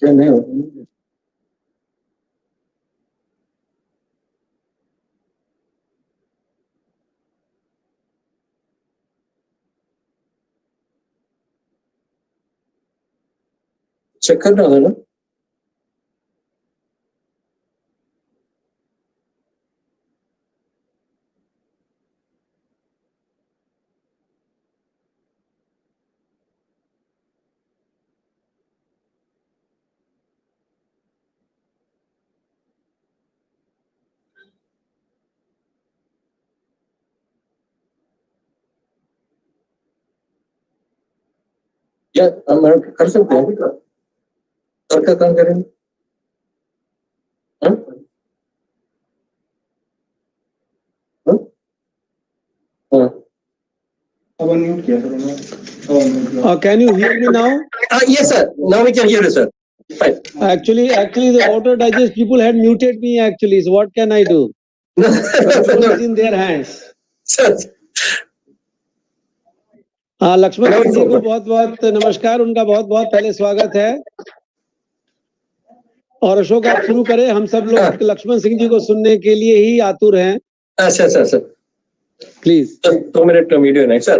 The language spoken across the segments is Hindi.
क्या नहीं होता चेक कर रहा है ना या हम कर सकते हैं और क्या काम करेंगे हाँ? हाँ? हाँ. Can you hear me now? Yes, sir. Now we can hear you, sir. Fine. Actually, the Water Digest people had muted me actually. So what can I do? No, Control is in their hands. sir. हाँ, लक्ष्मण सिंह जी को बहुत बहुत नमस्कार, उनका बहुत बहुत पहले स्वागत है। और अशोक आप शुरू करें, हम सब लोग लक्ष्मण सिंह जी को सुनने के लिए ही आतुर हैं। अच्छा सर प्लीज 2 मिनट वीडियो नहीं sir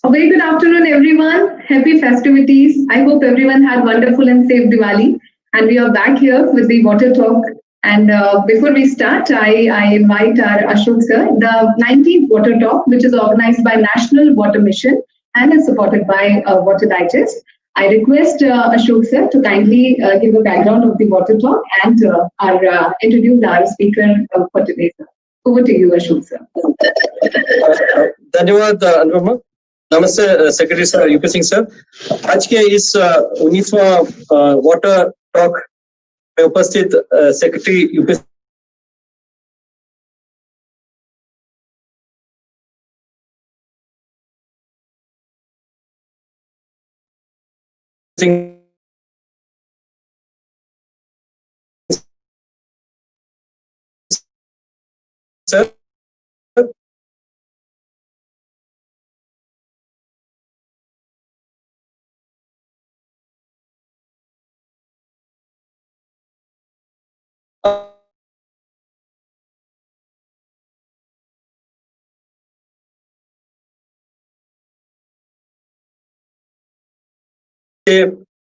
A very good afternoon, everyone. Happy festivities. I hope everyone had wonderful and safe Diwali. And we are back here with the Water Talk. And before we start, I invite our Ashok sir, the 19th Water Talk, which is organized by National Water Mission and is supported by Water Digest. I request Ashok sir to kindly give a background of the Water Talk and introduce our speaker for today, sir. Over to you, Ashok sir. धन्यवाद अनुपमा। नमस्ते secretary sir UP Singh sir. आज के इस 19वां वाटर टॉक में उपस्थित सेक्रेटरी यूपी सिंह सर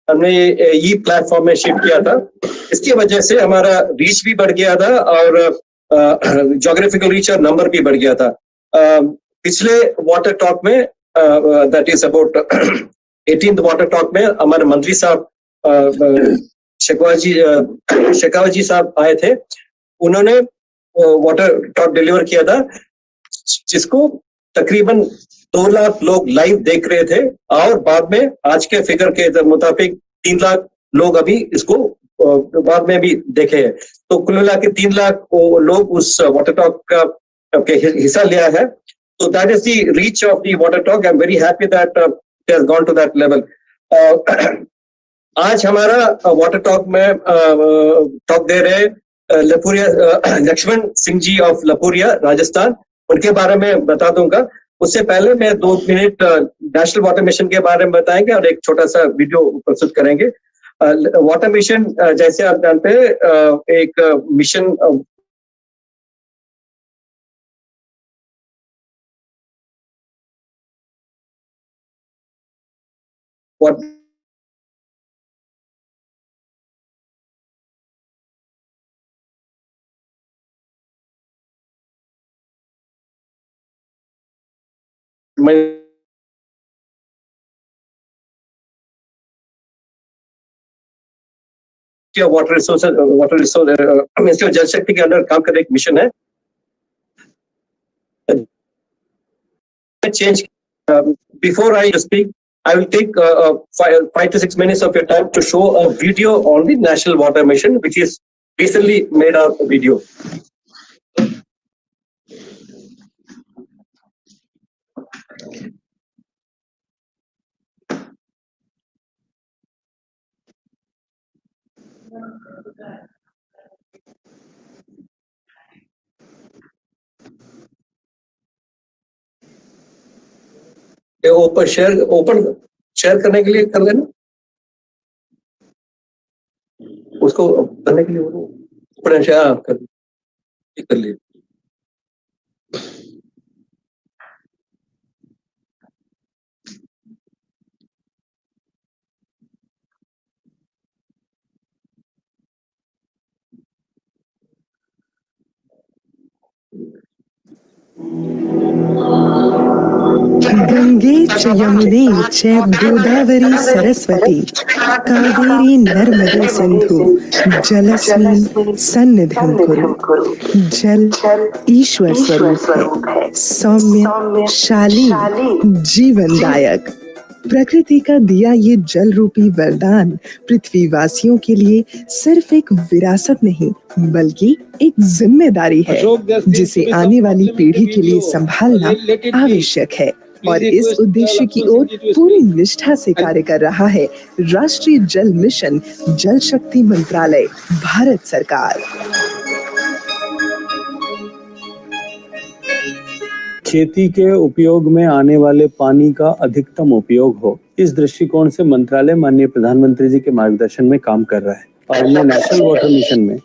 हमने ये प्लेटफॉर्म में शिफ्ट किया था। इसकी वजह से हमारा रीच भी बढ़ गया था और ज्योग्राफिकल रीच और नंबर भी बढ़ गया था। पिछले वाटर टॉक में that is about 18th water talk में हमारे मंत्री साहब शेखावत जी साहब आए थे। उन्होंने वाटर टॉक डिलीवर किया था जिसको तकरीबन 2 लाख लोग लाइव देख रहे थे और बाद में आज के फिगर के मुताबिक 3 लाख लोग अभी इसको बाद में भी देखे हैं। तो कुल मिला के 3 लाख लोग उस वाटर टॉक का हिस्सा लिया है। तो that is the reach of the water talk. I am very happy that it has gone to that level. आज हमारा वाटर टॉक में टॉक दे रहे लपुरिया लक्ष्मण सिंह जी ऑफ लपुरिया राजस्थान। उनके बारे में बता दूंगा। उससे पहले मैं 2 मिनट नेशनल वाटर मिशन के बारे में बताएंगे और एक छोटा सा वीडियो प्रस्तुत करेंगे। वाटर मिशन जैसे आप जानते हैं एक mission water resource ministry of जल शक्ति के अंदर काम कर एक मिशन है। Change before I speak, I will take 5 to 6 minutes of your time to show a video on the National Water Mission, which is recently made a video. Open share करने के लिए कर देना, उसको करने के लिए ओपन शेयर कर लिए। गंगे च यमुने चैव गोदावरी सरस्वती कावेरी नर्मदे सिंधु जलस्मिन् सन्निधिं कुरु। जल ईश्वर स्वरूप है, सौम्य, शालीन, जीवनदायक। प्रकृति का दिया ये जल रूपी वरदान पृथ्वीवासियों के लिए सिर्फ एक विरासत नहीं बल्कि एक जिम्मेदारी है जिसे आने वाली पीढ़ी के लिए संभालना आवश्यक है। और इस उद्देश्य की ओर पूरी निष्ठा से कार्य कर रहा है राष्ट्रीय जल मिशन, जल शक्ति मंत्रालय, भारत सरकार। खेती के उपयोग में आने वाले पानी का अधिकतम उपयोग हो, इस दृष्टिकोण से मंत्रालय माननीय प्रधानमंत्री जी के मार्गदर्शन में काम कर रहा है और हमने नेशनल वाटर मिशन में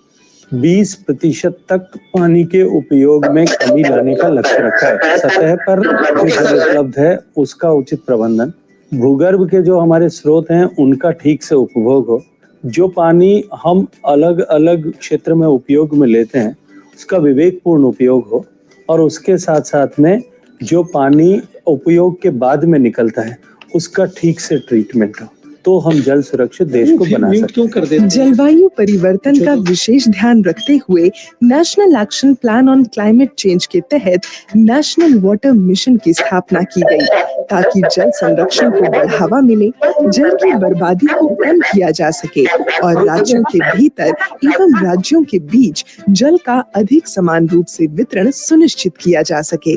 20% तक पानी के उपयोग में कमी लाने का लक्ष्य रखा है। सतह पर जो जल उपलब्ध है उसका उचित प्रबंधन, भूगर्भ के जो हमारे स्रोत हैं उनका ठीक से उपभोग हो, जो पानी हम अलग अलग क्षेत्र में उपयोग में लेते हैं उसका विवेकपूर्ण उपयोग हो और उसके साथ साथ में जो पानी उपयोग के बाद में निकलता है उसका ठीक से ट्रीटमेंट हो, तो हम जल सुरक्षित देश को बना सकते हैं। जलवायु परिवर्तन का विशेष ध्यान रखते हुए national action plan on climate change के तहत नेशनल वाटर मिशन की स्थापना की गई ताकि जल संरक्षण को बढ़ावा मिले, जल की बर्बादी को कम किया जा सके और राज्यों के भीतर एवं राज्यों के बीच जल का अधिक समान रूप से वितरण सुनिश्चित किया जा सके।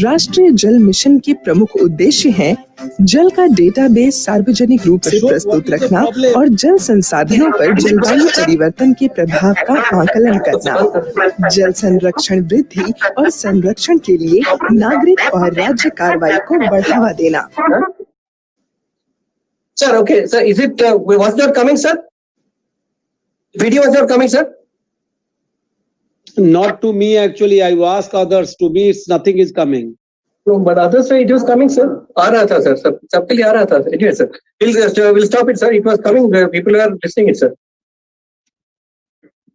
राष्ट्रीय जल मिशन के प्रमुख उद्देश्य हैं जल का डेटाबेस सार्वजनिक रूप से प्रस्तुत रखना और जल संसाधनों पर जलवायु परिवर्तन के प्रभाव का आकलन करना, जल संरक्षण वृद्धि और संरक्षण के लिए नागरिक और राज्य कार्रवाई को बढ़ावा देना। Sir, okay, sir, is it was not coming, sir? Video was not coming, sir? Not to me actually. I asked others. To me, it's nothing is coming. No, but others say it was coming, sir. आ रहा था, sir. सबके लिए आ रहा था. Anyway, sir, we'll stop it, sir. It was coming. People are listening it, sir.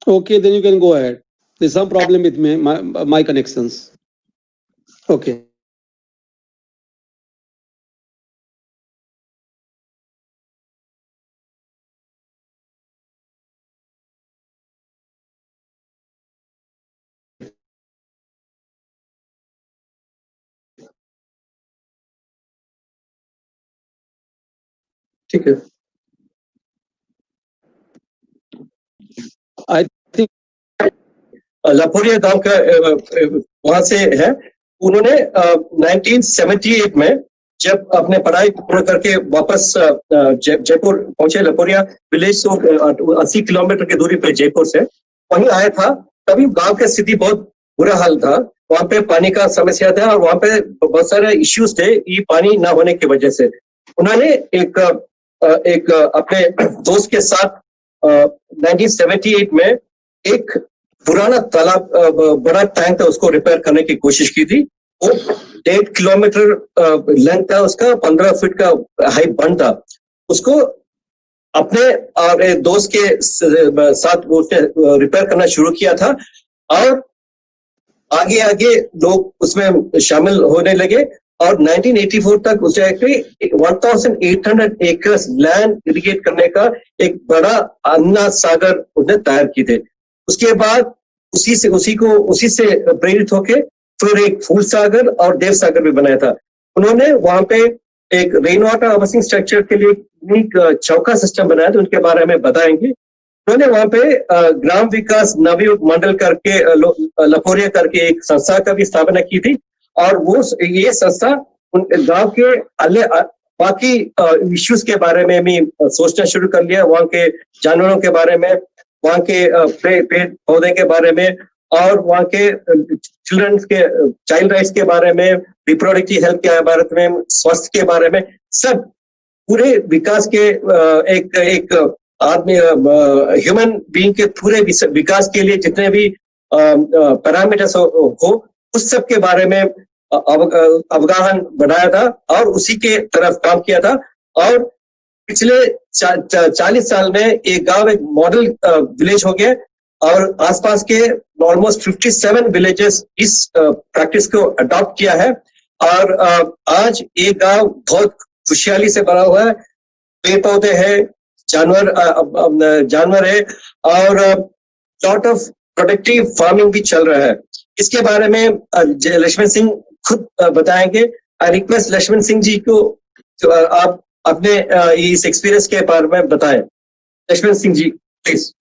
Okay, then you can go ahead. There's some problem with my connections. Okay. ठीक है. I think लपोरिया गांव का वहां से है. उन्होंने 1978 में जब अपने पढ़ाई पूरा करके वापस जयपुर पहुंचे, लपोरिया विलेज से 80 किलोमीटर की दूरी पे जयपुर से वहीं आया था. तभी गांव की स्थिति बहुत बुरा हाल था. वहां पे पानी का समस्या था और वहां पे बहुत सारे इश्यूज थे ये पानी ना होने की वजह से. उन्होंने एक अपने दोस्त के साथ 1978 में एक पुराना तालाब, बड़ा टैंक था, उसको रिपेयर करने की कोशिश की थी. वो 1.5 किलोमीटर लेंथ था उसका, 15 फीट का हाइट बन था. उसको अपने और एक दोस्त के साथ उसने रिपेयर करना शुरू किया था और आगे आगे लोग उसमें शामिल होने लगे और 1984 तक उसे 1800 एकर्स लैंड इरिगेट करने का एक बड़ा अन्ना सागर उसने तैयार किए थे. उसके बाद उसी से प्रेरित होके फिर एक फूल सागर और देव सागर भी बनाया था. उन्होंने वहां पे एक रेन वाटर हार्वेस्टिंग स्ट्रक्चर के लिए एक चौका सिस्टम बनाया था, उनके बारे में बताएंगे. उन्होंने वहां पे ग्राम विकास नवयुग मंडल करके लपोरिया करके एक संस्था का भी स्थापना की थी और वो ये संस्था गांव के बाकी इश्यूज के बारे में भी सोचना शुरू कर लिया. वहां के जानवरों के बारे में, वहां के पेड़ पौधे के बारे में और वहाँ के चिल्ड्रन के चाइल्ड राइट्स के बारे में, रिप्रोडक्टिव हेल्थ के बारे में, स्वास्थ्य के बारे में, सब पूरे विकास के एक आदमी ह्यूमन बीइंग के पूरे विकास के लिए जितने भी पैरामीटर्स हो उस सब के बारे में अवगाहन बनाया था और उसी के तरफ काम किया था। और पिछले 40 साल में एक गांव एक मॉडल विलेज हो गया और आसपास के ऑलमोस्ट 57 विलेजेस इस प्रैक्टिस को अडॉप्ट किया है। और आज ये गांव बहुत खुशहाली से भरा हुआ है, पेड़ पौधे हैं, जानवर है और लॉट ऑफ प्रोडक्टिव फार्मिंग भी चल रहा है। इसके बारे में लक्ष्मण सिंह खुद बताएंगे। आई रिक्वेस्ट लक्ष्मण सिंह जी को आप अपने इस एक्सपीरियंस के बारे में बताएं। लक्ष्मण सिंह जी प्लीज।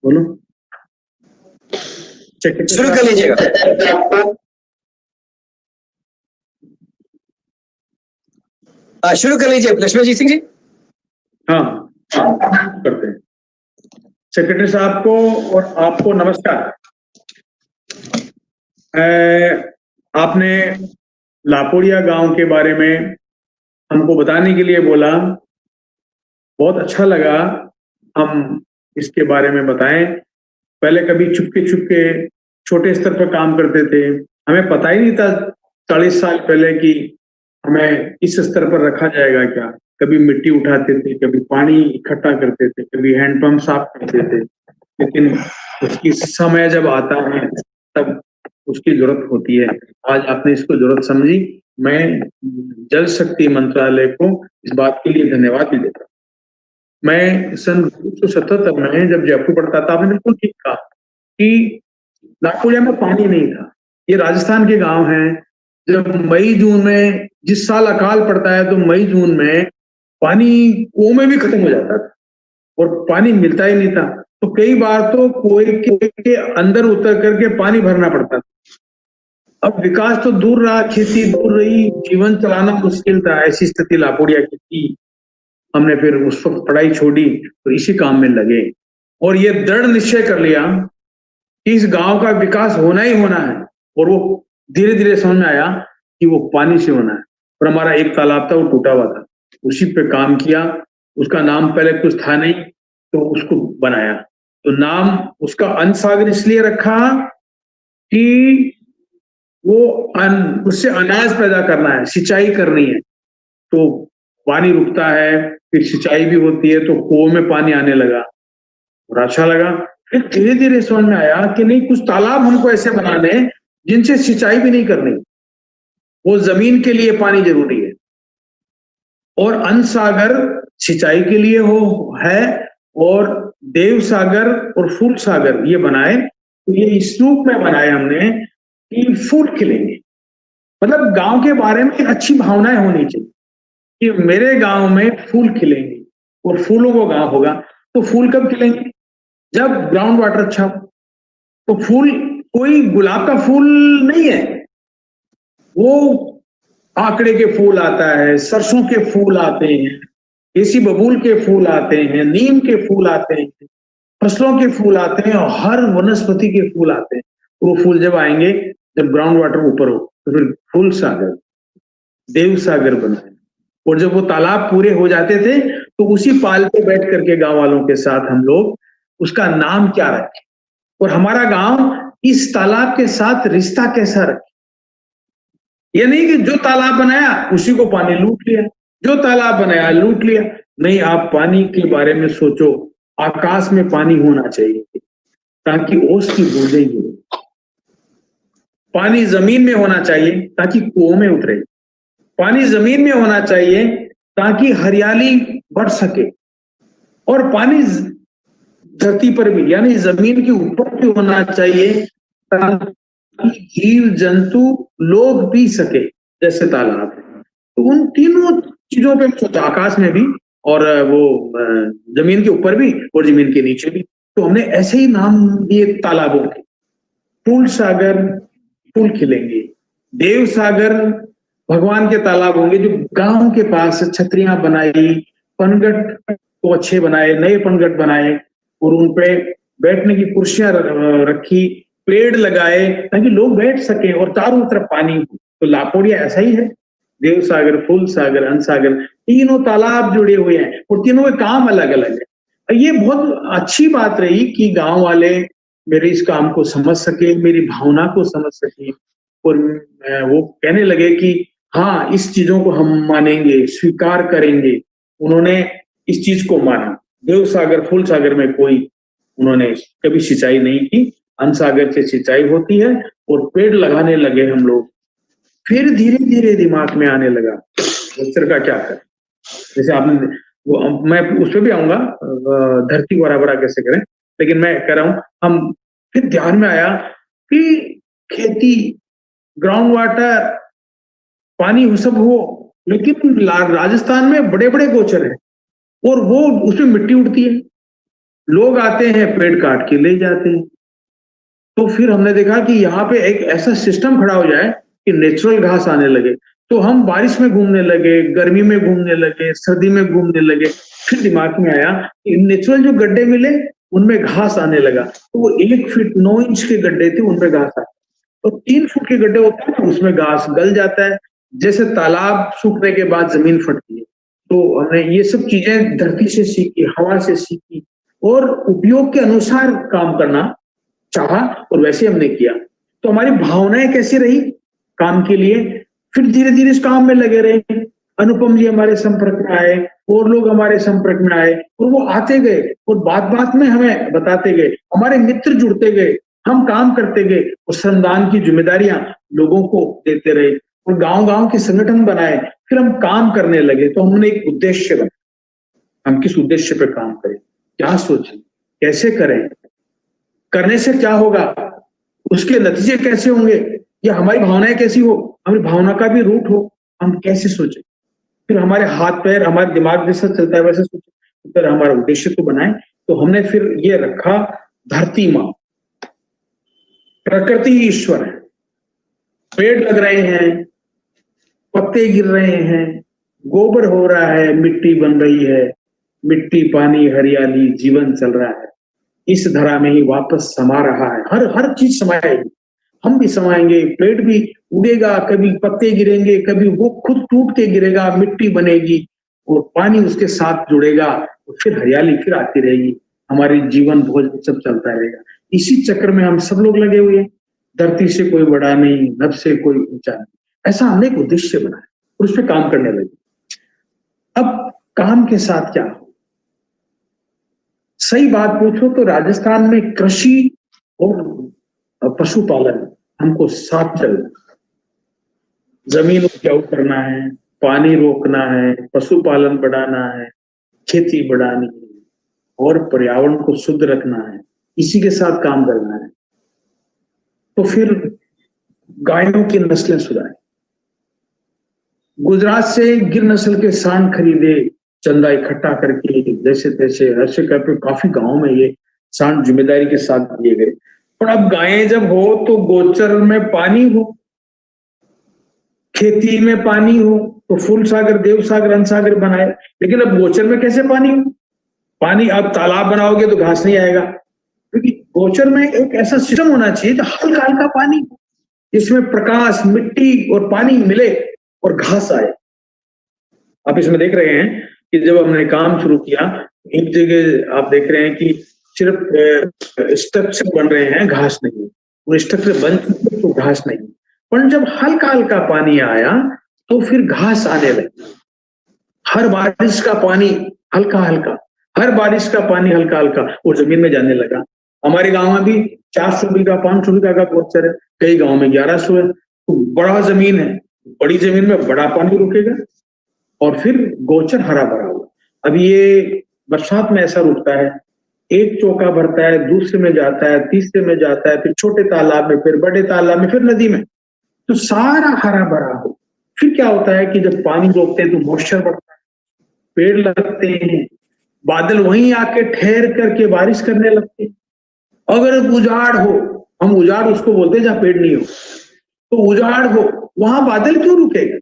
बोलो, शुरू कर लीजिएगा। शुरू कर लीजिए लक्ष्मण जी सिंह जी। हाँ करते हैं। सेक्रेटरी साहब को और आपको नमस्कार। आपने लापोड़िया गांव के बारे में हमको बताने के लिए बोला, बहुत अच्छा लगा हम इसके बारे में बताएं। पहले कभी चुपके छोटे स्तर पर काम करते थे, हमें पता ही नहीं था 40 साल पहले कि हमें इस स्तर पर रखा जाएगा क्या। कभी मिट्टी उठाते थे, कभी पानी इकट्ठा करते थे, कभी हैंडपंप साफ करते थे, लेकिन उसकी समय जब आता है तब उसकी जरूरत होती है। आज आपने इसको जरूरत समझी, मैं जल शक्ति मंत्रालय को इस बात के लिए धन्यवाद भी देता हूँ। मैं सन 1977 में जब जयपुर पढ़ता था, आपने बिल्कुल ठीक कहा कि लाखोड़िया में पानी नहीं था। ये राजस्थान के गांव हैं, जब मई जून में जिस साल अकाल पड़ता है तो मई जून में पानी कुओं में भी खत्म हो जाता था और पानी मिलता ही नहीं था। तो कई बार तो कुएं के अंदर उतर करके पानी भरना पड़ता था। अब विकास तो दूर रहा, खेती दूर रही, जीवन चलाना मुश्किल था। ऐसी स्थिति लापोड़िया की थी। हमने फिर उस वक्त पढ़ाई छोड़ी तो इसी काम में लगे और ये दृढ़ निश्चय कर लिया कि इस गांव का विकास होना ही होना है। और वो धीरे धीरे समझ में आया कि वो पानी से होना है। और हमारा एक तालाब था, वो टूटा हुआ था, उसी पे काम किया। उसका नाम पहले कुछ था नहीं तो उसको बनाया। तो नाम उसका अनसागर इसलिए रखा कि वो उससे अनाज पैदा करना है, सिंचाई करनी है। तो पानी रुकता है, फिर सिंचाई भी होती है, तो कुओं में पानी आने लगा और अच्छा लगा। फिर धीरे धीरे समझ में आया कि नहीं, कुछ तालाब हमको ऐसे बनाने जिनसे सिंचाई भी नहीं करनी, वो जमीन के लिए पानी जरूरी है। और अनसागर सिंचाई के लिए है और देव सागर और फूल सागर ये बनाए। तो ये इस रूप में बनाए हमने कि फूल खिलेंगे। मतलब गांव के बारे में अच्छी भावनाएं होनी चाहिए कि मेरे गांव में फूल खिलेंगे और फूलों को गांव होगा। तो फूल कब खिलेंगे? जब ग्राउंड वाटर अच्छा हो। तो फूल कोई गुलाब का फूल नहीं है, वो आंकड़े के फूल आता है, सरसों के फूल आते हैं, देसी बबूल के फूल आते हैं, नीम के फूल आते हैं, फसलों के फूल आते हैं और हर वनस्पति के फूल आते हैं। वो फूल जब आएंगे जब ग्राउंड वाटर ऊपर हो तो फिर फूल सागर, देव सागर बनाए। और जब वो तालाब पूरे हो जाते थे तो उसी पाल पे बैठ करके गांव वालों के साथ हम लोग उसका नाम क्या रखें और हमारा गांव इस तालाब के साथ रिश्ता कैसा रखे। ये नहीं कि जो तालाब बनाया उसी को पानी लूट लिया, जो तालाब बनाया लूट लिया। नहीं, आप पानी के बारे में सोचो। आकाश में पानी होना चाहिए ताकि ओस की बूंदें गिरे। पानी जमीन में होना चाहिए ताकि कुओं में उतरे। पानी जमीन में होना चाहिए ताकि हरियाली बढ़ सके। और पानी धरती पर भी यानी जमीन के ऊपर भी होना चाहिए ताकि जीव जंतु लोग पी सके, जैसे तालाब। तो उन तीनों चीजों पे सोचा, आकाश में भी और वो जमीन के ऊपर भी और जमीन के नीचे भी। तो हमने ऐसे ही नाम दिए तालाबों के। फूल सागर फूल खिलेंगे, देव सागर भगवान के तालाब होंगे जो गांव के पास छतरियां बनाई, पनघट को अच्छे बनाए, नए पनघट बनाए और उन पे बैठने की कुर्सियां रखी, पेड़ लगाए ताकि लोग बैठ सकें और चारों तरफ पानी हो। तो लापोड़िया ऐसा ही है, देव सागर, फूल सागर, अन सागर, तीनों तालाब जुड़े हुए हैं और तीनों के काम अलग अलग है। ये बहुत अच्छी बात रही कि गांव वाले मेरे इस काम को समझ सके, मेरी भावना को समझ सके और वो कहने लगे कि हाँ, इस चीजों को हम मानेंगे, स्वीकार करेंगे। उन्होंने इस चीज को माना। देव सागर, फूल सागर में कोई उन्होंने कभी सिंचाई नहीं की, अन सागर से सिंचाई होती है और पेड़ लगाने लगे हम लोग। फिर धीरे धीरे दिमाग में आने लगा गोचर का क्या करें। जैसे आपने मैं उस पर भी आऊंगा, धरती को हरा भरा कैसे करें, लेकिन मैं कह रहा हूं हम फिर ध्यान में आया कि खेती, ग्राउंड वाटर, पानी सब हो, लेकिन राजस्थान में बड़े बड़े गोचर हैं और वो उसमें मिट्टी उड़ती है, लोग आते हैं पेड़ काट के ले जाते हैं। तो फिर हमने देखा कि यहाँ पे एक ऐसा सिस्टम खड़ा हो जाए कि नेचुरल घास आने लगे। तो हम बारिश में घूमने लगे, गर्मी में घूमने लगे, सर्दी में घूमने लगे। फिर दिमाग में आया कि नेचुरल जो गड्ढे मिले उनमें घास आने लगा। तो वो 1 फीट 9 इंच के गड्ढे थे, उनपे घास आता। तो 3 फुट के गड्ढे होते हैं, उसमें घास गल जाता है। जैसे तालाब सूखने के बाद जमीन फटती है। तो हमने ये सब चीजें धरती से सीखी, हवा से सीखी और उपयोग के अनुसार काम करना चाहा और वैसे हमने किया। तो हमारी भावनाएं कैसी रही काम के लिए, फिर धीरे धीरे इस काम में लगे रहे। अनुपम जी हमारे संपर्क में आए और लोग हमारे संपर्क में आए और वो आते गए और बात बात में हमें बताते गए, हमारे मित्र जुड़ते गए, हम काम करते गए और श्रमदान की जिम्मेदारियां लोगों को देते रहे और गांव-गांव के संगठन बनाए। फिर हम काम करने लगे। तो हमने एक उद्देश्य बनाया, हम किस उद्देश्य पे काम करें, क्या सोचें, कैसे करें, करने से क्या होगा, उसके नतीजे कैसे होंगे, या हमारी भावनाएं कैसी हो, हमारी भावना का भी रूट हो, हम कैसे सोचें। फिर हमारे हाथ पैर, हमारे दिमाग जैसा चलता है वैसे सोचें, फिर हमारा उद्देश्य तो बनाए। तो हमने फिर ये रखा, धरती माँ, प्रकृति ही ईश्वर है। पेड़ लग रहे हैं, पत्ते गिर रहे हैं, गोबर हो रहा है, मिट्टी बन रही है, मिट्टी, पानी, हरियाली, जीवन चल रहा है। इस धरा में ही वापस समा रहा है, हर चीज समाएगी, हम भी समाएंगे, पेड़ भी उगेगा, कभी पत्ते गिरेंगे, कभी वो खुद टूट के गिरेगा, मिट्टी बनेगी और पानी उसके साथ जुड़ेगा और फिर हरियाली फिर आती रहेगी, हमारी जीवन भोजन सब चलता रहेगा। इसी चक्र में हम सब लोग लगे हुए हैं। धरती से कोई बड़ा नहीं, नभ से कोई ऊंचा नहीं, ऐसा हमने एक उद्देश्य बनाया और उस पर काम करने लगे। अब काम के साथ क्या हो, सही बात पूछो तो राजस्थान में कृषि और पशुपालन हमको साथ चलना, जमीन उपजाऊ करना है, पानी रोकना है, पशुपालन बढ़ाना है, खेती बढ़ानी है और पर्यावरण को शुद्ध रखना है, इसी के साथ काम करना है। तो फिर गायों की नस्लें सुधारें, गुजरात से गिर नस्ल के सांड खरीदे, चंदा इकट्ठा करके जैसे तैसे ऐसे करके काफी गांव में ये सांड जिम्मेदारी के साथ दिए गए। पर अब गायें जब हो तो गोचर में पानी हो, खेती में पानी हो, तो फूल सागर, देव सागर, अन सागर बनाए। लेकिन अब गोचर में कैसे पानी हो, पानी अब तालाब बनाओगे तो घास नहीं आएगा, क्योंकि गोचर में एक ऐसा सिस्टम होना चाहिए जो हल्का हल्का पानी, जिसमें प्रकाश, मिट्टी और पानी मिले और घास आए। आप इसमें देख रहे हैं कि जब हमने काम शुरू किया, एक जगह आप देख रहे हैं कि सिर्फ स्ट्रक्चर बन रहे हैं, घास नहीं, वो स्ट्रक्चर बन चुके तो घास नहीं। पर जब हल्का हल्का पानी आया तो फिर घास आने लगी। हर बारिश का पानी हल्का हल्का, हर बारिश का पानी हल्का हल्का और जमीन में जाने लगा। हमारे गांव में भी 400 बीघा 500 बीघा का गोचर है, कई गांव में 1100 है। तो बड़ा जमीन है, बड़ी जमीन में बड़ा पानी रुकेगा और फिर गोचर हरा भरा होगा। अब ये बरसात में ऐसा रुकता है, एक चौका भरता है, दूसरे में जाता है, तीसरे में जाता है, फिर छोटे तालाब में, फिर बड़े तालाब में, फिर नदी में, तो सारा हरा भरा हो। फिर क्या होता है कि जब पानी रोकते हैं तो मॉइस्चर बढ़ता है, पेड़ लगते हैं, बादल वहीं आके ठहर करके बारिश करने लगते हैं। अगर उजाड़ हो, हम उजाड़ उसको बोलते हैं जहां पेड़ नहीं हो, तो उजाड़ हो, वहां बादल क्यों रुकेगा,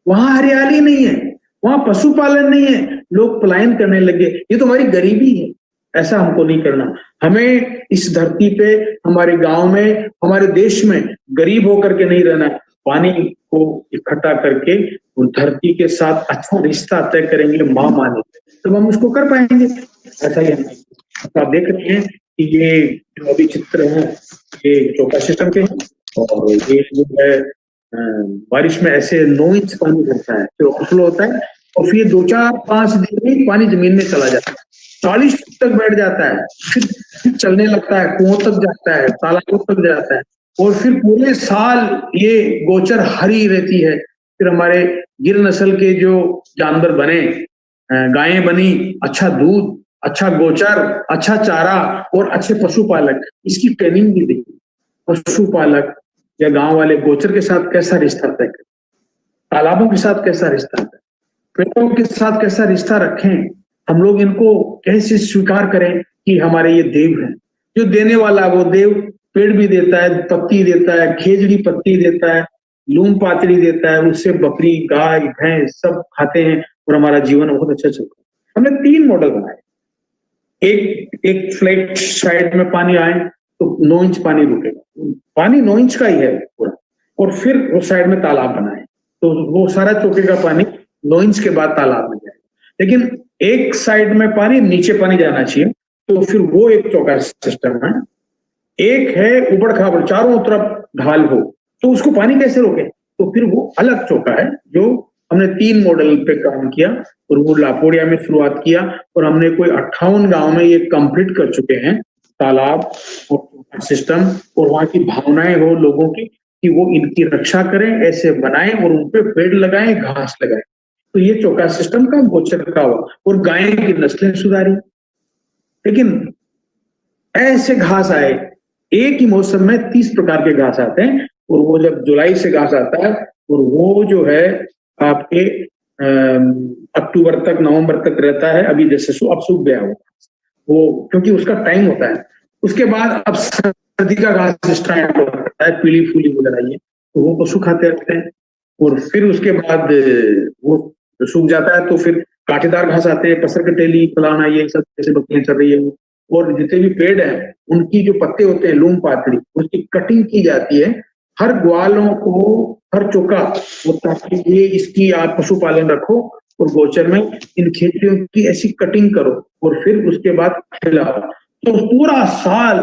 वहां हरियाली नहीं है, वहां पशुपालन नहीं है, लोग पलायन करने लगे। ये तो हमारी गरीबी है, ऐसा हमको नहीं करना। हमें इस धरती पे, हमारे गांव में, हमारे देश में गरीब होकर के नहीं रहना है। पानी को इकट्ठा करके उस धरती के साथ अच्छा रिश्ता तय करेंगे, माँ माने, तब हम उसको कर पाएंगे। ऐसा ही आप देख रहे हैं कि ये जो अभी चित्र है ये चोका सिस्टम के हैं, और ये जो है बारिश में ऐसे 9 इंच पानी भरता है, फिर ओवरफ्लो होता है, और फिर 2-4-5 दिन में पानी जमीन में चला जाता है, 40 फुट तक बैठ जाता है, फिर चलने लगता है, कुओं तक जाता है, तालाबों तक जाता है, और फिर पूरे साल ये गोचर हरी रहती है। फिर हमारे गिर नस्ल के जो जानवर बने, गायें बनी, अच्छा दूध, अच्छा गोचर, अच्छा चारा और अच्छे पशुपालक, इसकी ट्रेनिंग भी दी। पशुपालक या गांव वाले गोचर के साथ कैसा रिश्ता तय करें, तालाबों के साथ कैसा रिश्ता है, पेड़ों के साथ कैसा रिश्ता रखें, हम लोग इनको कैसे स्वीकार करें कि हमारे ये देव हैं। जो देने वाला वो देव पेड़ भी देता है, पत्ती देता है, खेजड़ी पत्ती देता है, लूम पातड़ी देता है, उससे बकरी, गाय, भैंस सब खाते हैं और हमारा जीवन बहुत अच्छा चलता है। हमने 3 मॉडल बनाए। एक फ्लैट साइड में पानी आए तो 9 इंच पानी रुकेगा, पानी 9 इंच का ही है पूरा, और फिर उस साइड में तालाब बनाए तो वो सारा चौके का पानी 9 इंच के बाद तालाब में जाए। लेकिन एक साइड में पानी, नीचे पानी जाना चाहिए, तो फिर वो एक चौका सिस्टम है। एक है उबड़ खाबड़, चारों तरफ ढाल हो, तो उसको पानी कैसे रोके, तो फिर वो अलग चौका है जो हमने 3 मॉडल पे काम किया, और वो लापोड़िया में शुरुआत किया, और हमने कोई 58 गांव में ये कंप्लीट कर चुके हैं, तालाब और सिस्टम, और वहां की भावनाएं हो लोगों की कि वो इनकी रक्षा करें, ऐसे बनाएं और उन पे पेड़ लगाएं, घास लगाएं। तो ये चौका सिस्टम का गोचर का हुआ, और गाय की नस्लें सुधारी। लेकिन ऐसे घास आए, एक ही मौसम में 30 प्रकार के घास आते हैं, और वो जब जुलाई से घास आता है, और वो जो है आपके अक्टूबर तक, नवंबर तक रहता है। अभी जैसे अब सूख गया वो, क्योंकि उसका टाइम होता है। उसके बाद अब सर्दी का घास स्टार्ट होता है, पीली फूली वगैरह, ये तो वो पशु खाते रहते हैं। और फिर उसके बाद वो सूख जाता है, तो फिर कांटेदार घास आते हैं, पसर कटेली, फलाना, ये सब जैसे बकरियां चल रही है। और जितने भी पेड़ हैं उनकी जो पत्ते होते हैं, लूम पातड़ी, उसकी कटिंग की जाती है हर ग्वालों को, हर चौका, ताकि ये इसकी आप पशुपालन रखो, और गोचर में इन खेतियों की ऐसी कटिंग करो, और फिर उसके बाद खिलाओ, तो पूरा साल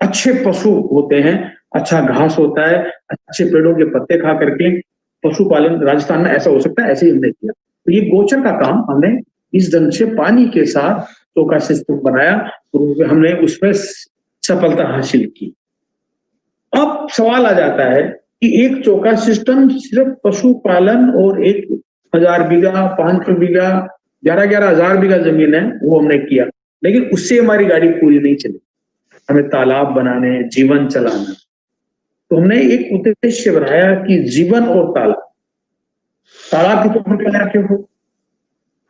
अच्छे पशु होते हैं, अच्छा घास होता है, अच्छे पेड़ों के पत्ते खा करके पशुपालन। राजस्थान में ऐसा हो सकता है, ऐसे ही हमने किया। तो ये गोचर का काम हमने इस ढंग से पानी के साथ चौका सिस्टम बनाया, और हमने उसमें सफलता हासिल की। अब सवाल आ जाता है कि एक चौका सिस्टम सिर्फ पशुपालन, और 1000 बीघा, 500 बीघा, 11-11 हजार बीघा जमीन है, वो हमने किया, लेकिन उससे हमारी गाड़ी पूरी नहीं चली। हमें तालाब बनाने, जीवन चलाना, तो हमने एक उद्देश्य बनाया कि जीवन और तालाब कितने प्रकार के हो,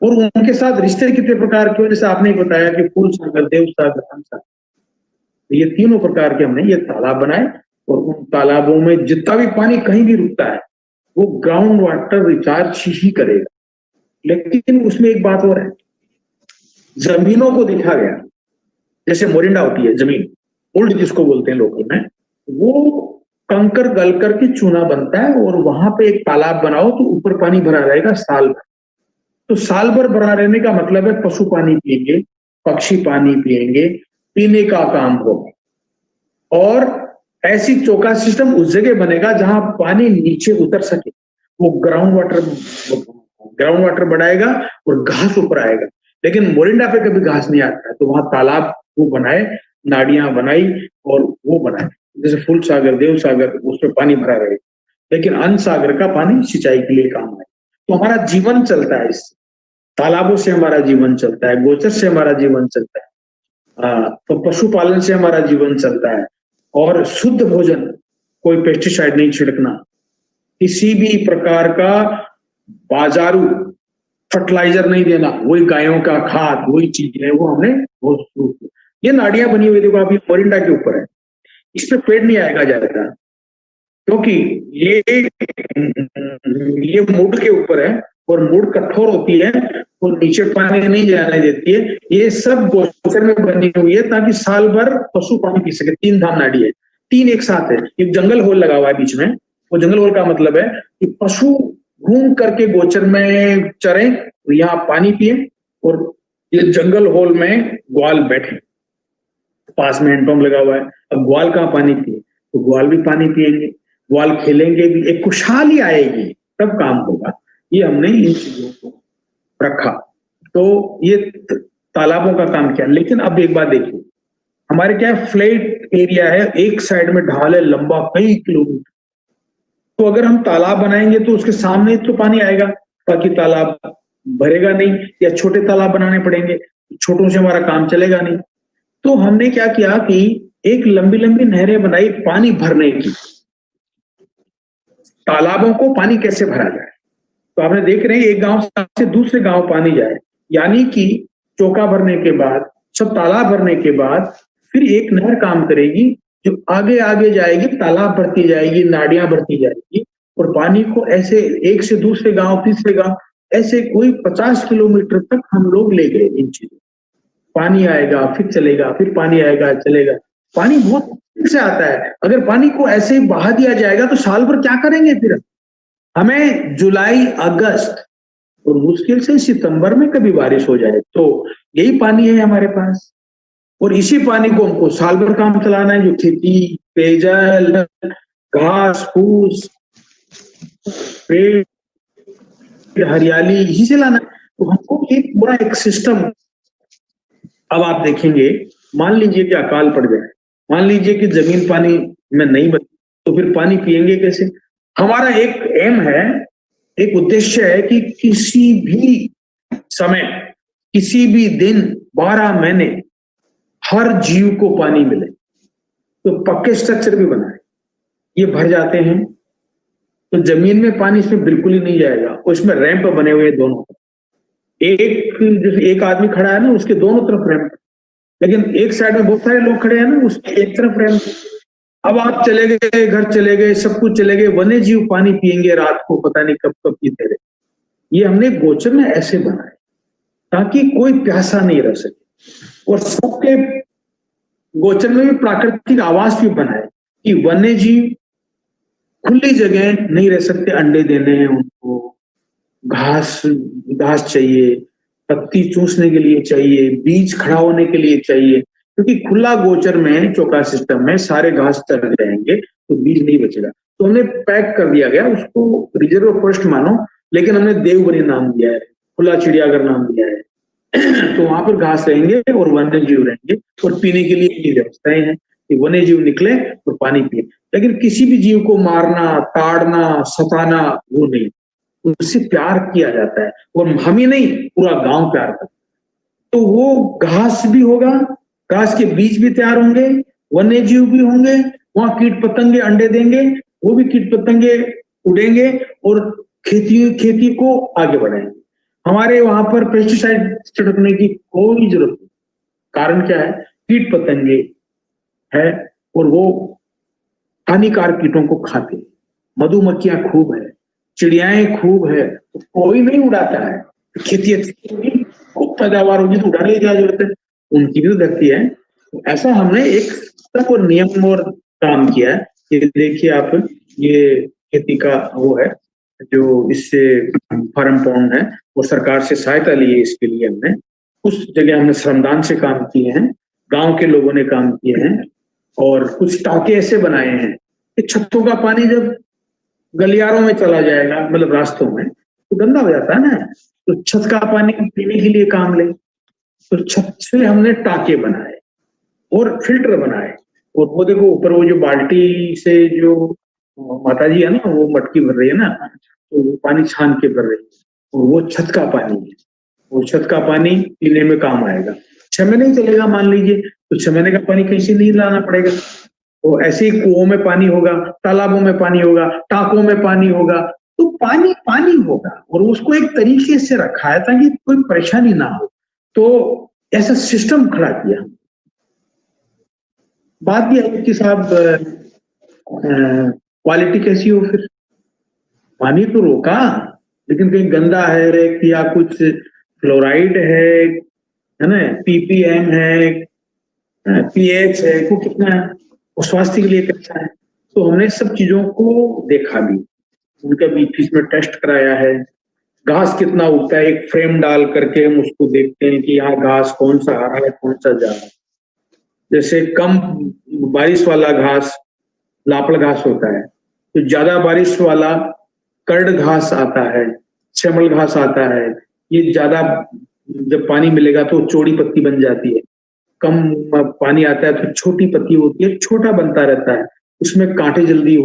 और उनके साथ रिश्ते कितने प्रकार के हो। जैसे आपने बताया कि फूल सागर, देव सागर, हम सागर, ये तीनों प्रकार के हमने ये तालाब बनाए, और उन तालाबों में जितना भी पानी कहीं भी रुकता है वो ग्राउंड वाटर रिचार्ज ही करेगा। लेकिन उसमें एक बात और है, जमीनों को देखा गया, जैसे मोरिंडा होती है जमीन, ओल्ड जिसको बोलते हैं लोकल में, वो कंकर गल करके चूना बनता है, और वहां पे एक तालाब बनाओ तो ऊपर पानी भरा रहेगा साल भर। तो साल भर भरा रहने का मतलब है पशु पानी पिएंगे, पक्षी पानी पिएंगे, पीने का काम होगा। और ऐसी चौका सिस्टम उस जगह बनेगा जहां पानी नीचे उतर सके, वो ग्राउंड वाटर बढ़ाएगा और घास ऊपर आएगा। लेकिन मोरिंडा पे कभी घास नहीं आता है, तो वहां तालाब वो बनाए, नाड़ियां बनाई, और वो बनाए, जैसे फूल सागर, देव सागर, उसमें पानी भरा रहेगा, लेकिन अन्य सागर का पानी सिंचाई के लिए काम आए। तो हमारा जीवन चलता है इससे, तालाबों से हमारा जीवन चलता है, गोचर से हमारा जीवन चलता है, तो पशुपालन से हमारा जीवन चलता है, और शुद्ध भोजन, कोई पेस्टिसाइड नहीं छिड़कना, किसी भी प्रकार का बाजारू फर्टिलाइजर नहीं देना, वही गायों का खाद, वही चीजें, वो हमने बहुत शुरू की। ये नाड़ियां बनी हुई देखो, अभी मोरिंडा के ऊपर है, इस पे पेड़ नहीं आएगा ज्यादा, क्योंकि ये मुड के ऊपर है, और मूड कठोर होती है और नीचे पानी नहीं जाने देती है। ये सब गोचर में बनी हुई है ताकि साल भर पशु पानी पी सके। 3 धाम नाड़ी है, 3 एक साथ है। एक जंगल होल लगा हुआ है बीच में। वो जंगल होल का मतलब है कि पशु घूम करके गोचर में चरे, यहाँ पानी पिए, और ये जंगल होल में ग्वाल बैठे, पास में हैंडपंप लगा हुआ है। अब ग्वाल कहाँ पानी पिए, तो ग्वाल भी पानी पिएंगे, ग्वाल खेलेंगे भी, एक खुशहाली आएगी, तब काम होगा। ये हमने इन चीजों को रखा। तो ये तालाबों का काम किया। लेकिन अब एक बात देखिए, हमारे क्या है, फ्लैट एरिया है, एक साइड में ढाल है लंबा कई किलोमीटर। तो अगर हम तालाब बनाएंगे तो उसके सामने तो पानी आएगा, बाकी तालाब भरेगा नहीं, या छोटे तालाब बनाने पड़ेंगे, छोटों से हमारा काम चलेगा नहीं। तो हमने क्या किया कि एक लंबी लंबी नहरें बनाई पानी भरने की। तालाबों को पानी कैसे भरा जाए, तो आपने देख रहे हैं एक गांव से दूसरे गांव पानी जाए, यानी कि चौका भरने के बाद, सब तालाब भरने के बाद फिर एक नहर काम करेगी जो आगे आगे जाएगी, तालाब भरती जाएगी, नाड़ियां भरती जाएगी, और पानी को ऐसे एक से दूसरे गांव, तीसरे गांव, ऐसे कोई 50 किलोमीटर तक हम लोग ले गए इन चीजों। पानी आएगा फिर चलेगा, फिर पानी आएगा चलेगा। पानी बहुत तेजी से आता है। अगर पानी को ऐसे ही बहा दिया जाएगा तो साल भर क्या करेंगे फिर? हमें जुलाई, अगस्त और मुश्किल से सितंबर में कभी बारिश हो जाए, तो यही पानी है हमारे पास, और इसी पानी को हमको साल भर काम चलाना है, जो खेती, पेयजल, घास फूस, पेड़, हरियाली, इसी से लाना है। तो हमको एक पूरा एक सिस्टम। अब आप देखेंगे, मान लीजिए कि अकाल पड़ जाए, मान लीजिए कि जमीन पानी में नहीं बची, तो फिर पानी पिएंगे कैसे? हमारा एक एम है, एक उद्देश्य है कि किसी भी समय, किसी भी दिन, 12 महीने हर जीव को पानी मिले। तो पक्के स्ट्रक्चर भी बनाए, ये भर जाते हैं तो जमीन में पानी इसमें बिल्कुल ही नहीं जाएगा। उसमें रैंप बने हुए दोनों, एक आदमी खड़ा है ना, उसके दोनों तरफ रैंप, लेकिन एक साइड में बहुत सारे लोग खड़े हैं ना, उसके एक तरफ रैंप। अब आप चले गए, घर चले गए, सब कुछ चले गए, वन्य जीव पानी पिएंगे रात को, पता नहीं कब कब पीते रहे। ये हमने गोचर में ऐसे बनाए ताकि कोई प्यासा नहीं रह सके, और सबके गोचर में भी प्राकृतिक आवास भी बनाए कि वन्य जीव खुली जगह नहीं रह सकते, अंडे देने हैं उनको, घास चाहिए, पत्ती चूसने के लिए चाहिए, बीज खड़ा होने के लिए चाहिए, क्योंकि खुला गोचर में, चौका सिस्टम में सारे घास चल जाएंगे तो बीज नहीं बचेगा। तो हमने पैक कर दिया गया उसको, रिजर्व फॉरेस्ट मानो, लेकिन हमने देवबनी नाम दिया है, खुला चिड़ियाघर नाम दिया है। तो वहां पर घास रहेंगे और वन्य जीव रहेंगे, और पीने के लिए ये व्यवस्थाएं हैं कि वन्य जीव निकले और पानी पिए। लेकिन किसी भी जीव को मारना, ताड़ना, सताना, वो नहीं, उससे प्यार किया जाता है, और हम ही नहीं, पूरा गांव प्यार करता है। तो वो घास भी होगा, घास के बीज भी तैयार होंगे, वन्य जीव भी होंगे, वहां कीट पतंगे अंडे देंगे, वो भी कीट पतंगे उड़ेंगे और खेती को आगे बढ़ाएंगे। हमारे वहां पर पेस्टिसाइड छिड़कने की कोई जरूरत नहीं। कारण क्या है? कीट पतंगे है और वो हानिकारक कीटों को खाते, मधुमक्खियां खूब है, चिड़ियाएं खूब है, तो कोई नहीं उड़ाता है। खेती अच्छी होगी, खूब पैदावार होगी, तो उड़ाने की क्या जरूरत है? उनकी भी धरती है। तो ऐसा हमने एक सब और नियम और काम किया है। ये देखिए आप, ये खेती का वो है जो इससे फार्म पॉन्ड है, और सरकार से सहायता ली है इसके लिए। हमने उस जगह हमने श्रमदान से काम किए हैं, गांव के लोगों ने काम किए हैं, और कुछ टाके ऐसे बनाए हैं कि छतों का पानी जब गलियारों में चला जाएगा, मतलब रास्तों में, तो गंदा हो जाता है ना, तो छत का पानी पीने के लिए काम ले। तो छत से हमने टाके बनाए और फिल्टर बनाए, और वो देखो ऊपर वो जो बाल्टी से जो माता जी है ना, वो मटकी भर रही है ना, तो वो पानी छान के भर रही है, और वो छत का पानी है। वो छत का पानी पीने में काम आएगा। 6 महीने ही चलेगा मान लीजिए, तो 6 महीने का पानी कहीं से नहीं लाना पड़ेगा। तो ऐसे ही कुओं में पानी होगा, तालाबों में पानी होगा, टाकों में पानी होगा, तो पानी पानी होगा, और उसको एक तरीके से रखा है ताकि कोई परेशानी ना हो। तो ऐसा सिस्टम खड़ा किया। बात यह है कि साहब क्वालिटी कैसी हो? फिर पानी तो रोका, लेकिन कहीं गंदा है या कुछ फ्लोराइड है ना, पीपीएम है, पीएच है, को कितना है, और स्वास्थ्य के लिए कैसा है। तो हमने सब चीजों को देखा भी, उनका बीच में टेस्ट कराया है, घास कितना उगता है, एक फ्रेम डाल करके हम उसको देखते हैं कि यहाँ घास कौन सा आ रहा है, कौन सा जा रहा है। जैसे कम बारिश वाला घास लापड़ घास होता है, तो ज्यादा बारिश वाला कर्ड घास आता है, श्यामल घास आता है। ये ज्यादा जब पानी मिलेगा तो चौड़ी पत्ती बन जाती है, कम पानी आता है तो छोटी पत्ती होती है, छोटा बनता रहता है, उसमें कांटे जल्दी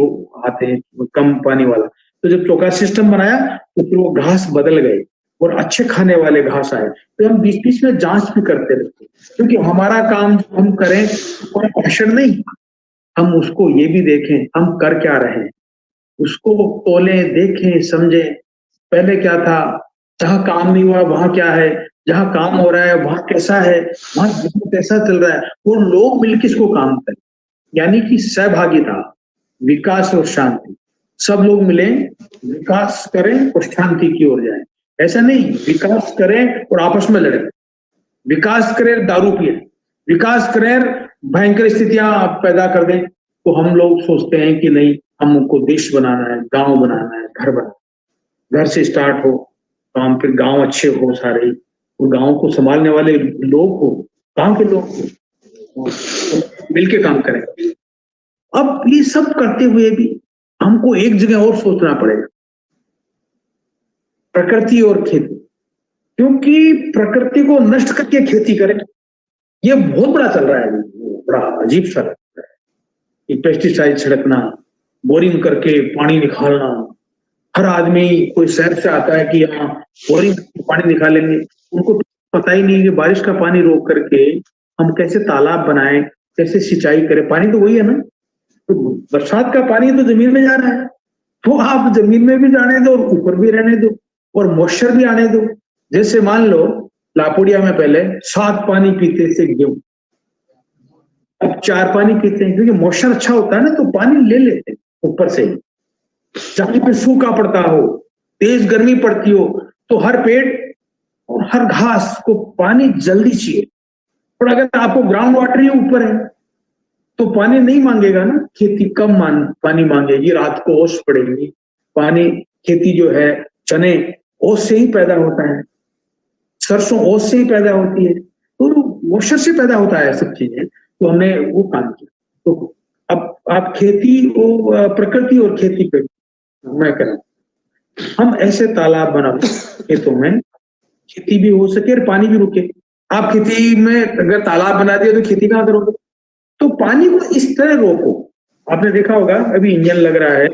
आते हैं कम पानी वाला। तो जब चौका सिस्टम बनाया तो फिर वो घास बदल गए और अच्छे खाने वाले घास आए। तो हम बीच बीच में जांच भी करते रहते, क्योंकि हमारा काम हम करें कोई प्रेशर नहीं, हम उसको ये भी देखें हम कर क्या रहे हैं, उसको तोलें, देखें, समझें। पहले क्या था, जहां काम नहीं हुआ वहां क्या है, जहां काम हो रहा है वहां कैसा है, वहां कैसा चल रहा है, वो लोग मिलकर इसको काम करें। यानी कि सहभागिता, विकास और शांति, सब लोग मिलें, विकास करें और शांति की ओर जाएं। ऐसा नहीं विकास करें और आपस में लड़ें, विकास करें दारू पिए, विकास करें भयंकर स्थितियां पैदा कर दें। तो हम लोग सोचते हैं कि नहीं, हमको देश बनाना है, गांव बनाना है, घर बनाना है। घर से स्टार्ट हो काम, फिर गांव अच्छे हो सारे, और गांव को संभालने वाले लोग हो, गांव के लोग हो, मिलके काम करें। अब ये सब करते हुए भी हमको एक जगह और सोचना पड़ेगा, प्रकृति और खेती। क्योंकि प्रकृति को नष्ट करके खेती करें, ये बहुत बड़ा चल रहा है, बड़ा अजीब सा लगता है। पेस्टिसाइड छिड़कना, बोरिंग करके पानी निकालना, हर आदमी कोई शहर से आता है कि यहाँ बोरिंग पानी निकालेंगे, उनको पता ही नहीं कि बारिश का पानी रोक करके हम कैसे तालाब बनाएं, कैसे सिंचाई करें। पानी तो वही है ना, तो बरसात का पानी तो जमीन में जा रहा है, तो आप जमीन में भी जाने दो और ऊपर भी रहने दो और मॉइस्चर भी आने दो। जैसे मान लो लापोड़िया में पहले 7 पानी पीते थे गेहूं, अब 4 पानी पीते हैं, क्योंकि मॉइस्चर अच्छा होता है ना, तो पानी ले लेते हैं ऊपर से ही। जहां पे सूखा पड़ता हो, तेज गर्मी पड़ती हो, तो हर पेड़ और हर घास को पानी जल्दी चाहिए। और अगर आपको ग्राउंड वाटर ही ऊपर है तो पानी नहीं मांगेगा ना, खेती कम पानी मांगेगी, रात को ओस पड़ेगी। पानी खेती जो है, चने ओस से ही पैदा होता है, सरसों ओस से ही पैदा होती है, तो मॉइस्चर से पैदा होता है सब चीजें। तो हमने वो काम किया। तो अब आप खेती को, प्रकृति और खेती पे मैं कह रहा हूं, हम ऐसे तालाब बनाओ खेतों में, खेती भी हो सके और पानी भी रुके। आप खेती में अगर तालाब बना दिया तो खेती कहां करोगे? तो पानी को इस तरह रोको। आपने देखा होगा अभी इंजन लग रहा है,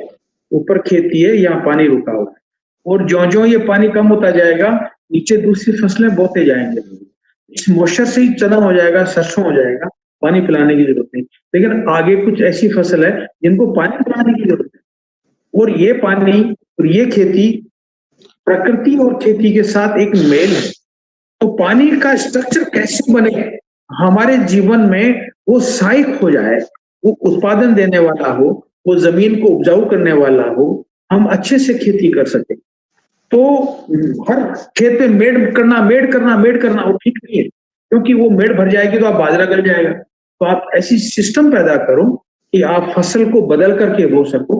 ऊपर खेती है, यहाँ पानी रुका हुआ है, और ज्यों-ज्यों ये पानी कम होता जाएगा, नीचे दूसरी फसलें बोते जाएंगे। इस मॉइस्चर से ही चना हो जाएगा, सरसों हो जाएगा, पानी पिलाने की जरूरत नहीं। लेकिन आगे कुछ ऐसी फसल है जिनको पानी पिलाने की जरूरत है, और ये पानी और ये खेती प्रकृति और खेती के साथ एक मेल है। तो पानी का स्ट्रक्चर कैसे बने हमारे जीवन में, वो सहायक हो जाए, वो उत्पादन देने वाला हो, वो जमीन को उपजाऊ करने वाला हो, हम अच्छे से खेती कर सके। तो हर खेत में मेड़ करना वो ठीक नहीं है, क्योंकि वो मेड़ भर जाएगी तो आप बाजरा गल जाएगा। तो आप ऐसी सिस्टम पैदा करो कि आप फसल को बदल करके बो सको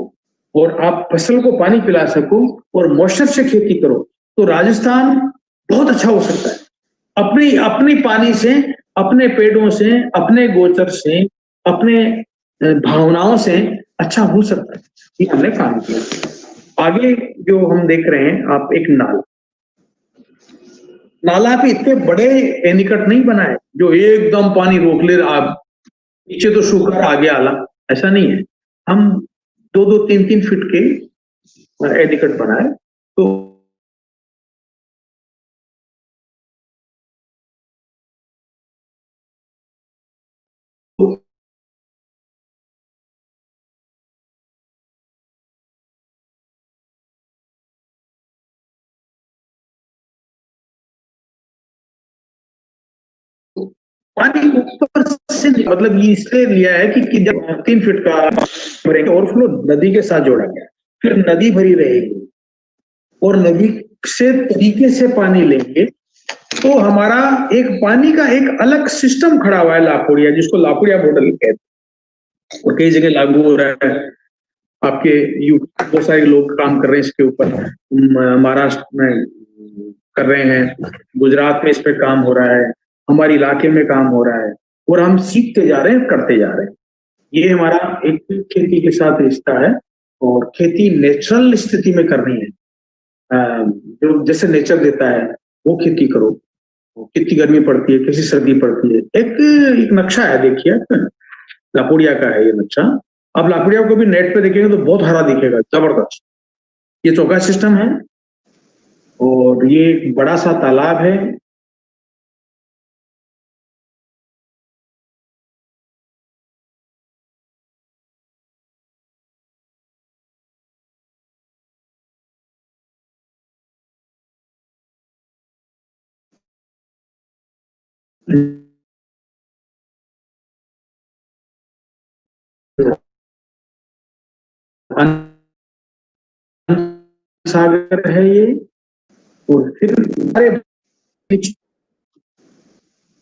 और आप फसल को पानी पिला सको और मॉइस्चर से खेती करो, तो राजस्थान बहुत अच्छा हो सकता है। अपनी पानी से, अपने पेड़ों से, अपने गोचर से, अपने भावनाओं से अच्छा हो सकता है। ये हमने काम किया। आगे जो हम देख रहे हैं, आप एक नाला पे इतने बड़े एनीकट नहीं बनाए जो एकदम पानी रोक ले, आप नीचे तो सूखा आगे आला, ऐसा नहीं है। हम 2-2, 3-3 फीट के एनीकट बनाए। तो पानी ऊपर से मतलब ये इसलिए लिया है कि जब 3 फीट का ओवरफ्लो नदी के साथ जोड़ा गया, फिर नदी भरी रहेगी और नदी से तरीके से पानी लेंगे तो हमारा एक पानी का एक अलग सिस्टम खड़ा हुआ है लापोड़िया, जिसको लापोड़िया मॉडल कहते हैं और कई जगह लागू हो रहा है। आपके बहुत सारे लोग काम कर रहे हैं इसके ऊपर, महाराष्ट्र में कर रहे हैं, गुजरात में इस पे काम हो रहा है, हमारे इलाके में काम हो रहा है और हम सीखते जा रहे हैं, करते जा रहे हैं। ये हमारा एक खेती के साथ रिश्ता है और खेती नेचुरल स्थिति में करनी है, जो जैसे नेचर देता है वो खेती करो। कितनी गर्मी पड़ती है, कैसी सर्दी पड़ती है, एक नक्शा है, देखिए लापोड़िया का है ये नक्शा। आप लापोड़िया को भी नेट पे देखेंगे तो बहुत हरा दिखेगा, जबरदस्त। ये चौका सिस्टम है और ये एक बड़ा सा तालाब है। सागर है ये, और फिर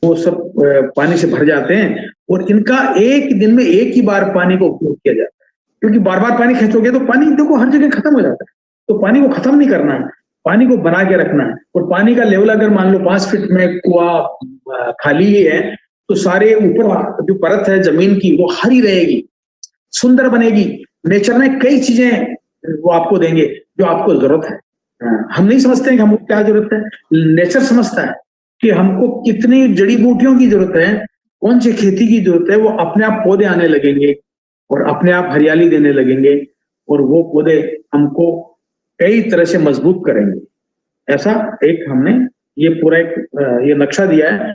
वो सब पानी से भर जाते हैं और इनका एक दिन में एक ही बार पानी को उपयोग किया जाता है, क्योंकि बार बार पानी खींचोगे तो पानी देखो हर जगह खत्म हो जाता है। तो पानी को खत्म नहीं करना है, पानी को बना के रखना है। और पानी का लेवल अगर मान लो 5 फीट में कुआं खाली ही है तो सारे ऊपर जो परत है जमीन की वो हरी रहेगी, सुंदर बनेगी। नेचर में कई चीजें वो आपको देंगे जो आपको जरूरत है। हम नहीं समझते हैं कि हमको क्या जरूरत है, नेचर समझता है कि हमको कितनी जड़ी बूटियों की जरूरत है, कौन सी खेती की जरूरत है। वो अपने आप पौधे आने लगेंगे और अपने आप हरियाली देने लगेंगे और वो पौधे हमको कई तरह से मजबूत करेंगे। ऐसा एक हमने ये पूरा एक ये नक्शा दिया है।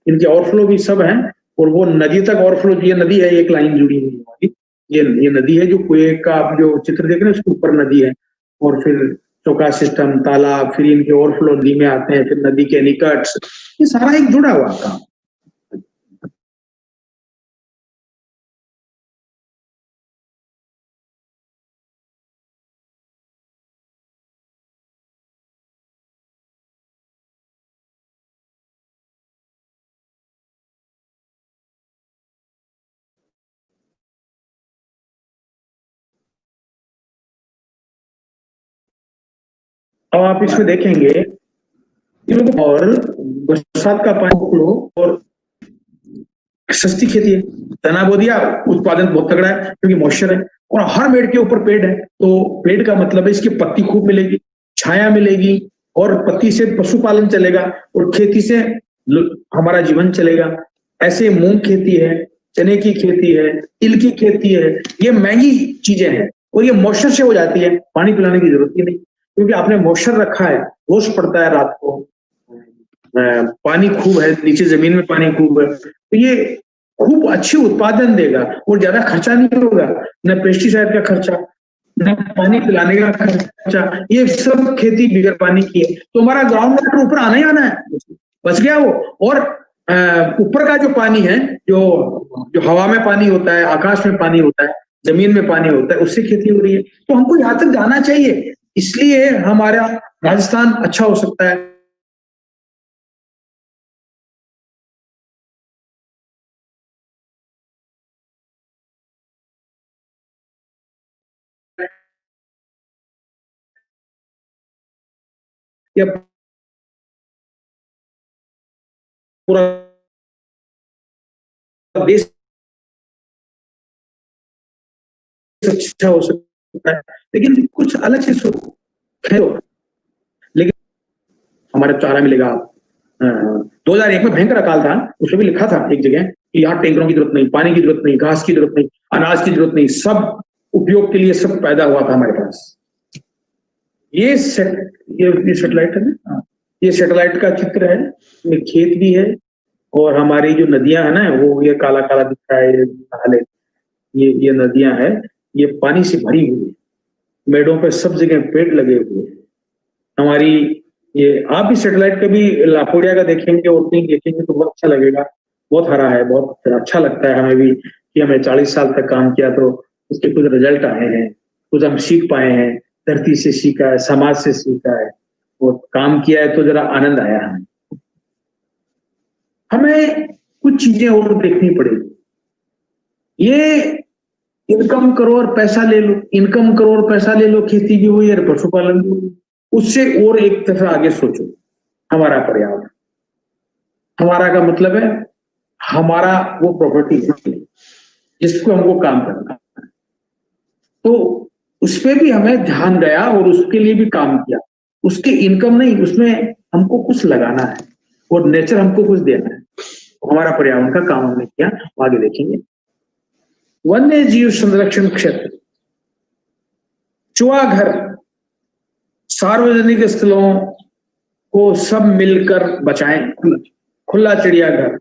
इनके ओवरफ्लो भी सब है और वो नदी तक ओवरफ्लो, ये नदी है, एक लाइन जुड़ी हुई है, ये नदी है जो कुएं का आप जो चित्र देख रहे हैं उसके ऊपर नदी है और फिर चौका सिस्टम, तालाब, फिर इनके ओवरफ्लो नदी में आते हैं, फिर नदी के निकट्स, ये सारा एक जुड़ा हुआ काम। अब आप इसमें देखेंगे और बरसात का पानी लो और सस्ती खेती है, तना बो दिया, उत्पादन बहुत तगड़ा है क्योंकि मॉइस्चर है और हर पेड़ के ऊपर पेड़ है। तो पेड़ का मतलब है इसकी पत्ती खूब मिलेगी, छाया मिलेगी और पत्ती से पशुपालन चलेगा और खेती से हमारा जीवन चलेगा। ऐसे मूंग खेती है, चने की खेती है, तिल की खेती है, ये महंगी चीजें हैं और ये मॉइस्चर से हो जाती है, पानी पिलाने की जरूरत ही नहीं क्योंकि आपने मॉइस्चर रखा है, ओस पड़ता है रात को, पानी खूब है, नीचे जमीन में पानी खूब है, तो ये खूब अच्छी उत्पादन देगा और ज्यादा खर्चा नहीं होगा, न पेस्टिसाइड का खर्चा, न पानी पिलाने का खर्चा। ये सब खेती बिगर पानी की है तो हमारा ग्राउंड वाटर ऊपर आना ही आना है, बच गया वो। और ऊपर का जो पानी है, जो हवा में पानी होता है, आकाश में पानी होता है, जमीन में पानी होता है, उससे खेती हो रही है। तो हमको यहाँ तक जाना चाहिए, इसलिए हमारा राजस्थान अच्छा हो सकता है। या पूरा देश अच्छा हो सकता है, लेकिन कुछ अलग से लेकिन हमारे चारा मिलेगा। 2001 में भयंकर अकाल था, उसमें भी लिखा था एक जगह कि यहाँ टैंकरों की जरूरत नहीं, पानी की जरूरत नहीं, घास की जरूरत नहीं, अनाज की जरूरत नहीं, सब उपयोग के लिए सब पैदा हुआ था हमारे पास। ये सैटेलाइट है ना, ये सैटेलाइट का चित्र है, इसमें खेत भी है और हमारी जो नदियां है ना, वो ये काला काला दिख रहा है, ये नदियां है, ये पानी से भरी हुई है, मेड़ों पे सब जगह पेड़ लगे हुए हैं। हमारी ये आप भी सैटेलाइट का भी लापोड़िया का देखेंगे और कहीं देखेंगे तो बहुत अच्छा लगेगा, बहुत हरा है, बहुत अच्छा लगता है हमें भी कि हमें 40 साल तक काम किया तो उसके कुछ रिजल्ट आए हैं, कुछ हम सीख पाए हैं, धरती से सीखा है, समाज से सीखा है। और काम किया है तो जरा आनंद आया हमें। हमें कुछ चीजें और देखनी पड़ेगी। ये इनकम करो और पैसा ले लो, इनकम करो और पैसा ले लो, खेती भी हुई और पशुपालन भी हुई। उससे और एक तरफ आगे सोचो, हमारा पर्यावरण। हमारा का मतलब है हमारा वो प्रॉपर्टी जिसको हमको काम करना है, तो उस पर भी हमें ध्यान गया और उसके लिए भी काम किया। उसके इनकम नहीं, उसमें हमको कुछ लगाना है और नेचर हमको कुछ देना है। हमारा पर्यावरण का काम हमने किया। आगे देखेंगे। वन्य जीव संरक्षण क्षेत्र, चुहाघर, सार्वजनिक स्थलों को सब मिलकर बचाएं। खुला चिड़ियाघर,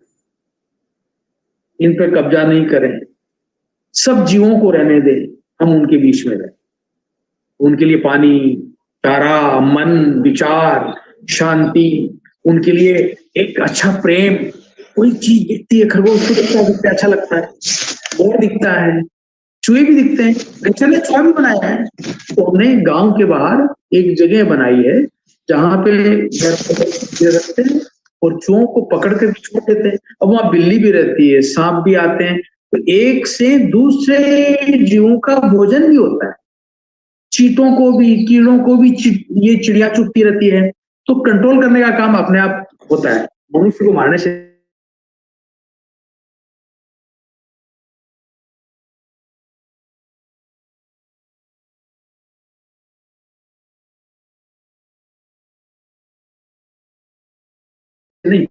इन पे कब्जा नहीं करें। सब जीवों को रहने दें, हम उनके बीच में रहें। उनके लिए पानी, चारा, मन, विचार, शांति, उनके लिए एक अच्छा प्रेम। कोई चीज दिखती है, खरगोश को दिखता है, अच्छा लगता है, मोर दिखता है, चूहे भी दिखते हैं, नेचर ने चूहा भी बनाया है। तो हमने गांव के बाहर एक जगह बनाई है जहां पे घर रखते हैं और चूहों को पकड़ कर छोड़ देते हैं। अब वहां बिल्ली भी रहती है, सांप भी आते हैं, तो एक से दूसरे जीवों का भोजन भी होता है। चींटों को भी, कीड़ों को भी ये चिड़िया चुगती रहती है, तो कंट्रोल करने का काम अपने आप होता है। मनुष्य को मारने से नहीं।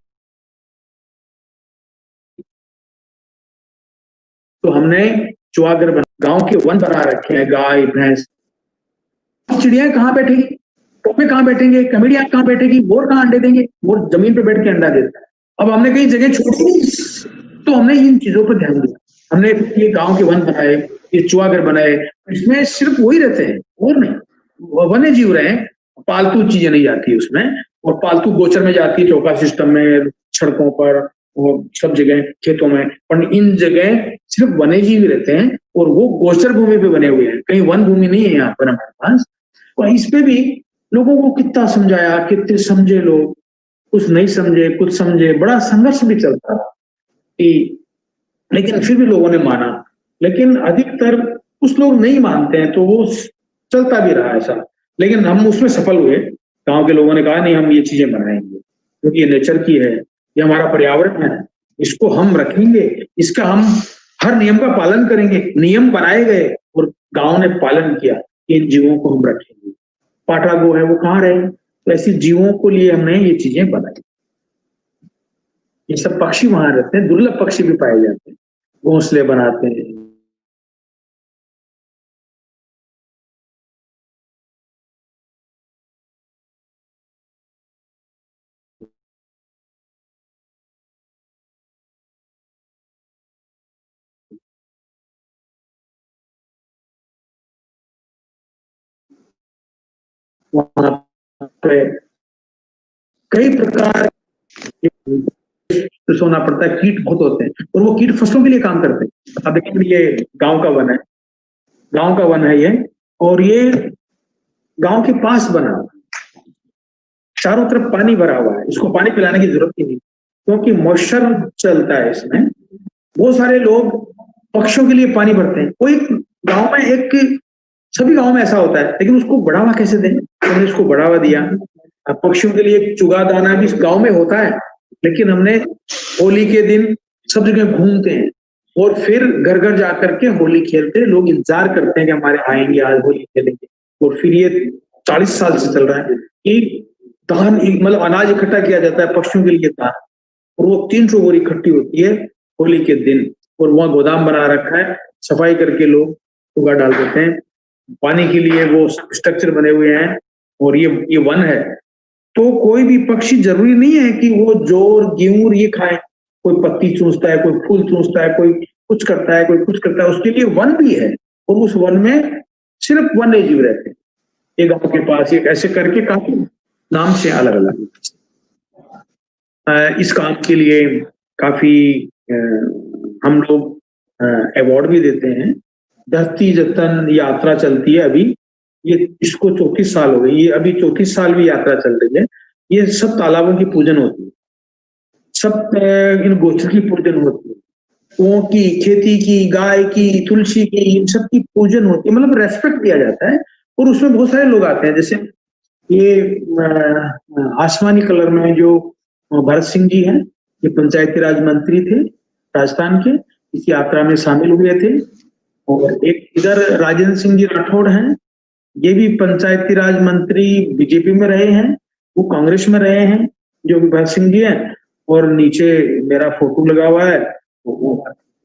तो हमने चुहागर गांव के वन बना रखे हैं, गाय, भैंस। चिड़िया कहाँ बैठेगी, टोपे कहाँ बैठेंगे, कमेडिया कहाँ बैठेगी, मोर कहाँ अंडे देंगे, मोर जमीन पे बैठ के अंडा देता है। अब हमने कहीं जगह छोड़ी नहीं, तो हमने इन चीजों पर ध्यान दिया। हमने ये गांव के वन बनाए, ये चुहागर बनाए, इसमें सिर्फ वही रहते हैं और नहीं, वन्य जीव रहे, पालतू चीजें नहीं जाती है उसमें। और पालतू गोचर में जाती है, चौका सिस्टम में, सड़कों पर, और सब जगह खेतों में, पर इन जगह सिर्फ वन्य जीव रहते हैं और वो गोचर भूमि पे बने हुए हैं। कहीं वन भूमि नहीं है यहाँ पर हमारे पास। और इस पे भी लोगों को कितना समझाया, कितने समझे लोग, कुछ नहीं समझे, कुछ समझे, बड़ा संघर्ष भी चलता रहा कि, लेकिन फिर भी लोगों ने माना। लेकिन अधिकतर कुछ लोग नहीं मानते हैं, तो वो चलता भी रहा ऐसा। लेकिन हम उसमें सफल हुए। गांव के लोगों ने कहा नहीं, हम ये चीजें बनाएंगे क्योंकि ये नेचर की है, ये हमारा पर्यावरण है, इसको हम रखेंगे, इसका हम हर नियम का पालन करेंगे। नियम बनाए गए और गांव ने पालन किया, इन जीवों को हम रखेंगे। पाटा गो है, वो कहाँ रहे, तो ऐसे जीवों को लिए हमने ये चीजें बनाई। ये सब पक्षी वहां रहते हैं, दुर्लभ पक्षी भी पाए जाते हैं, घोंसले बनाते हैं। वहां पे कई प्रकार के सोना पड़ता है, कीट बहुत होते हैं और वो कीट फसलों के लिए काम करते हैं। अब देखिए, ये गांव का वन है, गांव का वन है ये, और ये गांव के पास बना हुआ, चारों तरफ पानी भरा हुआ है, इसको पानी पिलाने की जरूरत ही नहीं क्योंकि मॉइस्चर चलता है इसमें। बहुत सारे लोग पक्षियों के लिए पानी भरते हैं। कोई गांव में एक, सभी गांव में ऐसा होता है, लेकिन उसको बढ़ावा कैसे दें, हमने इसको बढ़ावा दिया। अब पक्षियों के लिए एक चुगा दाना भी इस गांव में होता है, लेकिन हमने होली के दिन सब जगह घूमते हैं और फिर घर घर जाकर के होली खेलते हैं। लोग इंतजार करते हैं कि हमारे आएंगे, आज होली खेलेंगे। और फिर ये 40 साल से चल रहा है। एक धान, मतलब अनाज इकट्ठा किया जाता है पक्षियों के लिए धान, और वो 300 बोरी इकट्ठी होती है होली के दिन, और वहां गोदाम बना रखा है, सफाई करके लोग उगा डाल देते हैं। पानी के लिए वो स्ट्रक्चर बने हुए हैं, और ये वन है। तो कोई भी पक्षी जरूरी नहीं है कि वो जोर, गेहूं ये खाए। कोई पत्ती चूसता है, कोई फूल चूसता है, कोई कुछ करता है, कोई कुछ करता है, उसके लिए वन भी है। और उस वन में सिर्फ वन्य जीव रहते हैं। एक गांव के पास एक ऐसे करके काफी नाम से अलग अलग इस काम के लिए काफी हम लोग अवार्ड भी देते हैं। धरती जतन यात्रा चलती है अभी, ये इसको 34 साल हो गए, ये अभी 34 साल भी यात्रा चल रही है। ये सब तालाबों की पूजन होती है, सब इन गोत्र की पूजन होती है, कुओं की, खेती की, गाय की, तुलसी की, इन सब की पूजन होती है, मतलब रेस्पेक्ट दिया जाता है। और उसमें बहुत सारे लोग आते हैं, जैसे ये आसमानी कलर में जो भरत सिंह जी हैं, ये पंचायती राज मंत्री थे राजस्थान के, इस यात्रा में शामिल हुए थे। और एक इधर राजेंद्र सिंह जी राठौड़ हैं, ये भी पंचायती राज मंत्री बीजेपी में रहे हैं, वो कांग्रेस में रहे हैं, जो कि भरत सिंह जी हैं। और नीचे मेरा फोटो लगा हुआ है,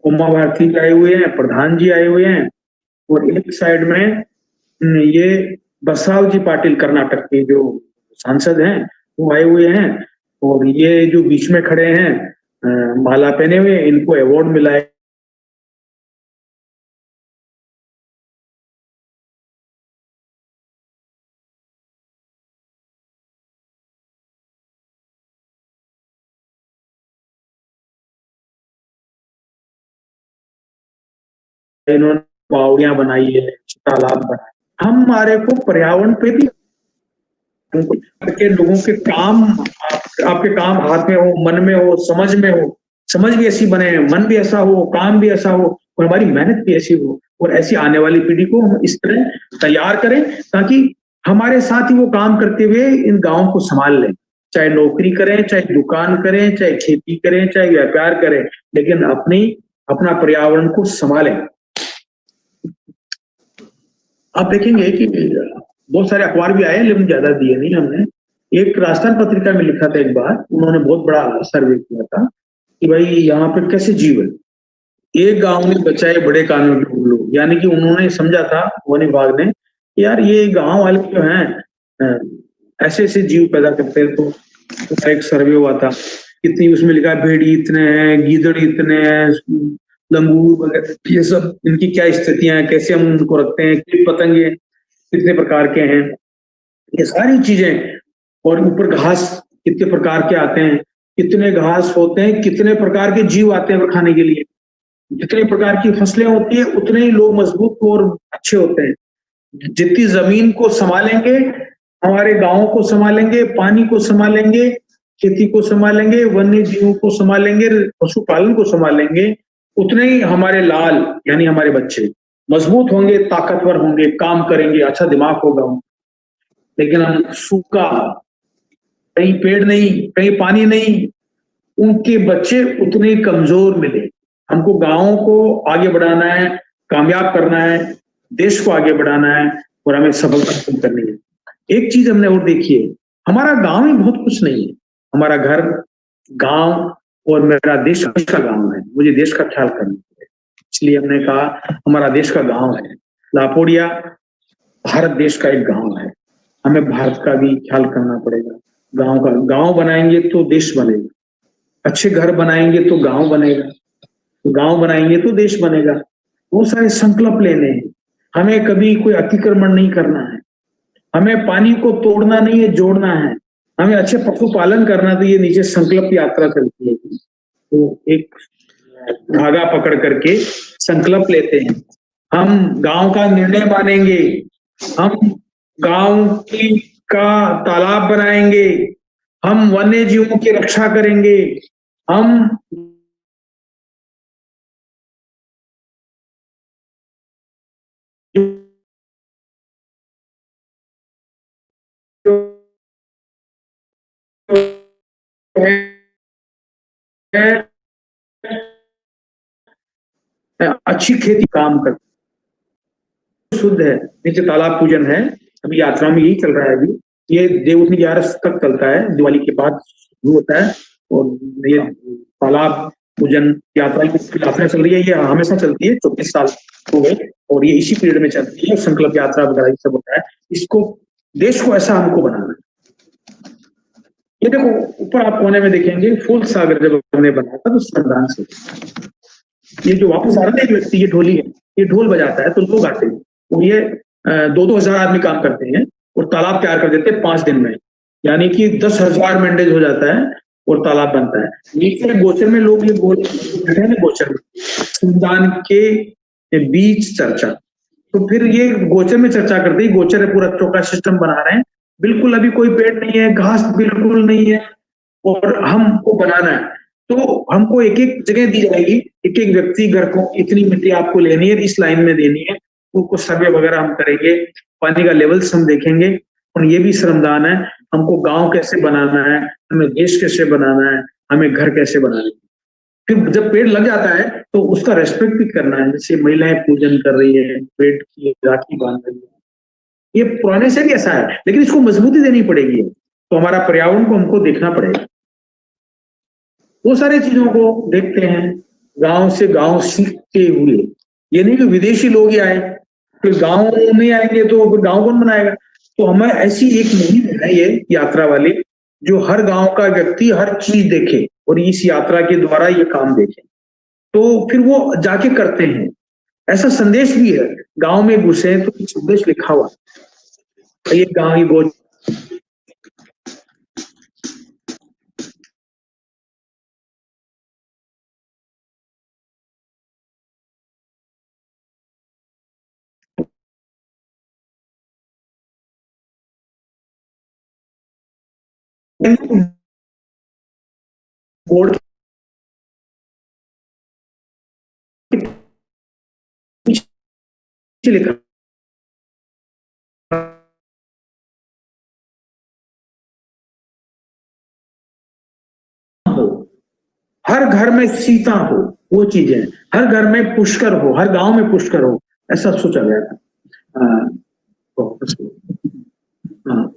उमा भारती जी आए हुए हैं, प्रधान जी आए हुए हैं। और एक साइड में ये बसवराज जी पाटिल कर्नाटक के जो सांसद हैं वो आए हुए हैं। और ये जो बीच में खड़े हैं माला पहने हुए, इनको अवार्ड मिला है। इन्होंने बावड़ियां बनाई है, तालाब बनाए। हमारे को पर्यावरण पे भी के लोगों के काम, आपके काम हाथ में हो, मन में हो, समझ में हो, समझ भी ऐसी बने, मन भी ऐसा हो, काम भी ऐसा हो, और हमारी मेहनत भी ऐसी हो। और ऐसी आने वाली पीढ़ी को हम इस तरह तैयार करें ताकि हमारे साथ ही वो काम करते हुए इन गांवों को संभाल लें। चाहे नौकरी करें, चाहे दुकान करें, चाहे खेती करें, चाहे व्यापार करें, लेकिन अपना पर्यावरण को संभालें। आप देखेंगे कि बहुत सारे अखबार भी आए, लेकिन ज्यादा दिए नहीं हमने। एक राजस्थान पत्रिका में लिखा था एक बार, उन्होंने बहुत बड़ा सर्वे किया था कि भाई यहाँ पे कैसे जीवन, एक गांव ने बचाए बड़े कानून के लोग, यानी कि उन्होंने समझा था वन विभाग ने कि यार ये गांव वाले जो हैं ऐसे ऐसे जीव पैदा करते हैं। तो एक सर्वे हुआ था, कितनी उसमें लिखा है, भेड़ी इतने हैं, गीदड़ इतने हैं, लंगूर वगैरह, ये सब इनकी क्या स्थितियां हैं, कैसे हम उनको रखते हैं, कीट पतंगे कितने प्रकार के हैं, ये सारी चीजें। और ऊपर घास कितने प्रकार के आते हैं, कितने घास होते हैं, कितने प्रकार के जीव आते हैं खाने के लिए, जितने प्रकार की फसलें होती है उतने ही लोग मजबूत और अच्छे होते हैं। जितनी जमीन को संभालेंगे, हमारे गांवों को संभालेंगे, पानी को संभालेंगे, खेती को संभालेंगे, वन्य जीवों को संभालेंगे, पशुपालन को संभालेंगे, उतने ही हमारे लाल यानी हमारे बच्चे मजबूत होंगे, ताकतवर होंगे, काम करेंगे, अच्छा दिमाग होगा। लेकिन हम सूखा, कहीं पेड़ नहीं, कहीं पानी नहीं, उनके बच्चे उतने कमजोर मिले। हमको गांवों को आगे बढ़ाना है, कामयाब करना है, देश को आगे बढ़ाना है, और हमें सफलता हासिल करनी है। एक चीज हमने और देखी है, हमारा गांव में बहुत कुछ नहीं है। हमारा घर, गांव और मेरा देश का गांव है, मुझे देश का ख्याल करना है, इसलिए हमने कहा हमारा देश का गांव है। लापोड़िया भारत देश का एक गांव है, हमें भारत का भी ख्याल करना पड़ेगा। गांव का, गांव बनाएंगे तो देश बनेगा, अच्छे घर बनाएंगे तो गांव बनेगा, तो गांव बनाएंगे तो देश बनेगा। बहुत सारे संकल्प लेने हैं, हमें कभी कोई अतिक्रमण नहीं करना है, हमें पानी को तोड़ना नहीं है, जोड़ना है, हमें अच्छे पशुपालन करना। तो ये नीचे संकल्प यात्रा चलती है, तो एक धागा पकड़ करके संकल्प लेते हैं, हम गांव का निर्णय मानेंगे, हम गांव का तालाब बनाएंगे, हम वन्य जीवों की रक्षा करेंगे, हम अच्छी खेती काम करते, शुद्ध है। नीचे तालाब पूजन है, अभी यात्रा में यही चल रहा है। अभी ये देवउठनी 11 तक चलता है, दिवाली के बाद शुरू होता है। और ये तालाब पूजन यात्रा चल रही है, ये हमेशा चलती है, 24 साल हो गए, और ये इसी पीरियड में चलती है। संकल्प यात्रा वगैरह सब होता है। इसको, देश को ऐसा हमको बनाना है। ये देखो ऊपर आप कोने में देखेंगे, फूल सागर जब हमने बनाया था तो संविधान से, ये जो वापस आ रहा है व्यक्ति, ये ढोली है, ये ढोल बजाता है तो लोग आते हैं, और ये 2-2 हजार आदमी काम करते हैं और तालाब तैयार कर देते हैं 5 दिन में, यानी कि 10,000 मेंढेज हो जाता है और तालाब बनता है। नीचे गोचर में लोग ये बोलते हैं, गोचर में संविधान के बीच चर्चा, तो फिर ये गोचर में चर्चा करते हैं, गोचर है पूरा चौका सिस्टम बना रहे हैं, बिल्कुल अभी कोई पेड़ नहीं है, घास बिल्कुल नहीं है और हमको बनाना है। तो हमको एक एक जगह दी जाएगी, एक एक व्यक्ति घर को इतनी मिट्टी आपको लेनी है, इस लाइन में देनी है, उनको सर्वे वगैरह हम करेंगे, पानी का लेवल्स हम देखेंगे। और ये भी श्रमदान है, हमको गांव कैसे बनाना है, हमें देश कैसे बनाना है, हमें घर कैसे बनाना है। फिर जब पेड़ लग जाता है तो उसका रेस्पेक्ट भी करना है, जैसे महिलाएं पूजन कर रही है, पेड़ की राखी बांध रही है, ये पुराने से भी ऐसा है, लेकिन इसको मजबूती देनी पड़ेगी। तो हमारा पर्यावरण को हमको देखना पड़ेगा, वो सारी चीजों को देखते हैं, गांव से गांव सीखते हुए। ये नहीं कि विदेशी लोग ही आए, फिर गांव नहीं आएंगे तो फिर गांव कौन बनाएगा। तो हमें ऐसी एक मुहिम है ये यात्रा वाली, जो हर गांव का व्यक्ति हर चीज देखे और इस यात्रा के द्वारा ये काम देखे, तो फिर वो जाके करते हैं। ऐसा संदेश भी है, गांव में घुसे तो संदेश लिखा हुआ, ये गांव की गोच बोर्ड पीछे लिखा हो, हर घर में सीता हो, वो चीजें, हर घर में पुष्कर हो, हर गांव में पुष्कर हो, ऐसा सोचा गया था।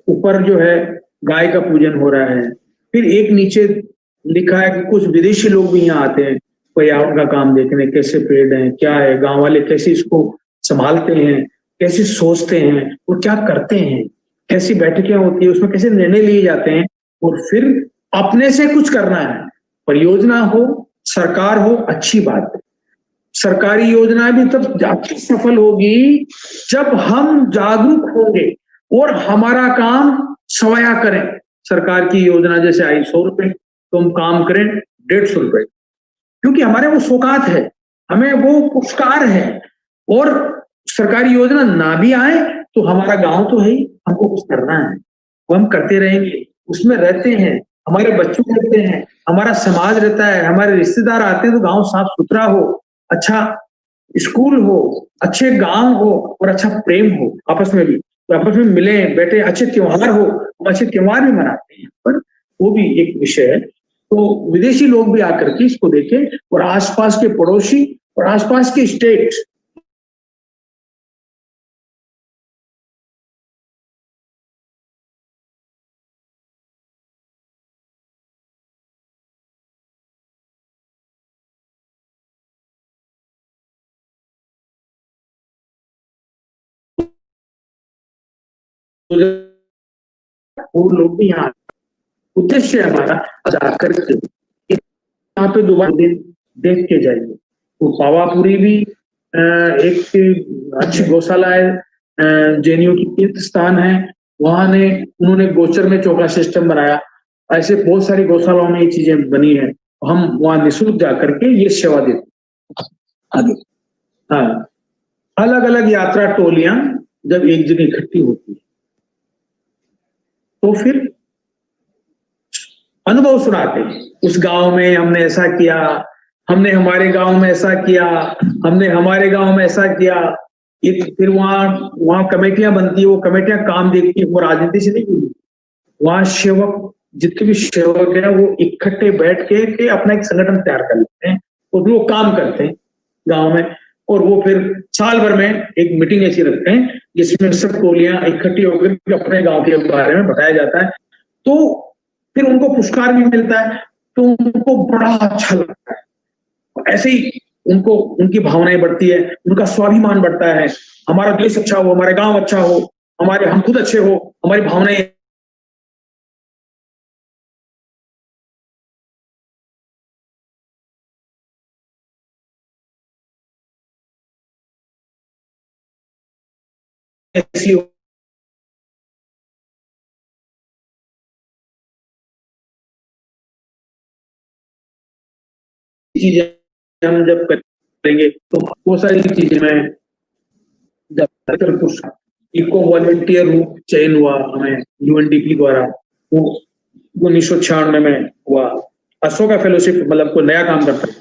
ऊपर जो है गाय का पूजन हो रहा है, फिर एक नीचे लिखा है कि कुछ विदेशी लोग भी यहाँ आते हैं पर्यावरण का काम देखने, कैसे पेड़ हैं, क्या है, गांव वाले कैसे इसको संभालते हैं, कैसे सोचते हैं और क्या करते हैं, कैसी बैठकें होती है, उसमें कैसे निर्णय लिए जाते हैं। और फिर अपने से कुछ करना है, परियोजना हो, सरकार हो, अच्छी बात है। सरकारी योजना भी तब जाके सफल होगी जब हम जागरूक होंगे और हमारा काम सवाया करें। सरकार की योजना जैसे आई 100 रुपए, तो हम काम करें 150 रुपए, क्योंकि हमारे वो सौगात है, हमें वो पुरस्कार है। और सरकारी योजना ना भी आए तो हमारा गांव तो है ही, हमको कुछ करना है, वो हम करते रहेंगे, उसमें रहते हैं, हमारे बच्चों रहते हैं, हमारा समाज रहता है, हमारे रिश्तेदार आते हैं, तो गांव साफ सुथरा हो, अच्छा स्कूल हो, अच्छे गांव हो और अच्छा प्रेम हो आपस में भी, तो आपस में मिले बैठे, अच्छे त्योहार हो, हम अच्छे त्योहार भी मनाते हैं, पर वो भी एक विषय है। तो विदेशी लोग भी आकर के इसको देखें और आसपास के पड़ोसी और आसपास के स्टेट वो लोग भी यहाँ, उद्देश्य हमारा जाकर के यहाँ पे दोबारा दिन देख के जाइए। तो पावापुरी भी एक अच्छी गौशाला है, जैनियों की तीर्थ स्थान है, वहां ने उन्होंने गोचर में चौका सिस्टम बनाया। ऐसे बहुत सारी गौशालाओं में ये चीजें बनी है, हम वहां निःशुल्क जाकर के ये सेवा देते आगे। हाँ, अलग अलग यात्रा टोलियां जब एक जगह इकट्ठी होती है तो फिर अनुभव सुनाते हैं, उस गांव में हमने ऐसा किया, हमने हमारे गांव में ऐसा किया, हमने हमारे गांव में ऐसा किया। फिर वहां कमेटियां बनती है, वो कमेटियां काम देखती है, वो राजनीति से नहीं जुड़ी, वहां सेवक जितने भी सेवक है वो इकट्ठे बैठ के अपना एक संगठन तैयार कर लेते हैं और वो काम करते हैं गांव में। और वो फिर साल भर में एक मीटिंग ऐसी रखते हैं जिसमें सब टोलियां इकट्ठी होकर अपने गांव के बारे में बताया जाता है, तो फिर उनको पुरस्कार भी मिलता है, तो उनको बड़ा अच्छा लगता है। ऐसे ही उनको उनकी भावनाएं बढ़ती है, उनका स्वाभिमान बढ़ता है, हमारा देश अच्छा हो, हमारा गांव अच्छा हो, हमारे हम खुद अच्छे हो, हमारी भावनाएं ऐसी चीजें हम जब करेंगे तो वो सारी चीजें मैं जब बेहतर पुरस्कार इको वॉलंटियर चयन हुआ हमें यूएनडीपी द्वारा, वो 1996 में हुआ। अशोका फेलोशिप, मतलब कोई नया काम करता है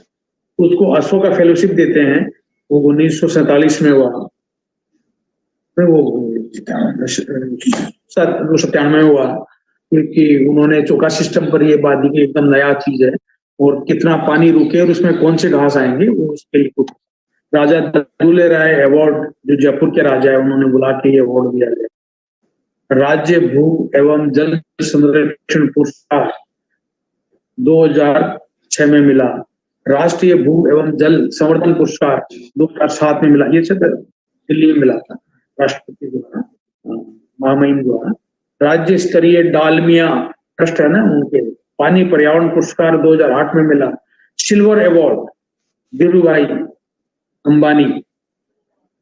उसको अशोका फेलोशिप देते हैं, वो 1947 में हुआ। वो 1997 में हुआ, क्योंकि उन्होंने चौका सिस्टम पर ये बात दी कि एकदम नया चीज है और कितना पानी रुके और उसमें कौन से घास आएंगे, वो उसके लिए राजा ददुले राय अवार्ड, जो जयपुर के राजा है, उन्होंने बुला के ये अवार्ड दिया गया। राज्य भू एवं जल संरक्षण पुरस्कार 2006 में मिला। राष्ट्रीय भू एवं जल संवर्धन पुरस्कार 2007 में मिला, ये सब दिल्ली में मिला था राष्ट्रपति द्वारा, महामहिम द्वारा। राज्य स्तरीय डालमिया ट्रस्ट है ना, उनके पानी पर्यावरण पुरस्कार 2008 में मिला। सिल्वर अवार्ड धीरू भाई अंबानी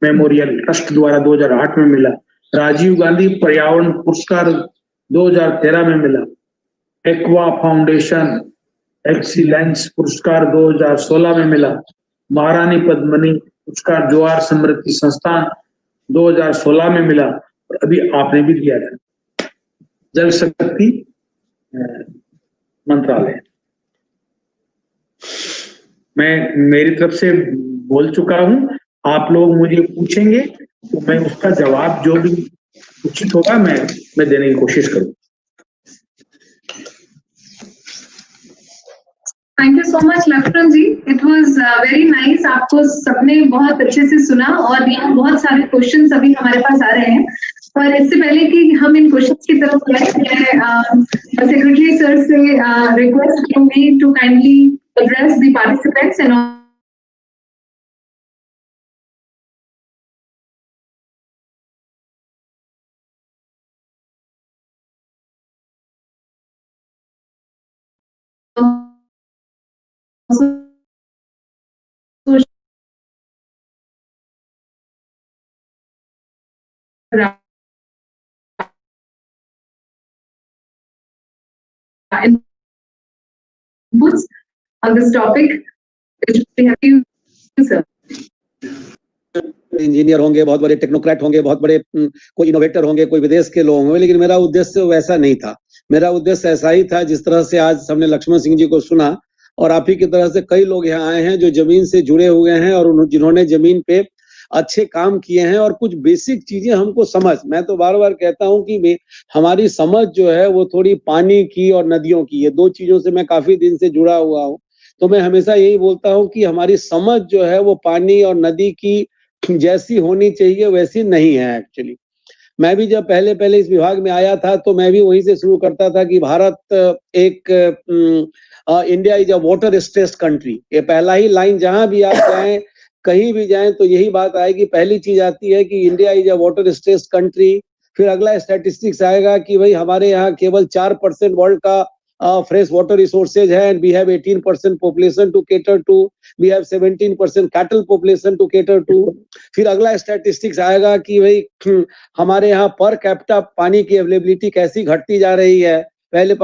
मेमोरियल ट्रस्ट द्वारा 2008 में मिला। राजीव गांधी पर्यावरण पुरस्कार 2013 में मिला। एक्वा फाउंडेशन एक्सीलेंस पुरस्कार 2016 में मिला। महारानी पद्मिनी पुरस्कार जवाहर समृद्धि संस्थान 2016 में मिला। और अभी आपने भी दिया था जल शक्ति मंत्रालय। मैं मेरी तरफ से बोल चुका हूं, आप लोग मुझे पूछेंगे तो मैं उसका जवाब जो भी उचित होगा मैं देने की कोशिश करूँ। Thank you so much Laxman ji, it was very nice. आपको सबने बहुत अच्छे से सुना और यहाँ बहुत सारे क्वेश्चंस अभी हमारे पास आ रहे हैं। पर इससे पहले कि हम इन क्वेश्चंस की तरफ जाएं, सेक्रेटरी सर से रिक्वेस्ट करूंगी to kindly address the participants and inputs on this topic, which we have you, sir. Engineer होंगे, बहुत बड़े टेक्नोक्रेट होंगे, बहुत बड़े कोई इनोवेटर होंगे, कोई विदेश के लोग होंगे, लेकिन मेरा उद्देश्य वैसा नहीं था। मेरा उद्देश्य ऐसा ही था जिस तरह से आज हमने लक्ष्मण सिंह जी को सुना और आप ही की तरह से कई लोग यहाँ आए हैं जो जमीन से जुड़े हुए हैं और जिन्होंने जमीन पे अच्छे काम किए हैं और कुछ बेसिक चीजें हमको समझ, मैं तो बार बार कहता हूं कि हमारी समझ जो है वो थोड़ी पानी की और नदियों की, ये दो चीजों से मैं काफी दिन से जुड़ा हुआ हूं। तो मैं हमेशा यही बोलता हूं कि हमारी समझ जो है वो पानी और नदी की जैसी होनी चाहिए वैसी नहीं है एक्चुअली। मैं भी जब पहले इस विभाग में आया था तो मैं भी वहीं से शुरू करता था कि भारत एक India is a water stressed country. ये पहला ही लाइन, जहां भी आप जाएं कहीं भी जाएं तो यही बात आएगी। पहली चीज आती है कि India is a water stressed country, फिर अगला स्टैटिस्टिक्स आएगा कि भाई हमारे यहाँ केवल 4% वर्ल्ड का fresh water resources है and we have 18% population to cater to, we have 17% cattle population to cater to। फिर अगला स्टैटिस्टिक्स आएगा कि भाई हमारे यहाँ पर कैपिटा पानी की अवेलेबिलिटी कैसी घटती जा रही है। पहले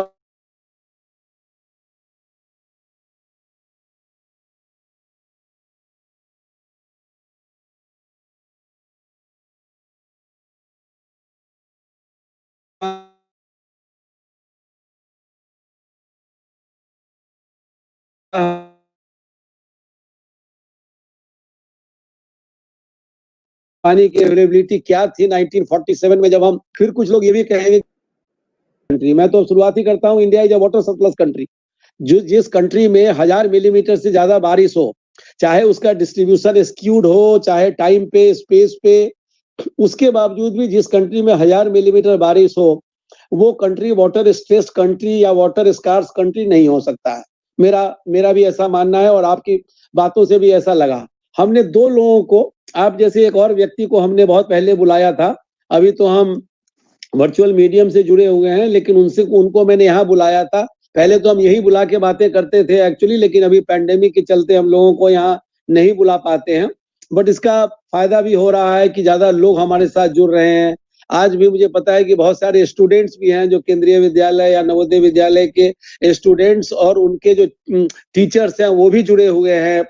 पानी की अवेलेबिलिटी क्या थी 1947 में, जब हम, फिर कुछ लोग ये भी कहेंगे कंट्री, मैं तो शुरुआत ही करता हूँ, India is a water surplus country. जिस कंट्री में 1000 मिलीमीटर से ज्यादा बारिश हो, चाहे उसका डिस्ट्रीब्यूशन स्क्यूड हो, चाहे टाइम पे स्पेस पे, उसके बावजूद भी जिस कंट्री में 1000 मिलीमीटर बारिश हो वो कंट्री वाटर स्ट्रेस्ड कंट्री या वाटर स्कार्स कंट्री नहीं हो सकता है। मेरा भी ऐसा मानना है और आपकी बातों से भी ऐसा लगा। हमने दो लोगों को, आप जैसे एक और व्यक्ति को हमने बहुत पहले बुलाया था, अभी तो हम वर्चुअल मीडियम से जुड़े हुए हैं, लेकिन उनको मैंने यहाँ बुलाया था। पहले तो हम यही बुला के बातें करते थे एक्चुअली, लेकिन अभी पैंडेमिक के चलते हम लोगों को यहाँ नहीं बुला पाते हैं। बट इसका फायदा भी हो रहा है कि ज्यादा लोग हमारे साथ जुड़ रहे हैं। आज भी मुझे पता है कि बहुत सारे स्टूडेंट्स भी हैं जो केंद्रीय विद्यालय या नवोदय विद्यालय के स्टूडेंट्स और उनके जो टीचर्स हैं वो भी जुड़े हुए हैं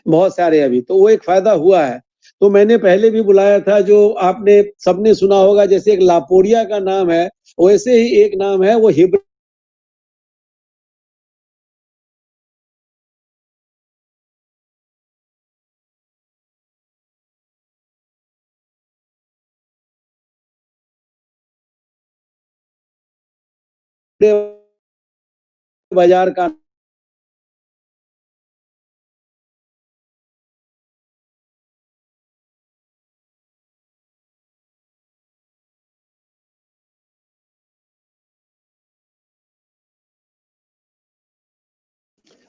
बहुत सारे अभी, तो वो एक फायदा हुआ है। तो मैंने पहले भी बुलाया था, जो आपने सबने सुना होगा, जैसे एक लापोरिया का नाम है, वैसे ही एक नाम है वो हिब्रे बाजार का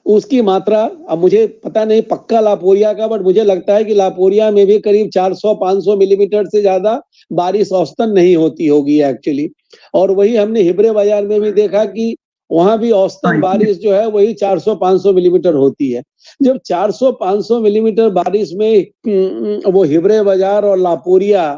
उसकी मात्रा, अब मुझे पता नहीं पक्का लापोरिया का, बट मुझे लगता है कि लापोरिया में भी करीब 400-500 मिलीमीटर से ज्यादा बारिश औसतन नहीं होती होगी एक्चुअली। और वही हमने हिब्रे बाजार में भी देखा कि वहां भी औसतन बारिश जो है वही 400-500 मिलीमीटर होती है। जब 400-500 मिलीमीटर बारिश में वो हिब्रे बाजार और लापोरिया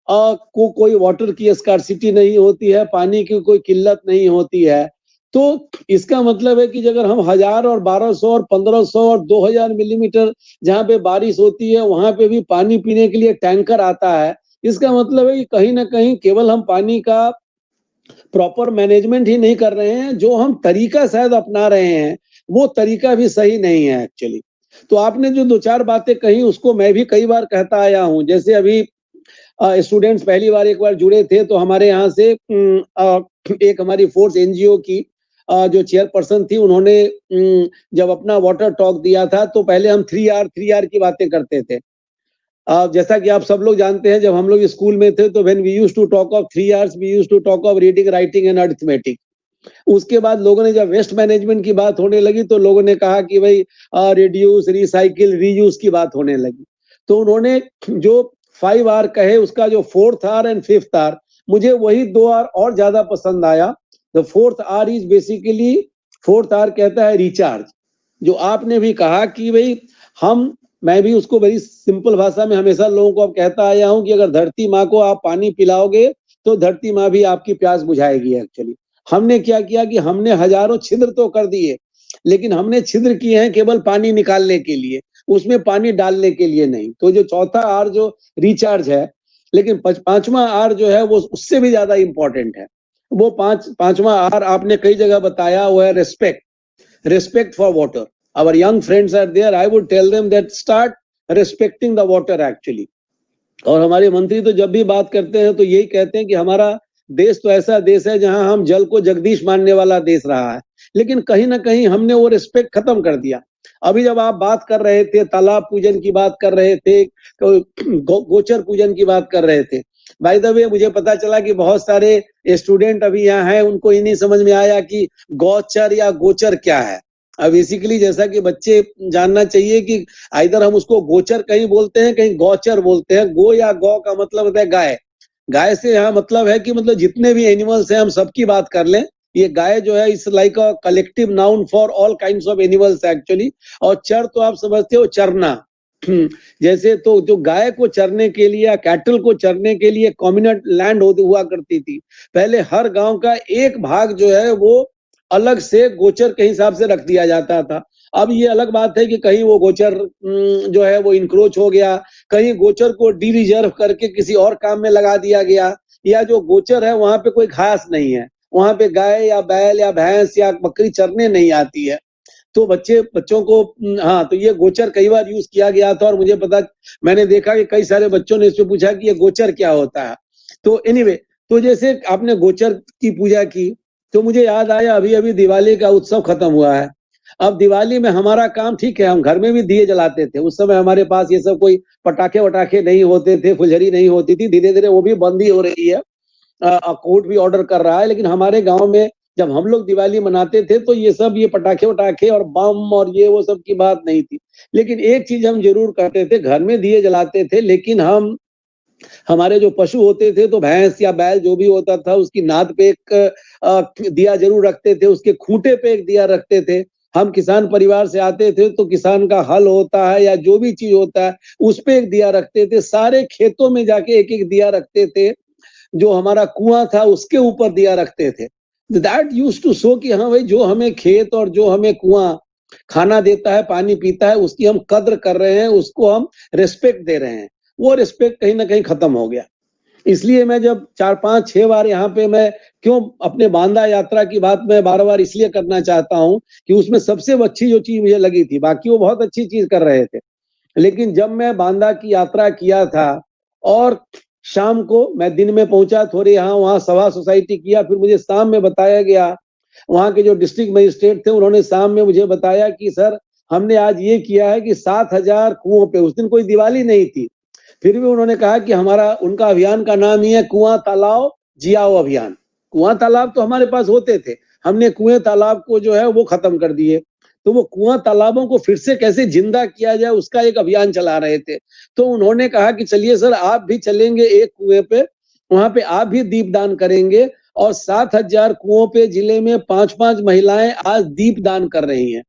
को कोई वाटर की स्कार्सिटी नहीं होती है, पानी की कोई किल्लत नहीं होती है, तो इसका मतलब है कि अगर हम 1000 और 1200 और 1500 और 2000 मिलीमीटर जहाँ पे बारिश होती है वहां पे भी पानी पीने के लिए टैंकर आता है, इसका मतलब है कि कहीं ना कहीं केवल हम पानी का प्रॉपर मैनेजमेंट ही नहीं कर रहे हैं, जो हम तरीका शायद अपना रहे हैं वो तरीका भी सही नहीं है एक्चुअली। तो आपने जो 2-4 बातें कही उसको मैं भी कई बार कहता आया हूं। जैसे अभी स्टूडेंट्स पहली बार एक बार जुड़े थे, तो हमारे यहाँ से एक हमारी फोर्स एनजीओ की जो चेयरपर्सन थी, उन्होंने जब अपना वाटर टॉक दिया था, तो पहले हम 3R की बातें करते थे। जैसा कि आप सब लोग जानते हैं, जब हम लोग स्कूल में थे तो when we used to talk of 3Rs, we used to talk of reading, writing and arithmetic. उसके बाद लोगों ने जब वेस्ट मैनेजमेंट की बात होने लगी तो लोगों ने कहा कि भाई रिड्यूस, रिसाइकिल, रीयूज की बात होने लगी। तो उन्होंने जो 5R कहे, उसका जो 4th R and 5th R, मुझे वही 2R और ज्यादा पसंद आया। The 4th R is basically, 4th R कहता है रिचार्ज। जो आपने भी कहा कि भाई मैं भी उसको बड़ी सिंपल भाषा में हमेशा लोगों को अब कहता आया हूं कि अगर धरती माँ को आप पानी पिलाओगे तो धरती माँ भी आपकी प्यास बुझाएगी एक्चुअली। हमने क्या किया कि हमने हजारों छिद्र तो कर दिए, लेकिन हमने छिद्र किए हैं केवल पानी निकालने के लिए, उसमें पानी डालने के लिए नहीं। तो जो चौथा आर जो रिचार्ज है, लेकिन पांचवा आर जो है वो उससे भी ज्यादा इंपॉर्टेंट है। वो पांचवा आर आपने कई जगह बताया, वो है respect for water. Our young friends are there, I would tell them that start respecting the water actually. और हमारे मंत्री तो जब भी बात करते हैं तो यही कहते हैं कि हमारा देश तो ऐसा देश है जहां हम जल को जगदीश मानने वाला देश रहा है, लेकिन कहीं ना कहीं हमने वो रिस्पेक्ट खत्म कर दिया। अभी जब आप बात कर रहे थे, तालाब पूजन की बात कर रहे थे, गोचर पूजन की बात कर रहे थे, बाय द वे मुझे पता चला कि बहुत सारे स्टूडेंट अभी यहाँ हैं, उनको ही नहीं समझ में आया कि गौचर या गोचर क्या है। अब बेसिकली जैसा कि बच्चे जानना चाहिए कि इधर हम उसको गोचर कहीं बोलते हैं, कहीं गौचर बोलते हैं। गो या गौ का मतलब होता है गाय। गाय से यहाँ मतलब है कि मतलब जितने भी एनिमल्स हैं हम सबकी बात कर लें, ये गाय जो है इस like a collective noun for all kinds of animals actually. और चर तो आप समझते हो, चरना। जैसे तो जो गाय को चरने के लिए या कैटल को चरने के लिए कॉम्युनल लैंड हुआ करती थी। पहले हर गांव का एक भाग जो है वो अलग से गोचर के हिसाब से रख दिया जाता था। अब ये अलग बात है कि कहीं वो गोचर जो है वो इंक्रोच हो गया, कहीं गोचर को डी रिजर्व करके किसी और काम में लगा दिया गया, या जो गोचर है वहां पे कोई घास नहीं है, वहां पे गाय या बैल या भैंस या बकरी चरने नहीं आती है। तो बच्चों को हाँ, तो ये गोचर कई बार यूज किया गया था, और मुझे मैंने देखा कि कई सारे बच्चों ने इससे पूछा कि ये गोचर क्या होता है। तो एनीवे, तो जैसे आपने गोचर की पूजा की, तो मुझे याद आया अभी अभी दिवाली का उत्सव खत्म हुआ है। अब दिवाली में हमारा काम ठीक है, हम घर में भी दिए जलाते थे। उस समय हमारे पास ये सब कोई पटाखे वटाखे नहीं होते थे, फुलझड़ी नहीं होती थी। धीरे धीरे वो भी बंद ही हो रही है, कोर्ट भी ऑर्डर कर रहा है। लेकिन हमारे गांव में जब हम लोग दिवाली मनाते थे तो ये पटाखे वटाखे और बम और ये वो सब की बात नहीं थी। लेकिन एक चीज हम जरूर करते थे, घर में दिए जलाते थे, लेकिन हमारे जो पशु होते थे, तो भैंस या बैल जो भी होता था, उसकी नाद पे एक दिया जरूर रखते थे, उसके खूंटे पे एक दिया रखते थे। हम किसान परिवार से आते थे तो किसान का हल होता है या जो भी चीज होता है उस पे एक दिया रखते थे। सारे खेतों में जाके एक एक दिया रखते थे। जो हमारा कुआं था उसके ऊपर दिया रखते थे। दैट यूज्ड टू शो कि हाँ भाई, जो हमें खेत और जो हमें कुआं खाना देता है, पानी पीता है, उसकी हम कद्र कर रहे हैं, उसको हम रिस्पेक्ट दे रहे हैं। वो रिस्पेक्ट कहीं ना कहीं खत्म हो गया। इसलिए मैं जब 4-5-6 बार यहाँ पे मैं क्यों अपने बांदा यात्रा की बात मैं बार-बार इसलिए करना चाहता हूँ कि उसमें सबसे अच्छी जो चीज मुझे लगी थी, बाकी वो बहुत अच्छी चीज कर रहे थे, लेकिन जब मैं बांदा की यात्रा किया था और शाम को मैं दिन में पहुंचा, थोड़ी यहाँ वहाँ सभा सोसाइटी किया, फिर मुझे शाम में बताया गया, वहाँ के जो डिस्ट्रिक्ट मजिस्ट्रेट थे उन्होंने शाम में मुझे बताया कि सर हमने आज ये किया है कि 7,000 कुओं पे, उस दिन कोई दिवाली नहीं थी, फिर भी उन्होंने कहा कि हमारा उनका अभियान का नाम ही है कुआं तालाब जियाओ अभियान। कुआं तालाब तो हमारे पास होते थे, हमने कुएं तालाब को जो है वो खत्म कर दिए, तो वो कुआं तालाबों को फिर से कैसे जिंदा किया जाए उसका एक अभियान चला रहे थे। तो उन्होंने कहा कि चलिए सर आप भी चलेंगे एक कुएं पे, वहां पे आप भी दीपदान करेंगे, और 7,000 कुओं पे जिले में 5-5 महिलाएं आज दीपदान कर रही हैं।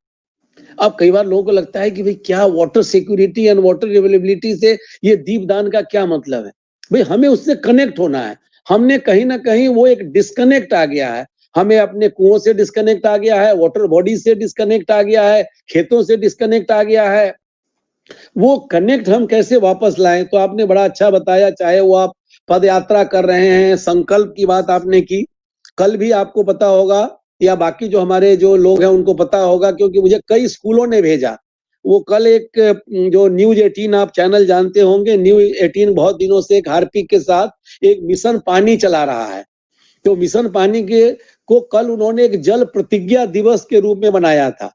अब कई बार लोगों को लगता है कि भाई क्या water security and water availability से ये दीपदान का क्या मतलब है? भाई हमें उससे कनेक्ट होना है। हमने कहीं ना कहीं वो एक डिस्कनेक्ट आ गया है, हमें अपने कुओं से डिस्कनेक्ट आ गया है, वाटर बॉडी से डिस्कनेक्ट आ गया है, खेतों से डिस्कनेक्ट आ गया है। वो कनेक्ट हम कैसे वापस लाएं? तो आपने बड़ा अच्छा बताया, चाहे वो आप पद यात्रा कर रहे हैं, संकल्प की बात आपने की, कल भी आपको पता होगा या बाकी जो हमारे जो लोग हैं उनको पता होगा, क्योंकि मुझे कई स्कूलों ने भेजा। वो कल एक जो न्यूज 18 आप चैनल जानते होंगे, न्यूज 18 बहुत दिनों से एक हार्पिक के साथ एक मिशन पानी चला रहा है, तो मिशन पानी के को कल उन्होंने एक जल प्रतिज्ञा दिवस के रूप में मनाया था।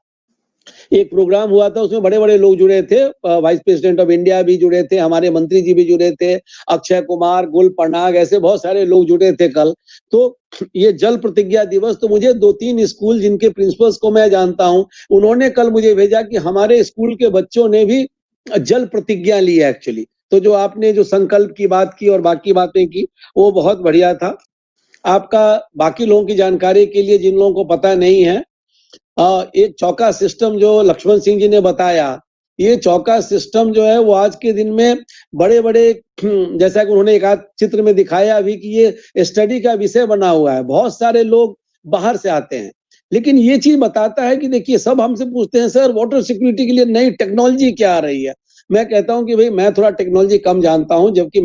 एक प्रोग्राम हुआ था, उसमें बड़े बड़े लोग जुड़े थे, वाइस प्रेसिडेंट ऑफ इंडिया भी जुड़े थे, हमारे मंत्री जी भी जुड़े थे, अक्षय कुमार, गुल पनाग, ऐसे बहुत सारे लोग जुड़े थे कल। तो ये जल प्रतिज्ञा दिवस, तो मुझे 2-3 स्कूल जिनके प्रिंसिपल्स को मैं जानता हूं, उन्होंने कल मुझे भेजा कि हमारे स्कूल के बच्चों ने भी जल प्रतिज्ञा ली है एक्चुअली। तो जो आपने जो संकल्प की बात की और बाकी बातें की, वो बहुत बढ़िया था। आपका बाकी लोगों की जानकारी के लिए, जिन लोगों को पता नहीं है, एक चौका सिस्टम जो लक्ष्मण सिंह जी ने बताया, ये चौका सिस्टम जो है वो आज के दिन में बड़े बड़े जैसा कि उन्होंने एक आध चित्र में दिखाया भी कि ये स्टडी का विषय बना हुआ है, बहुत सारे लोग बाहर से आते हैं, लेकिन ये चीज बताता है कि देखिए सब हमसे पूछते हैं सर वाटर सिक्योरिटी के लिए नई टेक्नोलॉजी क्या आ रही है। मैं कहता हूं कि भाई मैं थोड़ा टेक्नोलॉजी कम जानता हूं, जबकि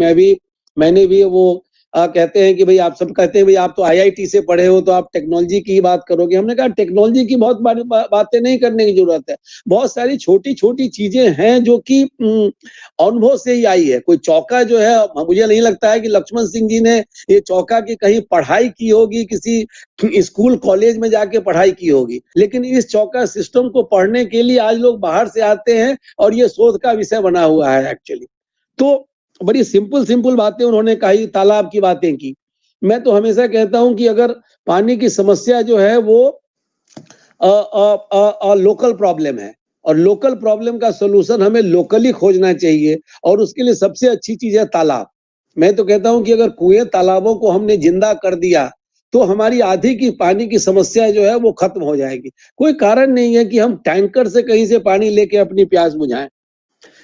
मैंने भी वो कहते हैं कि भाई आप सब कहते हैं भाई आप तो आईआईटी से पढ़े हो तो आप टेक्नोलॉजी की ही बात करोगे। हमने कहा टेक्नोलॉजी की बहुत बातें नहीं करने की जरूरत है, बहुत सारी छोटी छोटी चीजें हैं जो कि अनुभव से ही आई है। कोई चौका जो है, मुझे नहीं लगता है कि लक्ष्मण सिंह जी ने ये चौका की कहीं पढ़ाई की होगी, किसी स्कूल कॉलेज में जाके पढ़ाई की होगी, लेकिन इस चौका सिस्टम को पढ़ने के लिए आज लोग बाहर से आते हैं और ये शोध का विषय बना हुआ है एक्चुअली। तो बड़ी सिंपल बातें उन्होंने कही, तालाब की बातें की। मैं तो हमेशा कहता हूं कि अगर पानी की समस्या जो है वो लोकल प्रॉब्लम है, और लोकल प्रॉब्लम का सोल्यूशन हमें लोकली खोजना चाहिए, और उसके लिए सबसे अच्छी चीज है तालाब। मैं तो कहता हूं कि अगर कुएं तालाबों को हमने जिंदा कर दिया तो हमारी आधी की पानी की समस्या जो है वो खत्म हो जाएगी। कोई कारण नहीं है कि हम टैंकर से कहीं से पानी लेके अपनी प्यास बुझाएं।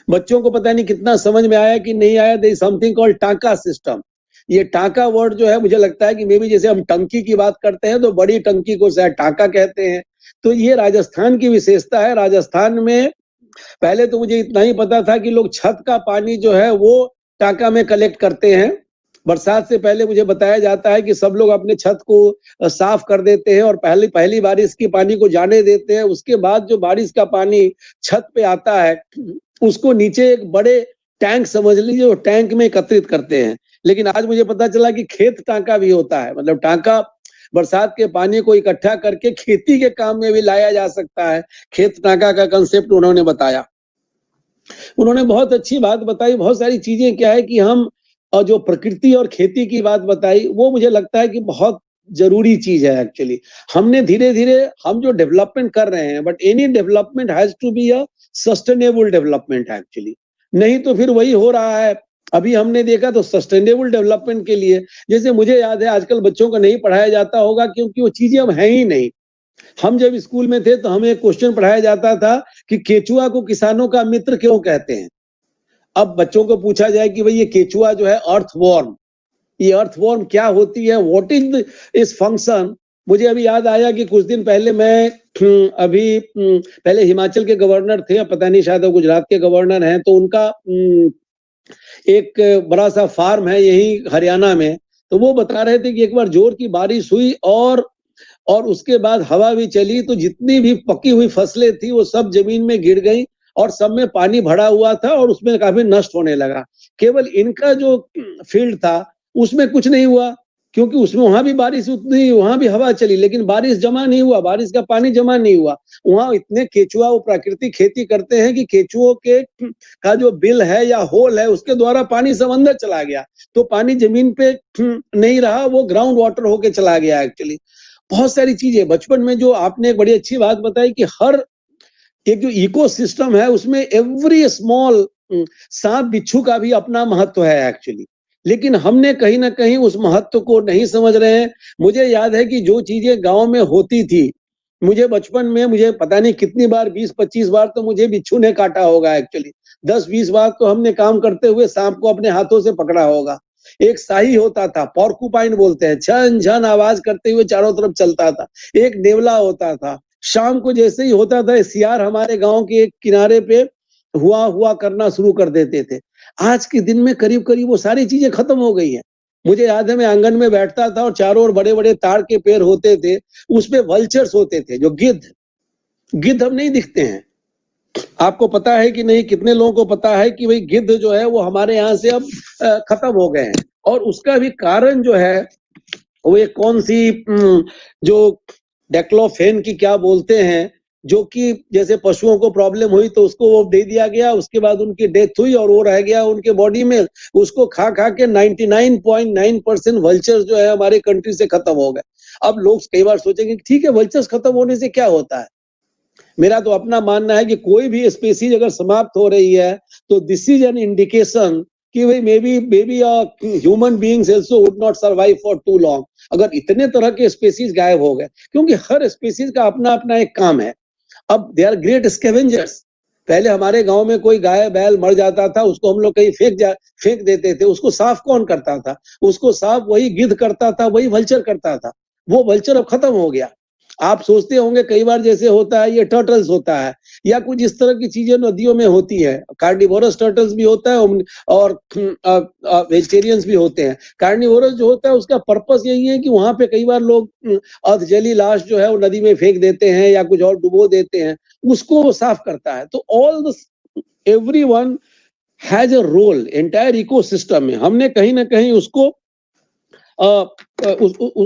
बच्चों को पता नहीं कितना समझ में आया कि नहीं आया, देयर इज समथिंग कॉल्ड टाका सिस्टम। ये टाका वर्ड जो है, मुझे लगता है कि मे भी जैसे हम टंकी की बात करते हैं तो बड़ी टंकी को शायद टाका कहते हैं। तो ये राजस्थान की विशेषता है। राजस्थान में पहले तो मुझे इतना ही पता था कि लोग छत का पानी जो है वो टाका में कलेक्ट करते हैं। बरसात से पहले मुझे बताया जाता है कि सब लोग अपने छत को साफ कर देते हैं और पहली बारिश की पानी को जाने देते हैं। उसके बाद जो बारिश का पानी छत पे आता है उसको नीचे एक बड़े टैंक समझ लीजिए, वो टैंक में एकत्रित करते हैं। लेकिन आज मुझे पता चला कि खेत टांका भी होता है, मतलब टांका बरसात के पानी को इकट्ठा करके खेती के काम में भी लाया जा सकता है। खेत टांका का कंसेप्ट उन्होंने बताया। उन्होंने बहुत अच्छी बात बताई। बहुत सारी चीजें क्या है कि हम जो प्रकृति और खेती की बात बताई, वो मुझे लगता है कि बहुत जरूरी चीज है एक्चुअली। हमने धीरे धीरे हम जो डेवलपमेंट कर रहे हैं, but any development has to be a sustainable development actually, नहीं तो फिर वही हो रहा है। अभी हमने देखा तो सस्टेनेबल डेवलपमेंट के लिए, जैसे मुझे याद है आजकल बच्चों को नहीं पढ़ाया जाता होगा क्योंकि वो चीजें अब है ही नहीं। हम जब स्कूल में थे तो हमें एक क्वेश्चन पढ़ाया जाता था कि केचुआ को किसानों का मित्र क्यों कहते हैं। अब बच्चों को पूछा जाए कि भाई ये केचुआ जो है अर्थवॉर्म, ये अर्थवॉर्म क्या होती है, व्हाट इज इस फंक्शन। मुझे अभी याद आया कि कुछ दिन पहले मैं पहले हिमाचल के गवर्नर थे, पता नहीं शायद गुजरात के गवर्नर हैं, तो उनका एक बड़ा सा फार्म है यही हरियाणा में, तो वो बता रहे थे कि एक बार जोर की बारिश हुई और उसके बाद हवा भी चली, तो जितनी भी पकी हुई फसलें थी वो सब जमीन में गिर गई और सब में पानी भरा हुआ था और उसमें काफी नष्ट होने लगा। केवल इनका जो फील्ड था उसमें कुछ नहीं हुआ, क्योंकि उसमें वहां भी बारिश उतनी, वहां भी हवा चली, लेकिन बारिश जमा नहीं हुआ, बारिश का पानी जमा नहीं हुआ। वहां इतने केचुआ, वो प्राकृतिक खेती करते हैं कि केचुओं के का जो बिल है या होल है उसके द्वारा पानी सब अंदर चला गया, तो पानी जमीन पे नहीं रहा, वो ग्राउंड वाटर होके चला गया एक्चुअली। बहुत सारी चीजें बचपन में जो आपने एक बड़ी अच्छी बात बताई कि हर एक जो इकोसिस्टम है उसमें एवरी स्मॉल सांप बिच्छू का भी अपना महत्व है एक्चुअली, लेकिन हमने कहीं ना कहीं उस महत्व को नहीं समझ रहे हैं। मुझे याद है कि जो चीजें गांव में होती थी, मुझे बचपन में, मुझे पता नहीं कितनी बार, 20-25 बार तो मुझे बिच्छू ने काटा होगा एक्चुअली, 10-20 बार तो हमने काम करते हुए सांप को अपने हाथों से पकड़ा होगा। एक शाही होता था, पॉर्कुपाइन बोलते हैं, छन छन आवाज करते हुए चारों तरफ चलता था। एक नेवला होता था, शाम को जैसे ही होता था सियार हमारे गांव के एक किनारे पे हुआ हुआ करना शुरू कर देते थे। आज के दिन में करीब करीब वो सारी चीजें खत्म हो गई हैं। मुझे याद है मैं आंगन में बैठता था और चारों ओर बड़े बड़े ताड़ के पेड़ होते थे, उसपे वल्चर्स होते थे, जो गिद्ध, गिद्ध अब नहीं दिखते हैं। आपको पता है कि नहीं, कितने लोगों को पता है कि भाई गिद्ध जो है वो हमारे यहाँ से अब खत्म हो गए हैं, और उसका भी कारण जो है वो एक कौन सी जो डेक्लोफेन की क्या बोलते हैं, जो कि जैसे पशुओं को प्रॉब्लम हुई तो उसको वो दे दिया गया, उसके बाद उनकी डेथ हुई और वो रह गया उनके बॉडी में, उसको खा खा के 99.9% वल्चर्स जो है हमारे कंट्री से खत्म हो गए। अब लोग कई बार सोचेंगे ठीक है, वल्चर्स खत्म होने से क्या होता है। मेरा तो अपना मानना है कि कोई भी स्पीसीज अगर समाप्त हो रही है तो दिस इज एन इंडिकेशन कि भाई maybe human beings also would not survive for too long, अगर इतने तरह के स्पीसीज गायब हो गए, क्योंकि हर स्पीसीज का अपना अपना एक काम है। अब दे आर ग्रेट स्कैवेंजर्स। पहले हमारे गांव में कोई गाय बैल मर जाता था, उसको हम लोग कहीं फेंक देते थे, उसको साफ कौन करता था? उसको साफ वही गिद्ध करता था, वही वल्चर करता था। वो वल्चर अब खत्म हो गया। आप सोचते होंगे कई बार जैसे होता है ये टर्टल्स होता है या कुछ इस तरह की चीजें नदियों में होती है, कार्निवोरस टर्टल्स भी होता है और वेजिटेरियंस भी होते हैं। कार्निवोरस जो होता है उसका पर्पस यही है कि वहां पे कई बार लोग अधजली लाश जो है वो नदी में फेंक देते हैं या कुछ और डुबो देते हैं, उसको वो साफ करता है। तो all this, everyone has a role entire ecosystem में। हमने कहीं ना कहीं उसको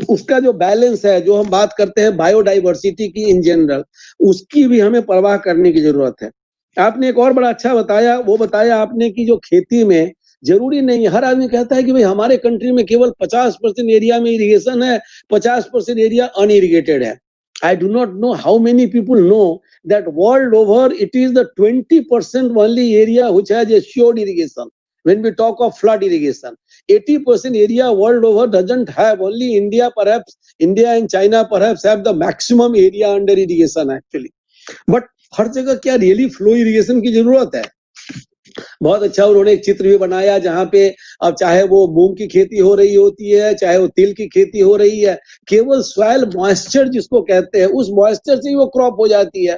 उसका जो बैलेंस है, जो हम बात करते हैं बायोडाइवर्सिटी की इन जनरल, उसकी भी हमें परवाह करने की जरूरत है। आपने एक और बड़ा अच्छा बताया, वो बताया आपने कि जो खेती में जरूरी नहीं, हर आदमी कहता है कि भाई हमारे कंट्री में केवल 50% एरिया में इरिगेशन है, 50% एरिया अनइरिगेटेड है। I do not know how many people know that world over it is the 20% only area which has assured irrigation. When we talk of flood irrigation, 80% area world over doesn't have. Only India, perhaps India and China perhaps have the maximum area under irrigation actually. But हर जगह क्या रियली फ्लो इरिगेशन की जरूरत है? बहुत अच्छा उन्होंने एक चित्र भी बनाया जहां पे अब चाहे वो मूंग की खेती हो रही होती है, चाहे वो तिल की खेती हो रही है, केवल सॉइल मॉइस्चर जिसको कहते हैं, उस मॉइस्चर से ही वो क्रॉप हो जाती है।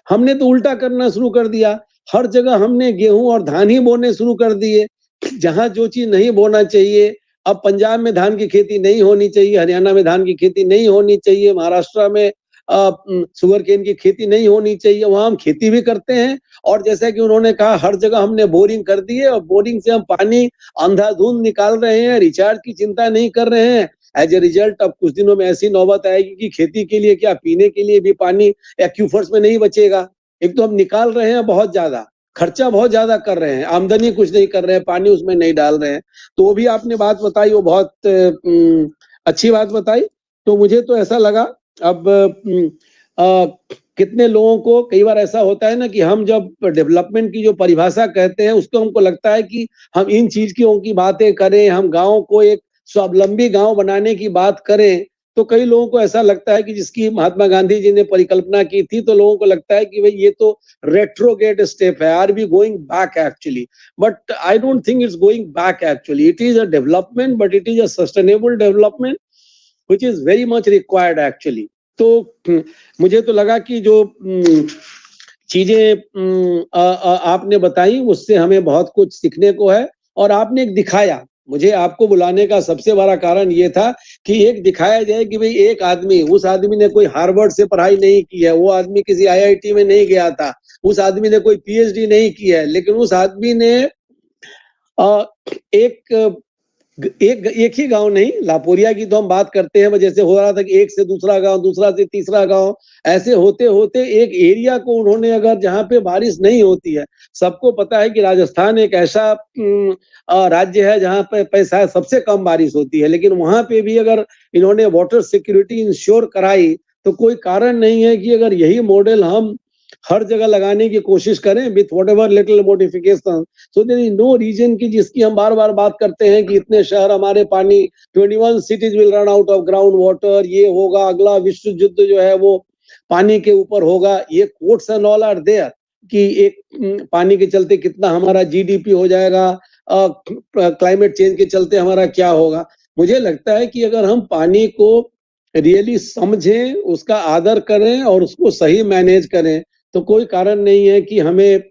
हमने तो उल्टा करना शुरू कर दिया, हर जगह हमने गेहूं और धान ही बोने शुरू कर दिए, जहां जो चीज नहीं बोना चाहिए। अब पंजाब में धान की खेती नहीं होनी चाहिए, हरियाणा में धान की खेती नहीं होनी चाहिए, महाराष्ट्र में शुगर केन की खेती नहीं होनी चाहिए, वहां हम खेती भी करते हैं। और जैसा कि उन्होंने कहा हर जगह हमने बोरिंग कर दी है और बोरिंग से हम पानी अंधाधुंध निकाल रहे हैं, रिचार्ज की चिंता नहीं कर रहे हैं। एज ए रिजल्ट अब कुछ दिनों में ऐसी नौबत आएगी कि खेती के लिए क्या, पीने के लिए भी पानी एक्यूफर्स में नहीं बचेगा। एक तो हम निकाल रहे हैं बहुत ज्यादा, खर्चा बहुत ज्यादा कर रहे हैं, आमदनी कुछ नहीं कर रहे हैं, पानी उसमें नहीं डाल रहे हैं। तो वो भी आपने बात बताई, वो बहुत अच्छी बात बताई। तो मुझे तो ऐसा लगा, अब कितने लोगों को कई बार ऐसा होता है ना कि हम जब डेवलपमेंट की जो परिभाषा कहते हैं उसको हमको लगता है कि हम इन चीज की बातें करें, हम गांव को एक स्वावलंबी गांव बनाने की बात करें, तो कई लोगों को ऐसा लगता है कि जिसकी महात्मा गांधी जी ने परिकल्पना की थी, तो लोगों को लगता है कि भाई ये तो रेट्रोगेट स्टेप है, are we going back actually. But I don't think it's going back actually, it is a development, but it is a sustainable development which is very much required actually। तो मुझे तो लगा कि जो चीजें आपने बताई उससे हमें बहुत कुछ सीखने को है। और आपने एक दिखाया। मुझे आपको बुलाने का सबसे बड़ा कारण ये था कि एक दिखाया जाए कि भाई एक आदमी, उस आदमी ने कोई हार्वर्ड से पढ़ाई नहीं की है, वो आदमी किसी IIT में नहीं गया था, उस आदमी ने कोई PhD नहीं की है, लेकिन उस आदमी ने एक ही गांव नहीं, लापोरिया की तो हम बात करते हैं, जैसे हो रहा था कि एक से दूसरा गांव, दूसरा से तीसरा गांव, ऐसे होते होते एक एरिया को उन्होंने, अगर जहां पे बारिश नहीं होती है, सबको पता है कि राजस्थान एक ऐसा राज्य है जहां पे पैसा सबसे कम बारिश होती है, लेकिन वहां पे भी अगर इन्होंने वाटर सिक्योरिटी इंश्योर कराई तो कोई कारण नहीं है कि अगर यही मॉडल हम हर जगह लगाने की कोशिश करें with whatever little modification. So there is no reason की जिसकी हम बार बार बात करते हैं कि इतने शहर हमारे पानी, 21 cities will run out of ground water, ये होगा, अगला विश्व युद्ध जो है वो पानी के ऊपर होगा, ये quotes and all are there कि एक पानी के चलते कितना हमारा GDP हो जाएगा, क्लाइमेट चेंज के चलते हमारा क्या होगा। मुझे लगता है कि अगर हम पानी को रियली समझें, उसका आदर करें और उसको सही मैनेज करें तो कोई कारण नहीं है कि हमें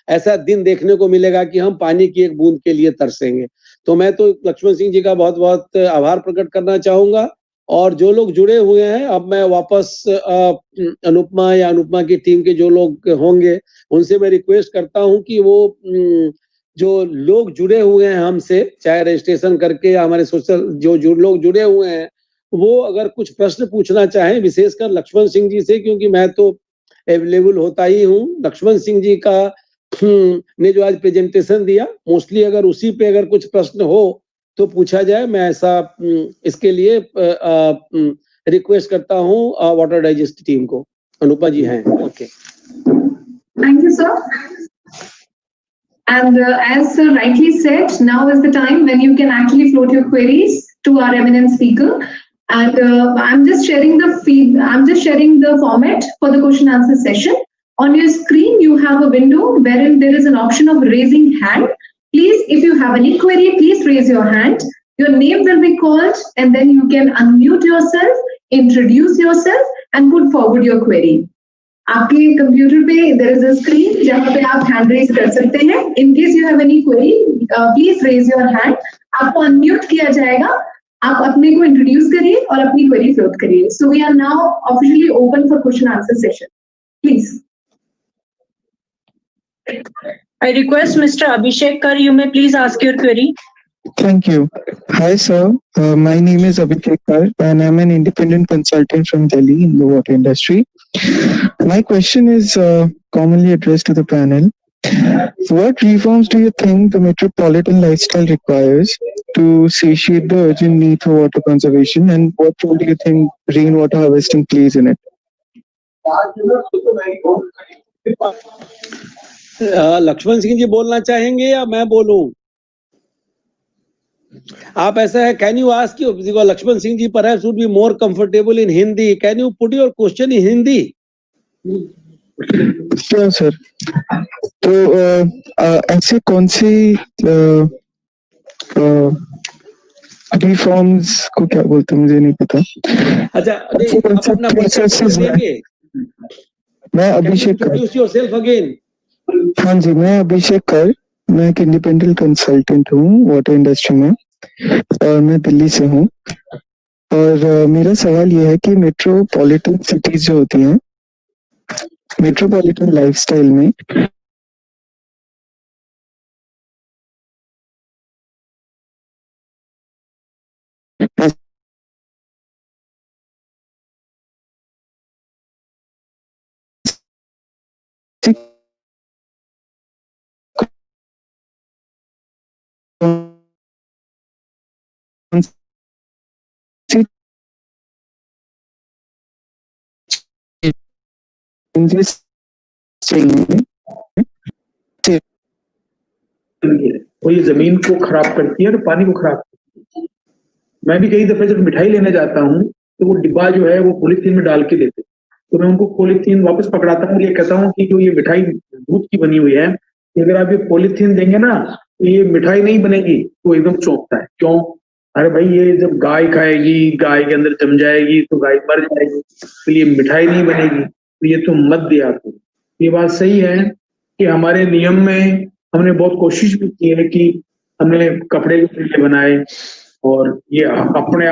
ऐसा दिन देखने को मिलेगा कि हम पानी की एक बूंद के लिए तरसेंगे। तो मैं तो लक्ष्मण सिंह जी का बहुत बहुत आभार प्रकट करना चाहूंगा। और जो लोग जुड़े हुए हैं, अब मैं वापस अनुपमा या अनुपमा की टीम के जो लोग होंगे उनसे मैं रिक्वेस्ट करता हूं कि वो जो लोग जुड़े हुए हैं हमसे, चाहे रजिस्ट्रेशन करके या हमारे सोशल जो लोग जुड़े हुए हैं, वो अगर कुछ प्रश्न पूछना चाहें, विशेषकर लक्ष्मण सिंह जी से, क्योंकि मैं तो अवेलेबल होता ही हूँ। लक्ष्मण सिंह जी का ने जो आज प्रेजेंटेशन दिया, मोस्टली अगर उसी पे अगर कुछ प्रश्न हो तो पूछा जाए। मैं ऐसा इसके लिए रिक्वेस्ट करता हूँ वाटर डाइजेस्ट टीम को। अनुपा जी हैं। Okay, Thank you, sir. And as sir rightly said, now is the time when you can actually float your queries to our eminent speaker. And I'm just sharing the format for the question answer session. On your screen, you have a window wherein there is an option of raising hand. Please, if you have any query, please raise your hand. Your name will be called, and then you can unmute yourself, introduce yourself, and put forward your query. आपके कंप्यूटर पे there is a screen जहाँ पे आप hand raise कर सकते हैं. In case you have any query, please raise your hand. आपको unmute किया जाएगा. आप अपने को इंट्रोड्यूस करिए और अपनी क्वेरी फ्लोट करिए. So we are now officially open for question answer session. Please. I request Mr. Abhishek Kar, you may please ask your query. Thank you. Hi, sir. My name is Abhishek Kar, and I'm an independent consultant from Delhi in the water industry. My question is commonly addressed to the panel. What reforms do you think the metropolitan lifestyle requires to satiate the urgent need for water conservation, and what role do you think rainwater harvesting plays in it? Laxman Singh ji बोलना चाहेंगे या मैं बोलूं? आप ऐसा है, can you ask you Laxman Singh ji perhaps would be more comfortable in Hindi. Can you put your question in Hindi? Sure, sir. तो ऐसे कौन सी रिफॉर्म्स को क्या बोलते हैं मुझे नहीं पता. अच्छा, अपना देंगे. मैं अभिषेक कर. Introduce yourself again. हाँ जी, मैं अभिषेक कर. मैं एक इंडिपेंडेंट कंसल्टेंट हूँ वाटर इंडस्ट्री में और मैं दिल्ली से हूँ. और मेरा सवाल ये है कि मेट्रोपॉलिटन सिटीज जो होती हैं, मेट्रोपॉलिटन लाइफस्टाइल में वो ये जमीन को खराब करती है और पानी को खराब करती है. मैं भी कई दफे जब मिठाई लेने जाता हूँ तो वो डिब्बा जो है वो पॉलीथीन में डाल के देते, तो मैं उनको पॉलीथीन वापस पकड़ाता हूँ, ये कहता हूँ कि जो ये मिठाई दूध की बनी हुई है, अगर आप ये पॉलीथीन देंगे ना तो ये मिठाई नहीं बनेगी. तो एकदम चौंकता है, क्यों? अरे भाई, ये जब गाय खाएगी, गाय के अंदर जम जाएगी तो गाय मर जाएगी, तो ये मिठाई नहीं बनेगी, तो ये तुम मत दिया करो. ये बात सही है कि हमारे नियम में हमने बहुत कोशिश भी की है कि हमने कपड़े के थैले बनाए, और ये अपने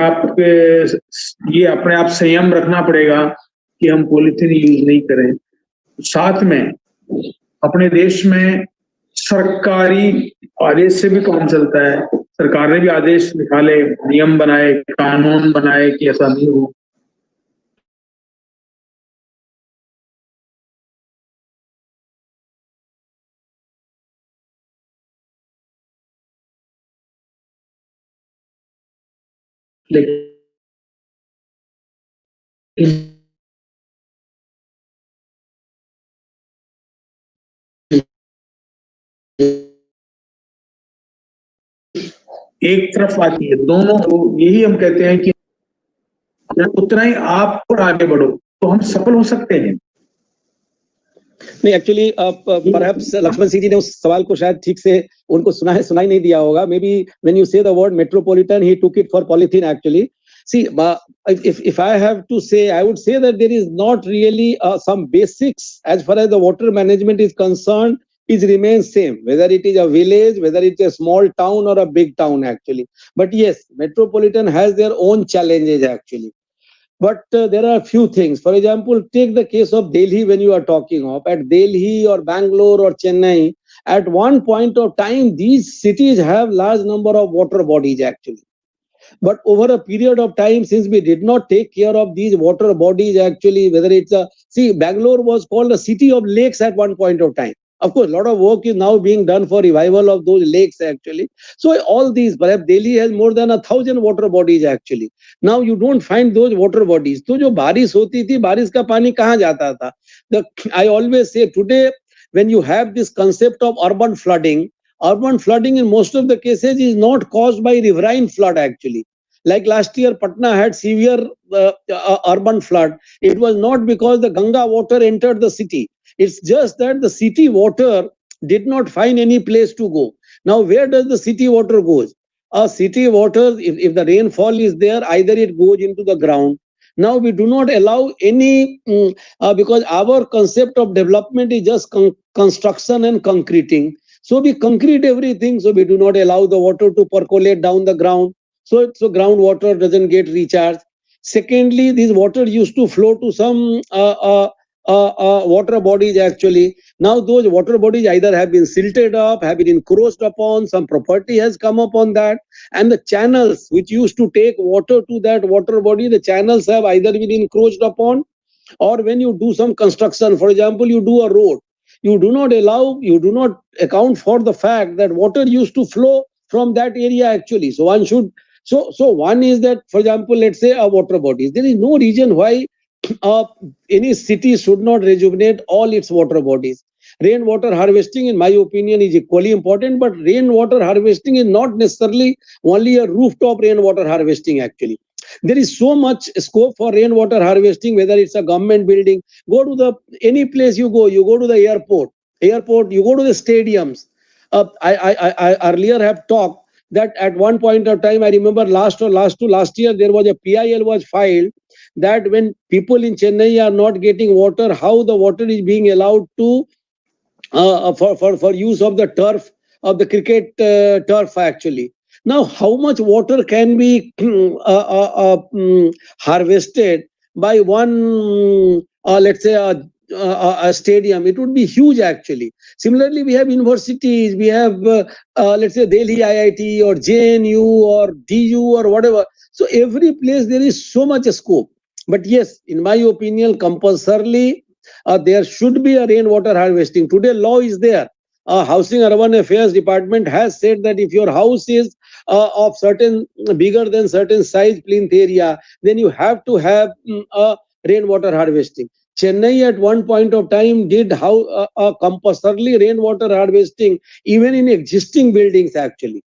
आप संयम रखना पड़ेगा कि हम पॉलीथीन यूज नहीं करें। साथ में अपने देश में सरकारी आदेश से भी काम चलता है। सरकार ने भी आदेश निकाले, नियम बनाए, कानून बनाए कि ऐसा नहीं हो। लेकिन एक तरफ आती है, दोनों, यही हम कहते हैं कि उतना ही आप और आगे बढ़ो तो हम सफल हो सकते हैं। नहीं, एक्चुअली परहैप्स लक्ष्मण सिंह जी ने उस सवाल को शायद ठीक से उनको सुनाई नहीं दिया होगा। मे बी व्हेन यू से the word metropolitan he took it for polythene actually. See, if I have to say, I would say that there is not really some basics as far as the water management is concerned, it remains same, whether it is a village, whether it's a small town or a big town actually. But yes, metropolitan has their own challenges actually. But there are a few things. For example, take the case of Delhi when you are talking of. At Delhi or Bangalore or Chennai, at one point of time, these cities have large number of water bodies actually. But over a period of time, since we did not take care of these water bodies actually, whether it's Bangalore was called a city of lakes at one point of time. Of course, a lot of work is now being done for revival of those lakes actually. So all these, perhaps Delhi has more than 1,000 water bodies actually. Now you don't find those water bodies. तो जो बारिश होती थी, बारिश का पानी कहाँ जाता था? I always say today, when you have this concept of urban flooding in most of the cases is not caused by riverine flood actually. Like last year, Patna had severe urban flood. It was not because the Ganga water entered the city. It's just that the city water did not find any place to go. Now, where does the city water go? City water, if the rainfall is there, either it goes into the ground. Now, we do not allow any, because our concept of development is just construction and concreting. So we concrete everything, so we do not allow the water to percolate down the ground. So groundwater doesn't get recharged. Secondly, this water used to flow to some water bodies actually. Now those water bodies either have been silted up, have been encroached upon, some property has come upon that, and the channels which used to take water to that water body, the channels have either been encroached upon, or when you do some construction, for example, you do a road, you do not account for the fact that water used to flow from that area actually. So one should, so one is that, for example, let's say a water body, there is no reason why any city should not rejuvenate all its water bodies. Rainwater harvesting, in my opinion, is equally important, but rainwater harvesting is not necessarily only a rooftop rainwater harvesting actually. There is so much scope for rainwater harvesting, whether it's a government building, go to any place you go to the airport, you go to the stadiums. I earlier have talked that at one point of time, I remember last year, there was a PIL was filed that when people in Chennai are not getting water, how the water is being allowed to for use of the turf, of the cricket turf actually. Now, how much water can be harvested by one, let's say, a stadium? It would be huge actually. Similarly, we have universities, we have, let's say, Delhi IIT or JNU or DU or whatever. So every place there is so much scope. But yes, in my opinion, compulsorily, there should be a rainwater harvesting. Today, law is there. Housing and Urban Affairs Department has said that if your house is of certain bigger than certain size plinth area, then you have to have rainwater harvesting. Chennai at one point of time did compulsorily rainwater harvesting even in existing buildings actually.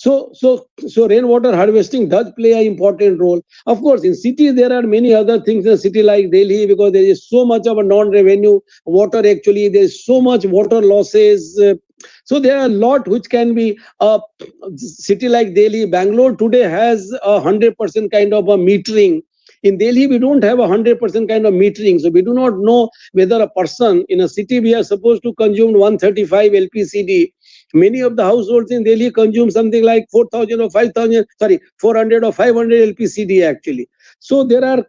So rainwater harvesting does play an important role. Of course, in cities, there are many other things in a city like Delhi, because there is so much of a non-revenue water actually, there is so much water losses. So there are a lot which can be, city like Delhi, Bangalore today has 100% kind of a metering. In Delhi, we don't have 100% kind of metering. So we do not know whether a person in a city, we are supposed to consume 135 LPCD. Many of the households in Delhi consume something like 4,000 or 5,000, 400 or 500 LPCD actually. So there are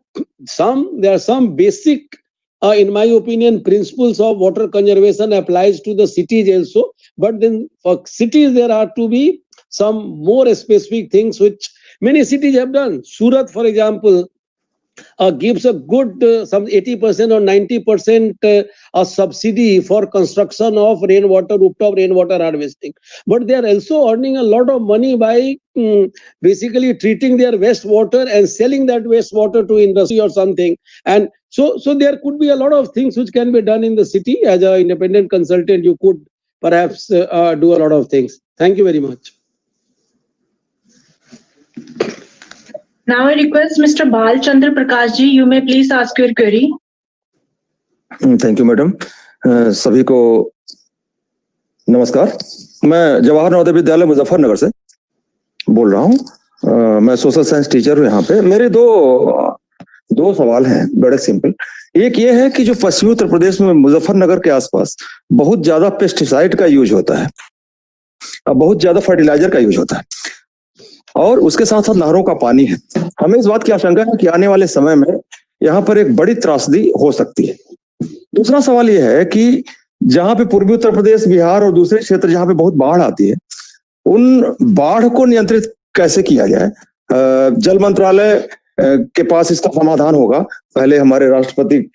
some basic, in my opinion, principles of water conservation applies to the cities also. But then for cities, there are to be some more specific things which many cities have done. Surat, for example, gives a good some 80% or 90% a subsidy for construction of rooftop rainwater harvesting. But they are also earning a lot of money by basically treating their wastewater and selling that wastewater to industry or something. And so there could be a lot of things which can be done in the city. As an independent consultant, you could perhaps do a lot of things. Thank you very much. Now I request Mr. Bal Chandra Prakash ji, you may please ask your query. Thank you madam. सभी को नमस्कार। मैं जवाहर नवोदय विद्यालय मुजफ्फरनगर से बोल रहा हूँ। मैं सोशल साइंस टीचर हूँ यहाँ पे। मेरे दो सवाल हैं, बड़े सिंपल। एक ये है कि जो पश्चिमी उत्तर प्रदेश में मुजफ्फरनगर के आसपास बहुत ज्यादा पेस्टिसाइड का यूज होता है, बहुत ज्यादा फर्टिलाइजर का यूज होता है, और उसके साथ साथ नहरों का पानी है। हमें इस बात की आशंका है कि आने वाले समय में यहाँ पर एक बड़ी त्रासदी हो सकती है। दूसरा सवाल यह है कि जहां पे पूर्वी उत्तर प्रदेश, बिहार और दूसरे क्षेत्र जहां पे बहुत बाढ़ आती है, उन बाढ़ को नियंत्रित कैसे किया जाए। जल मंत्रालय के पास इसका समाधान होगा। पहले हमारे राष्ट्रपति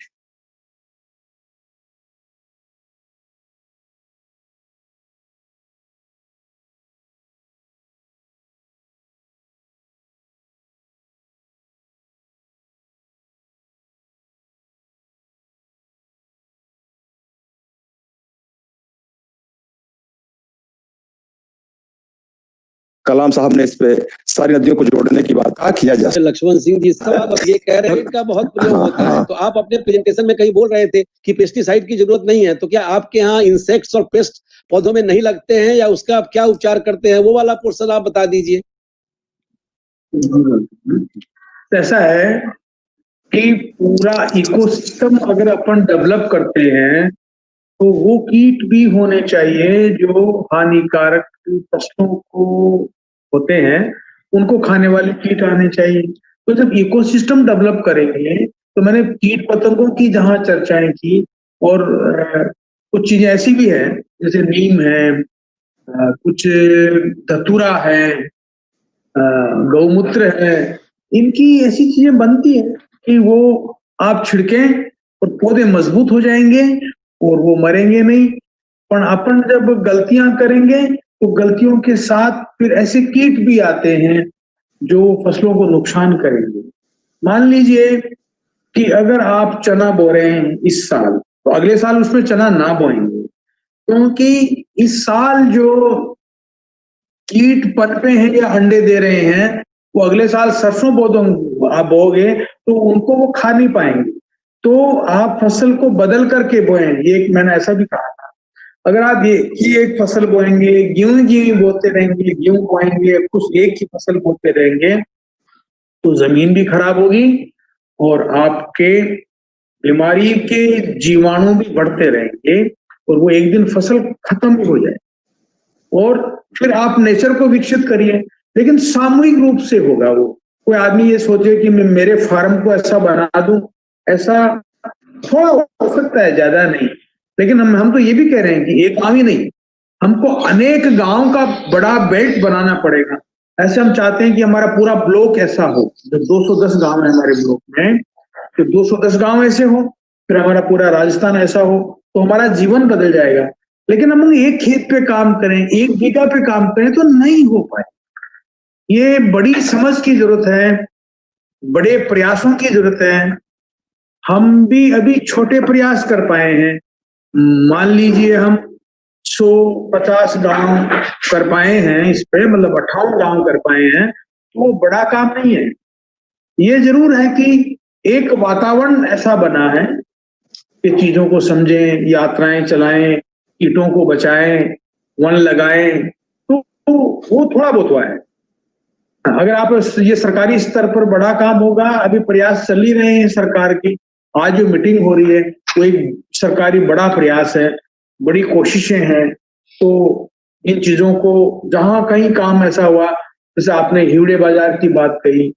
कलाम साहब ने इस पे सारी नदियों को जोड़ने की बात किया जा। लक्ष्मण सिंह जी सवाल ये कह रहे हैं इनका बहुत प्रयोग होता है। तो आप अपने प्रेजेंटेशन में कहीं बोल रहे थे कि पेस्टिसाइड की जरूरत नहीं है, तो क्या आपके यहाँ इंसेक्ट्स और पेस्ट पौधों में नहीं लगते हैं या उसका आप क्या उपचार करते हैं, वो वाला पोर्शन आप बता दीजिए। ऐसा है कि पूरा इकोसिस्टम अगर अपन डेवलप करते हैं तो वो कीट भी होने चाहिए जो हानिकारक फसलों को होते हैं, उनको खाने वाले कीट आने चाहिए। तो जब इकोसिस्टम डेवलप करेंगे तो मैंने कीट पतंगों की जहां चर्चाएं की, और कुछ चीजें ऐसी भी है जैसे नीम है, कुछ धतूरा है, गौमूत्र है, इनकी ऐसी चीजें बनती है कि वो आप छिड़कें और पौधे मजबूत हो जाएंगे और वो मरेंगे नहीं। पर अपन जब गलतियां करेंगे तो गलतियों के साथ फिर ऐसे कीट भी आते हैं जो फसलों को नुकसान करेंगे। मान लीजिए कि अगर आप चना बो रहे हैं इस साल, तो अगले साल उसमें चना ना बोएंगे, क्योंकि इस साल जो कीट पनपे हैं या अंडे दे रहे हैं वो अगले साल सरसों आप बोगे तो उनको वो खा नहीं पाएंगे। तो आप फसल को बदल करके बोएं। ये मैंने ऐसा भी कहा था, अगर आप ये एक फसल बोएंगे, गेहूं बोते रहेंगे, गेहूं बोएंगे, कुछ एक ही फसल बोते रहेंगे, तो जमीन भी खराब होगी और आपके बीमारी के जीवाणु भी बढ़ते रहेंगे और वो एक दिन फसल खत्म भी हो जाए। और फिर आप नेचर को विकसित करिए, लेकिन सामूहिक रूप से होगा वो। कोई आदमी ये सोचे कि मैं मेरे फार्म को ऐसा बना दूं, ऐसा थोड़ा हो सकता है, ज्यादा नहीं। लेकिन हम तो ये भी कह रहे हैं कि एक गांव ही नहीं, हमको अनेक गांव का बड़ा बेल्ट बनाना पड़ेगा। ऐसे हम चाहते हैं कि हमारा पूरा ब्लॉक ऐसा हो, जो 210 गांव है हमारे ब्लॉक में, तो 210 गांव ऐसे हो, फिर हमारा पूरा राजस्थान ऐसा हो, तो हमारा जीवन बदल जाएगा। लेकिन हम एक खेत पे काम करें, एक बीघा पे काम करें तो नहीं हो पाए। ये बड़ी समझ की जरूरत है, बड़े प्रयासों की जरूरत है। हम भी अभी छोटे प्रयास कर पाए हैं। मान लीजिए हम 150 गांव कर पाए हैं इस पे, मतलब 58 गांव कर पाए हैं, तो वो बड़ा काम नहीं है। ये जरूर है कि एक वातावरण ऐसा बना है कि चीजों को समझें, यात्राएं चलाएं, कीटों को बचाएं, वन लगाएं, तो वो थोड़ा बहुत हुआ है। अगर आप ये सरकारी स्तर पर बड़ा काम होगा, अभी प्रयास चल ही रहे हैं सरकार की। आज जो मीटिंग हो रही है वो एक सरकारी बड़ा प्रयास है, बड़ी कोशिशें हैं। तो इन चीजों को जहां कहीं काम ऐसा हुआ, जैसे आपने हिवड़े बाजार की बात कही,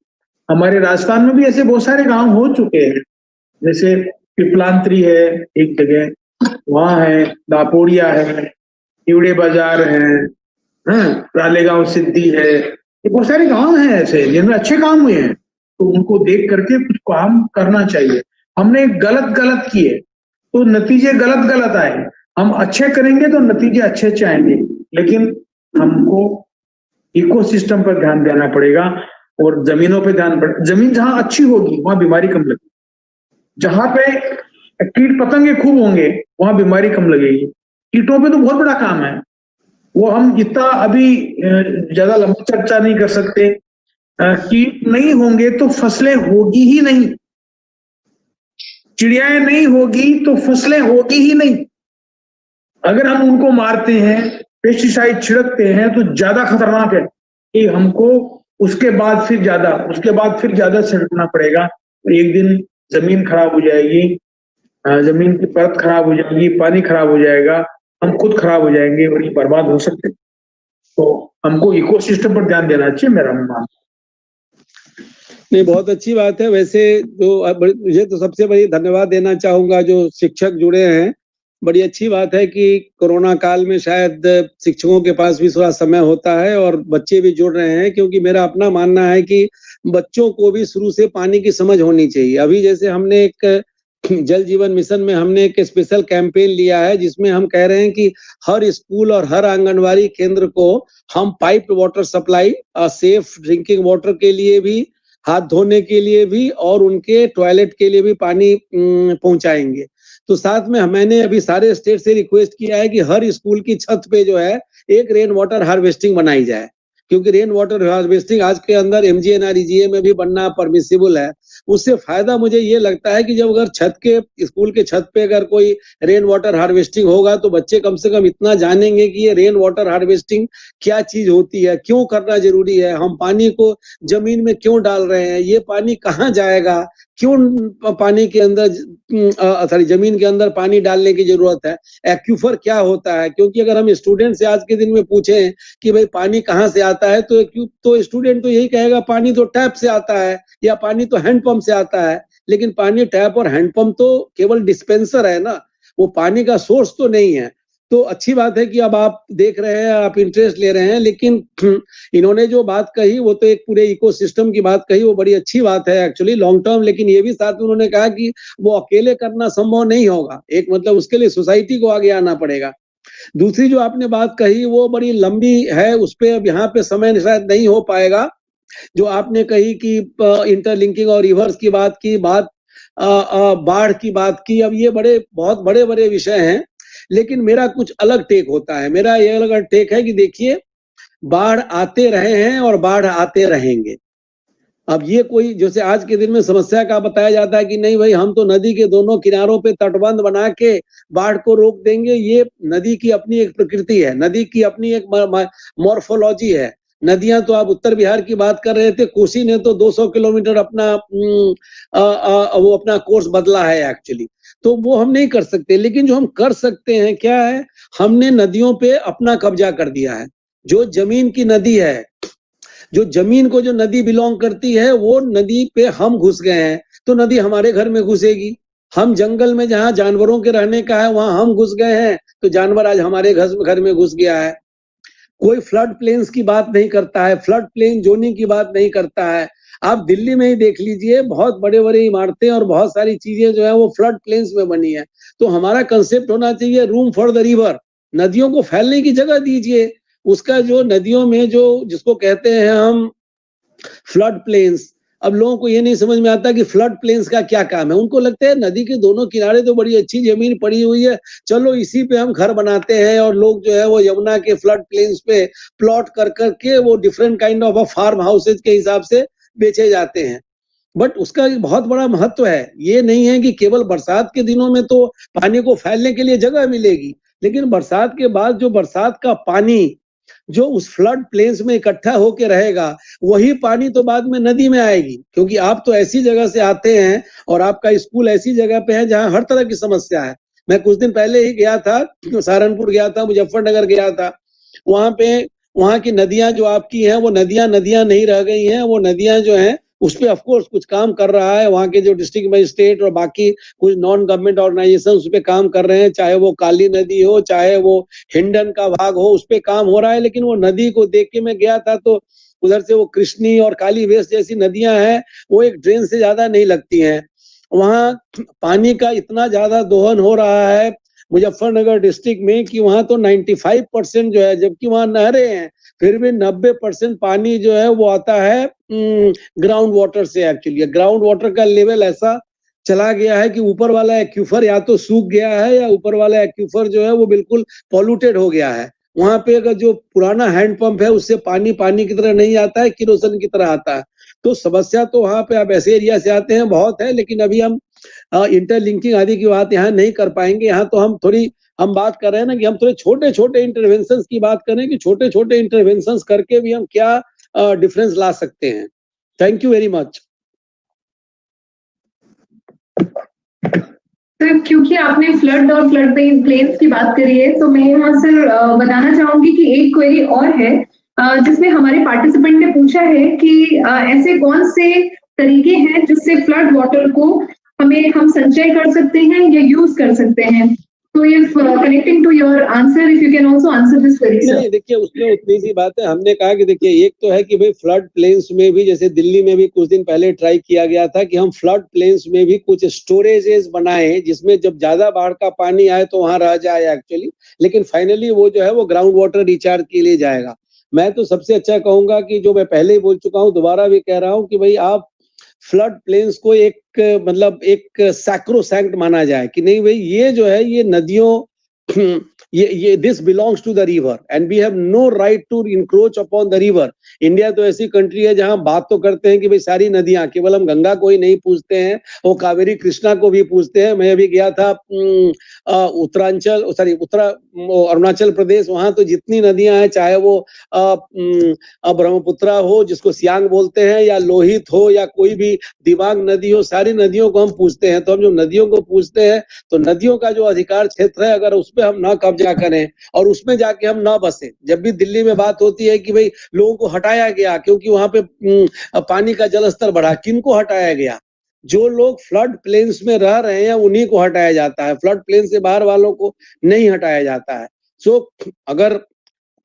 हमारे राजस्थान में भी ऐसे बहुत सारे गांव हो चुके हैं, जैसे पिपलांतरी है एक जगह, वहां है, दापोड़िया है, हिवड़े बाजार है, रालेगांव सिद्धि है, ये बहुत सारे गांव हैं ऐसे जिनमें अच्छे काम हुए हैं, तो उनको देख करके कुछ काम करना चाहिए। हमने गलत किए तो नतीजे गलत आए, हम अच्छे करेंगे तो नतीजे अच्छे आएंगे, लेकिन हमको इकोसिस्टम पर ध्यान देना पड़ेगा और जमीनों पे जमीन जहां अच्छी होगी वहां बीमारी कम लगेगी, जहां पे कीट पतंगे खूब होंगे वहां बीमारी कम लगेगी। कीटों पे तो बहुत बड़ा काम है, वो हम इतना अभी ज्यादा लंबी चर्चा नहीं कर सकते। कीट नहीं होंगे तो फसलें होगी ही नहीं, चिड़ियाएं नहीं होगी तो फसलें होगी ही नहीं। अगर हम उनको मारते हैं, पेस्टिसाइड छिड़कते हैं तो ज्यादा खतरनाक है कि हमको उसके बाद फिर ज्यादा छिड़कना पड़ेगा, तो एक दिन जमीन खराब हो जाएगी, जमीन की परत खराब हो जाएगी, पानी खराब हो जाएगा, हम खुद खराब हो जाएंगे और ये बर्बाद हो सकते हैं। तो हमको इकोसिस्टम पर ध्यान देना चाहिए, मेरा मानना। नहीं, बहुत अच्छी बात है। वैसे जो मुझे तो सबसे बड़ी धन्यवाद देना चाहूंगा जो शिक्षक जुड़े हैं। बड़ी अच्छी बात है कि कोरोना काल में शायद शिक्षकों के पास भी थोड़ा समय होता है और बच्चे भी जुड़ रहे हैं, क्योंकि मेरा अपना मानना है कि बच्चों को भी शुरू से पानी की समझ होनी चाहिए। अभी जैसे हमने एक जल जीवन मिशन में हमने एक स्पेशल कैंपेन लिया है, जिसमें हम कह रहे हैं कि हर स्कूल और हर आंगनवाड़ी केंद्र को हम piped water supply, safe drinking water के लिए भी, हाथ धोने के लिए भी और उनके टॉयलेट के लिए भी पानी पहुंचाएंगे। तो साथ में मैंने अभी सारे स्टेट से रिक्वेस्ट किया है कि हर स्कूल की छत पे जो है एक रेन वाटर हार्वेस्टिंग बनाई जाए, क्योंकि रेन वाटर हार्वेस्टिंग आज के अंदर MGNREGA में भी बनना परमिसिबल है। उससे फायदा मुझे ये लगता है कि जब अगर स्कूल के छत पे अगर कोई रेन वाटर हार्वेस्टिंग होगा तो बच्चे कम से कम इतना जानेंगे कि ये रेन वाटर हार्वेस्टिंग क्या चीज होती है, क्यों करना जरूरी है, हम पानी को जमीन में क्यों डाल रहे हैं, ये पानी कहाँ जाएगा, क्यों पानी के अंदर जमीन के अंदर पानी डालने की जरूरत है, एक्यूफर क्या होता है। क्योंकि अगर हम स्टूडेंट से आज के दिन में पूछें कि भाई पानी कहाँ से आता है, तो स्टूडेंट तो यही कहेगा पानी तो टैप से आता है या पानी तो हैंडपंप से आता है। लेकिन पानी टैप और हैंडपंप तो केवल डिस्पेंसर है ना, वो पानी का सोर्स तो नहीं है। तो अच्छी बात है कि अब आप देख रहे हैं, आप इंटरेस्ट ले रहे हैं, लेकिन इन्होंने जो बात कही वो तो एक पूरे इकोसिस्टम की बात कही, वो बड़ी अच्छी बात है एक्चुअली लॉन्ग टर्म। लेकिन ये भी साथ में उन्होंने कहा कि वो अकेले करना संभव नहीं होगा, एक मतलब उसके लिए सोसाइटी को आगे आना पड़ेगा। दूसरी जो आपने बात कही वो बड़ी लंबी है, उस पर अब यहाँ पे समय शायद नहीं हो पाएगा। जो आपने कही कि इंटरलिंकिंग और रिवर्स की बात की, बाढ़ की बात की, अब ये बहुत बड़े विषय हैं, लेकिन मेरा कुछ अलग टेक होता है। मेरा ये अलग टेक है कि देखिए, बाढ़ आते रहे हैं और बाढ़ आते रहेंगे। अब ये कोई जैसे आज के दिन में समस्या का बताया जाता है कि नहीं भाई हम तो नदी के दोनों किनारों पे तटबंध बना के बाढ़ को रोक देंगे। ये नदी की अपनी एक प्रकृति है, नदी की अपनी एक मॉर्फोलॉजी है। नदियां तो आप उत्तर बिहार की बात कर रहे थे, कोसी ने तो 200 किलोमीटर अपना वो अपना कोर्स बदला है एक्चुअली, तो वो हम नहीं कर सकते। लेकिन जो हम कर सकते हैं क्या है, हमने नदियों पे अपना कब्जा कर दिया है। जो जमीन की नदी है, जो जमीन को जो नदी बिलोंग करती है, वो नदी पे हम घुस गए हैं तो नदी हमारे घर में घुसेगी। हम जंगल में जहां जानवरों के रहने का है वहां हम घुस गए हैं तो जानवर आज हमारे घर में घुस गया है। कोई फ्लड प्लेन्स की बात नहीं करता है, फ्लड प्लेन जोनिंग की बात नहीं करता है। आप दिल्ली में ही देख लीजिए, बहुत बड़े बड़े इमारतें और बहुत सारी चीजें जो है वो फ्लड प्लेन्स में बनी है। तो हमारा कंसेप्ट होना चाहिए रूम फॉर द रिवर, नदियों को फैलने की जगह दीजिए। उसका जो नदियों में जो जिसको कहते हैं हम फ्लड प्लेन्स, अब लोगों को ये नहीं समझ में आता कि फ्लड प्लेन्स का क्या काम है। उनको लगता है नदी के दोनों किनारे तो बड़ी अच्छी जमीन पड़ी हुई है, चलो इसी पे हम घर बनाते हैं, और लोग जो है वो यमुना के फ्लड प्लेन्स पे प्लॉट कर करके वो different kind of farm houses के हिसाब से बेचे जाते हैं। बट उसका बहुत बड़ा महत्व है, ये नहीं है कि केवल बरसात के दिनों में तो पानी को फैलने के लिए जगह मिलेगी, लेकिन बरसात के बाद जो बरसात का पानी जो उस फ्लड प्लेन्स में इकट्ठा होके रहेगा, वही पानी तो बाद में नदी में आएगी। क्योंकि आप तो ऐसी जगह से आते हैं और आपका स्कूल ऐसी जगह पे है जहां हर तरह की समस्या है। मैं कुछ दिन पहले ही गया था, सहारनपुर गया था, मुजफ्फरनगर गया था, वहां की नदियां जो आपकी हैं वो नदियां नहीं रह गई हैं। वो नदियां जो हैं उस पे ऑफ कोर्स कुछ काम कर रहा है, वहां के जो डिस्ट्रिक्ट मजिस्ट्रेट और बाकी कुछ नॉन गवर्नमेंट ऑर्गेनाइजेशन उस पे काम कर रहे हैं, चाहे वो काली नदी हो, चाहे वो हिंडन का भाग हो, उस पे काम हो रहा है। लेकिन वो नदी को देख के मैं गया था तो उधर से वो कृष्णी और काली वेश जैसी नदियां हैं, वो एक ड्रेन से ज्यादा नहीं लगती हैं। वहां पानी का इतना ज्यादा दोहन हो रहा है मुजफ्फरनगर डिस्ट्रिक्ट में कि वहां तो 95% जो है, जबकि वहां नहरें हैं, फिर भी 90% पानी जो है वो आता है ग्राउंड वाटर से। एक्चुअली ग्राउंड वाटर का लेवल ऐसा चला गया है कि ऊपर वाला एक्यूफर या तो सूख गया है या ऊपर वाला एक्यूफर जो है वो बिल्कुल पॉल्यूटेड हो गया है। वहां पे अगर जो पुराना हैंडपंप है उससे पानी की तरह नहीं आता है, किरोसिन की तरह आता है। तो समस्या तो वहां पे आप ऐसे एरिया से आते हैं बहुत है, लेकिन अभी हम इंटरलिंकिंग आदि की बात यहाँ नहीं कर पाएंगे। यहाँ तो हम बात कर रहे हैं ना कि हम थोड़े छोटे छोटे इंटरवेंशंस की बात करें कि छोटे छोटे इंटरवेंशंस करके भी हम क्या डिफरेंस ला सकते हैं। Thank you very much. Sir, क्योंकि आपने फ्लड और फ्लड प्लेन्स की बात करी है, तो मैं यहाँ सर बताना चाहूंगी कि एक क्वेरी और है जिसमें हमारे पार्टिसिपेंट ने पूछा है कि ऐसे कौन से तरीके हैं जिससे फ्लड वाटर को हम संचय कर सकते हैं या यूज कर सकते हैं। तो if connecting to your answer, if you can also answer this query sir. नहीं, देखिए उसमें उतनी सी बात है। हमने कहा कि देखिए एक तो है कि भाई फ्लड प्लेन्स में भी, जैसे दिल्ली में भी कुछ दिन पहले ट्राई किया गया था कि हम फ्लड प्लेन्स में भी कुछ स्टोरेजेस बनाए जिसमें जब ज्यादा बाढ़ का पानी आए तो वहां रह जाए एक्चुअली, लेकिन फाइनली वो जो है वो ग्राउंड वाटर रिचार्ज के लिए जाएगा। मैं तो सबसे अच्छा कहूंगा कि जो मैं पहले ही बोल चुका हूँ, दोबारा भी कह रहा हूँ कि भाई आप फ्लड प्लेन्स को एक मतलब एक सैक्रोसैंक्ट माना जाए कि नहीं भाई ये जो है ये नदियों ये this belongs to the river and we have no right to encroach upon the river. India तो ऐसी कंट्री है जहां बात तो करते हैं कि भाई सारी नदियां, केवल हम गंगा को ही नहीं पूछते हैं, वो कावेरी कृष्णा को भी पूछते हैं। मैं अभी गया था उत्तरांचल अरुणाचल प्रदेश, वहां तो जितनी नदियां हैं, चाहे वो ब्रह्मपुत्रा हो जिसको सियांग बोलते हैं, या लोहित हो, या कोई भी दिबांग नदी हो, सारी नदियों को हम पूछते हैं। तो हम जो नदियों को पूछते हैं तो नदियों का जो अधिकार क्षेत्र है अगर उसमें हम ना कब्जा करें और उसमें जाके हम ना बसे। जब भी दिल्ली में बात होती है कि भाई लोगों को हटाया गया क्योंकि वहां पे पानी का जलस्तर बढ़ा, किनको हटाया गया? जो लोग फ्लड प्लेन्स में रह रहे हैं उन्हीं को हटाया जाता है, फ्लड प्लेन से बाहर वालों को नहीं हटाया जाता है। सो अगर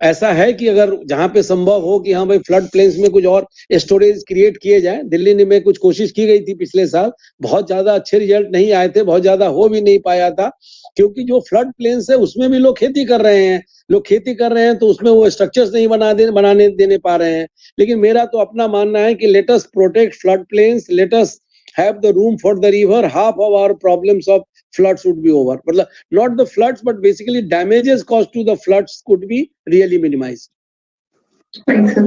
ऐसा है कि अगर जहां पे संभव हो कि हाँ भाई फ्लड प्लेन्स में कुछ और स्टोरेज क्रिएट किए जाए, दिल्ली में कुछ कोशिश की गई थी पिछले साल, बहुत ज्यादा अच्छे रिजल्ट नहीं आए थे, बहुत ज्यादा हो भी नहीं पाया था, क्योंकि जो फ्लड प्लेन्स है उसमें भी लोग खेती कर रहे हैं। लोग खेती कर रहे हैं तो उसमें वो स्ट्रक्चर्स नहीं बनाने देने पा रहे हैं। लेकिन मेरा तो अपना मानना है कि let us protect flood plains, let us have the room for the river, half of our problems of floods would be over. मतलब not the floods but basically damages caused to the floods could be really minimized. Thanks, sir.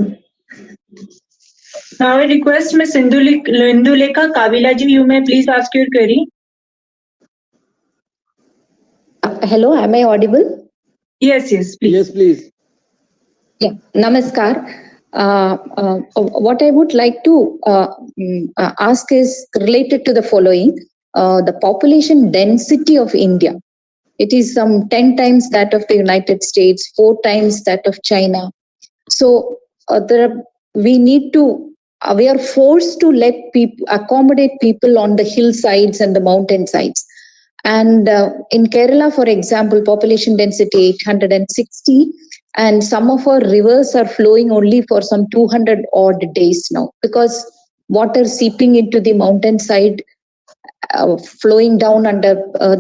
Now I request Ms. Indulekha Kavila ji, you may please ask your query. Hello, am I audible? Yes, please. Yes, please. Yeah, namaskar. What I would like to ask is related to the following. The population density of India. It is some 10 times that of the United States, 4 times that of China. So we are forced to let people accommodate people on the hillsides and the mountain sides. And in Kerala, for example, population density 860. And some of our rivers are flowing only for some 200 odd days now because water seeping into the mountainside, flowing down under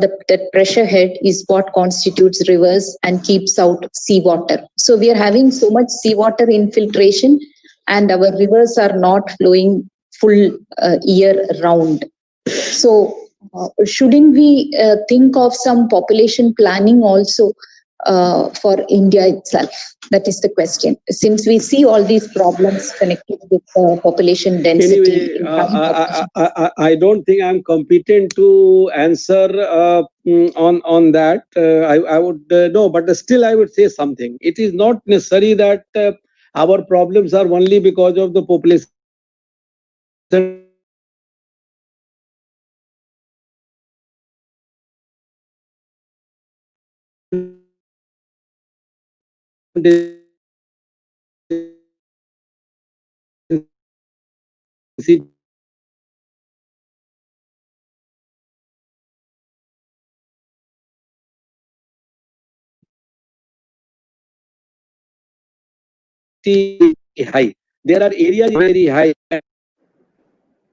the pressure head is what constitutes rivers and keeps out seawater. So we are having so much seawater infiltration and our rivers are not flowing full year round. So shouldn't we think of some population planning also for India itself? That is the question. Since we see all these problems connected with population density. Anyway, I don't think I'm competent to answer on that. I would no, but still I would say something. It is not necessary that our problems are only because of the population high. There are areas very high.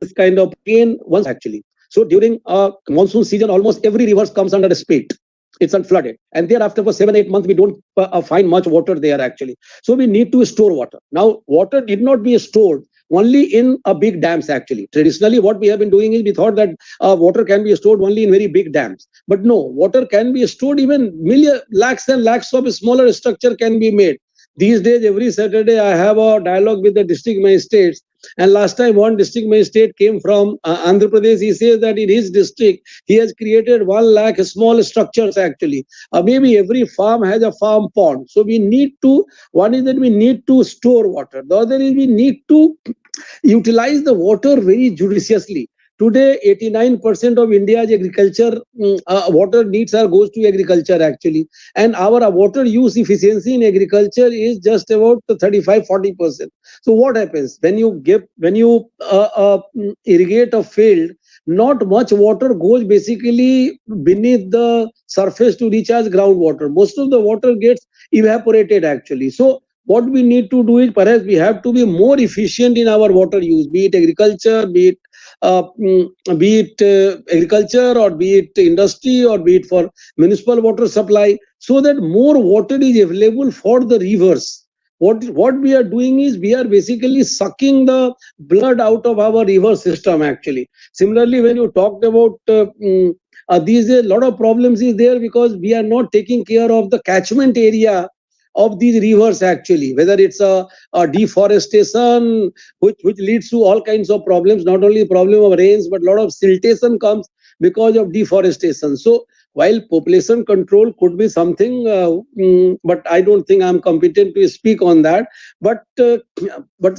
This kind of rain once actually. So during monsoon season, almost every river comes under a spate. It's unflooded, and thereafter for 7-8 months we don't find much water there actually. So we need to store water. Now water did not be stored only in big dams actually. Traditionally, what we have been doing is we thought that water can be stored only in very big dams. But no, water can be stored even lakhs and lakhs of smaller structure can be made. These days, every Saturday, I have a dialogue with the district magistrates. And last time, one district magistrate came from Andhra Pradesh. He says that in his district, he has created 1 lakh small structures actually. Maybe every farm has a farm pond. So we need to, one is that we need to store water. The other is we need to utilize the water very judiciously. Today, 89% of India's agriculture water needs goes to agriculture actually, and our water use efficiency in agriculture is just about 35-40%. So what happens when you irrigate a field? Not much water goes basically beneath the surface to recharge groundwater. Most of the water gets evaporated actually. So what we need to do is perhaps we have to be more efficient in our water use, be it agriculture, be it agriculture, or be it industry, or be it for municipal water supply, so that more water is available for the rivers. What we are doing is we are basically sucking the blood out of our river system actually. Similarly, when you talked about these a lot of problems is there because we are not taking care of the catchment area of these rivers actually, whether it's a deforestation which leads to all kinds of problems, not only problem of rains, but a lot of siltation comes because of deforestation. So while population control could be something, but I don't think I'm competent to speak on that. But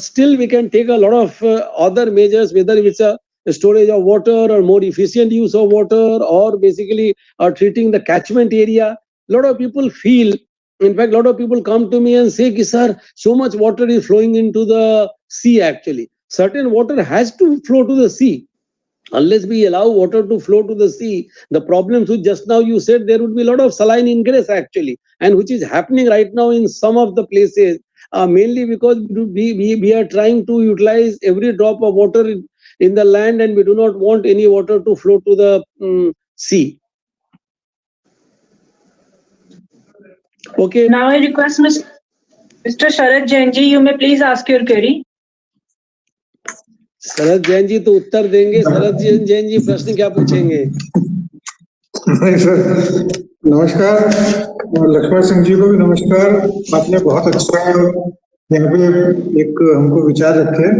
still we can take a lot of other measures, whether it's a storage of water or more efficient use of water, or basically treating the catchment area. A lot of people feel, in fact, a lot of people come to me and say, sir, so much water is flowing into the sea actually. Certain water has to flow to the sea. Unless we allow water to flow to the sea, the problems which just now you said, there would be a lot of saline ingress actually, and which is happening right now in some of the places, mainly because we are trying to utilize every drop of water in the land, and we do not want any water to flow to the sea. Okay. Now I request Mr. Sharad Jain ji, you may please ask your query. Sharad Jain ji तो उत्तर देंगे. शरद जैन जी प्रश्न क्या पूछेंगे? नहीं सर, नमस्कार. लक्ष्मण सिंह जी को भी नमस्कार. आपने बहुत अच्छा यहाँ पे एक हमको विचार रखे.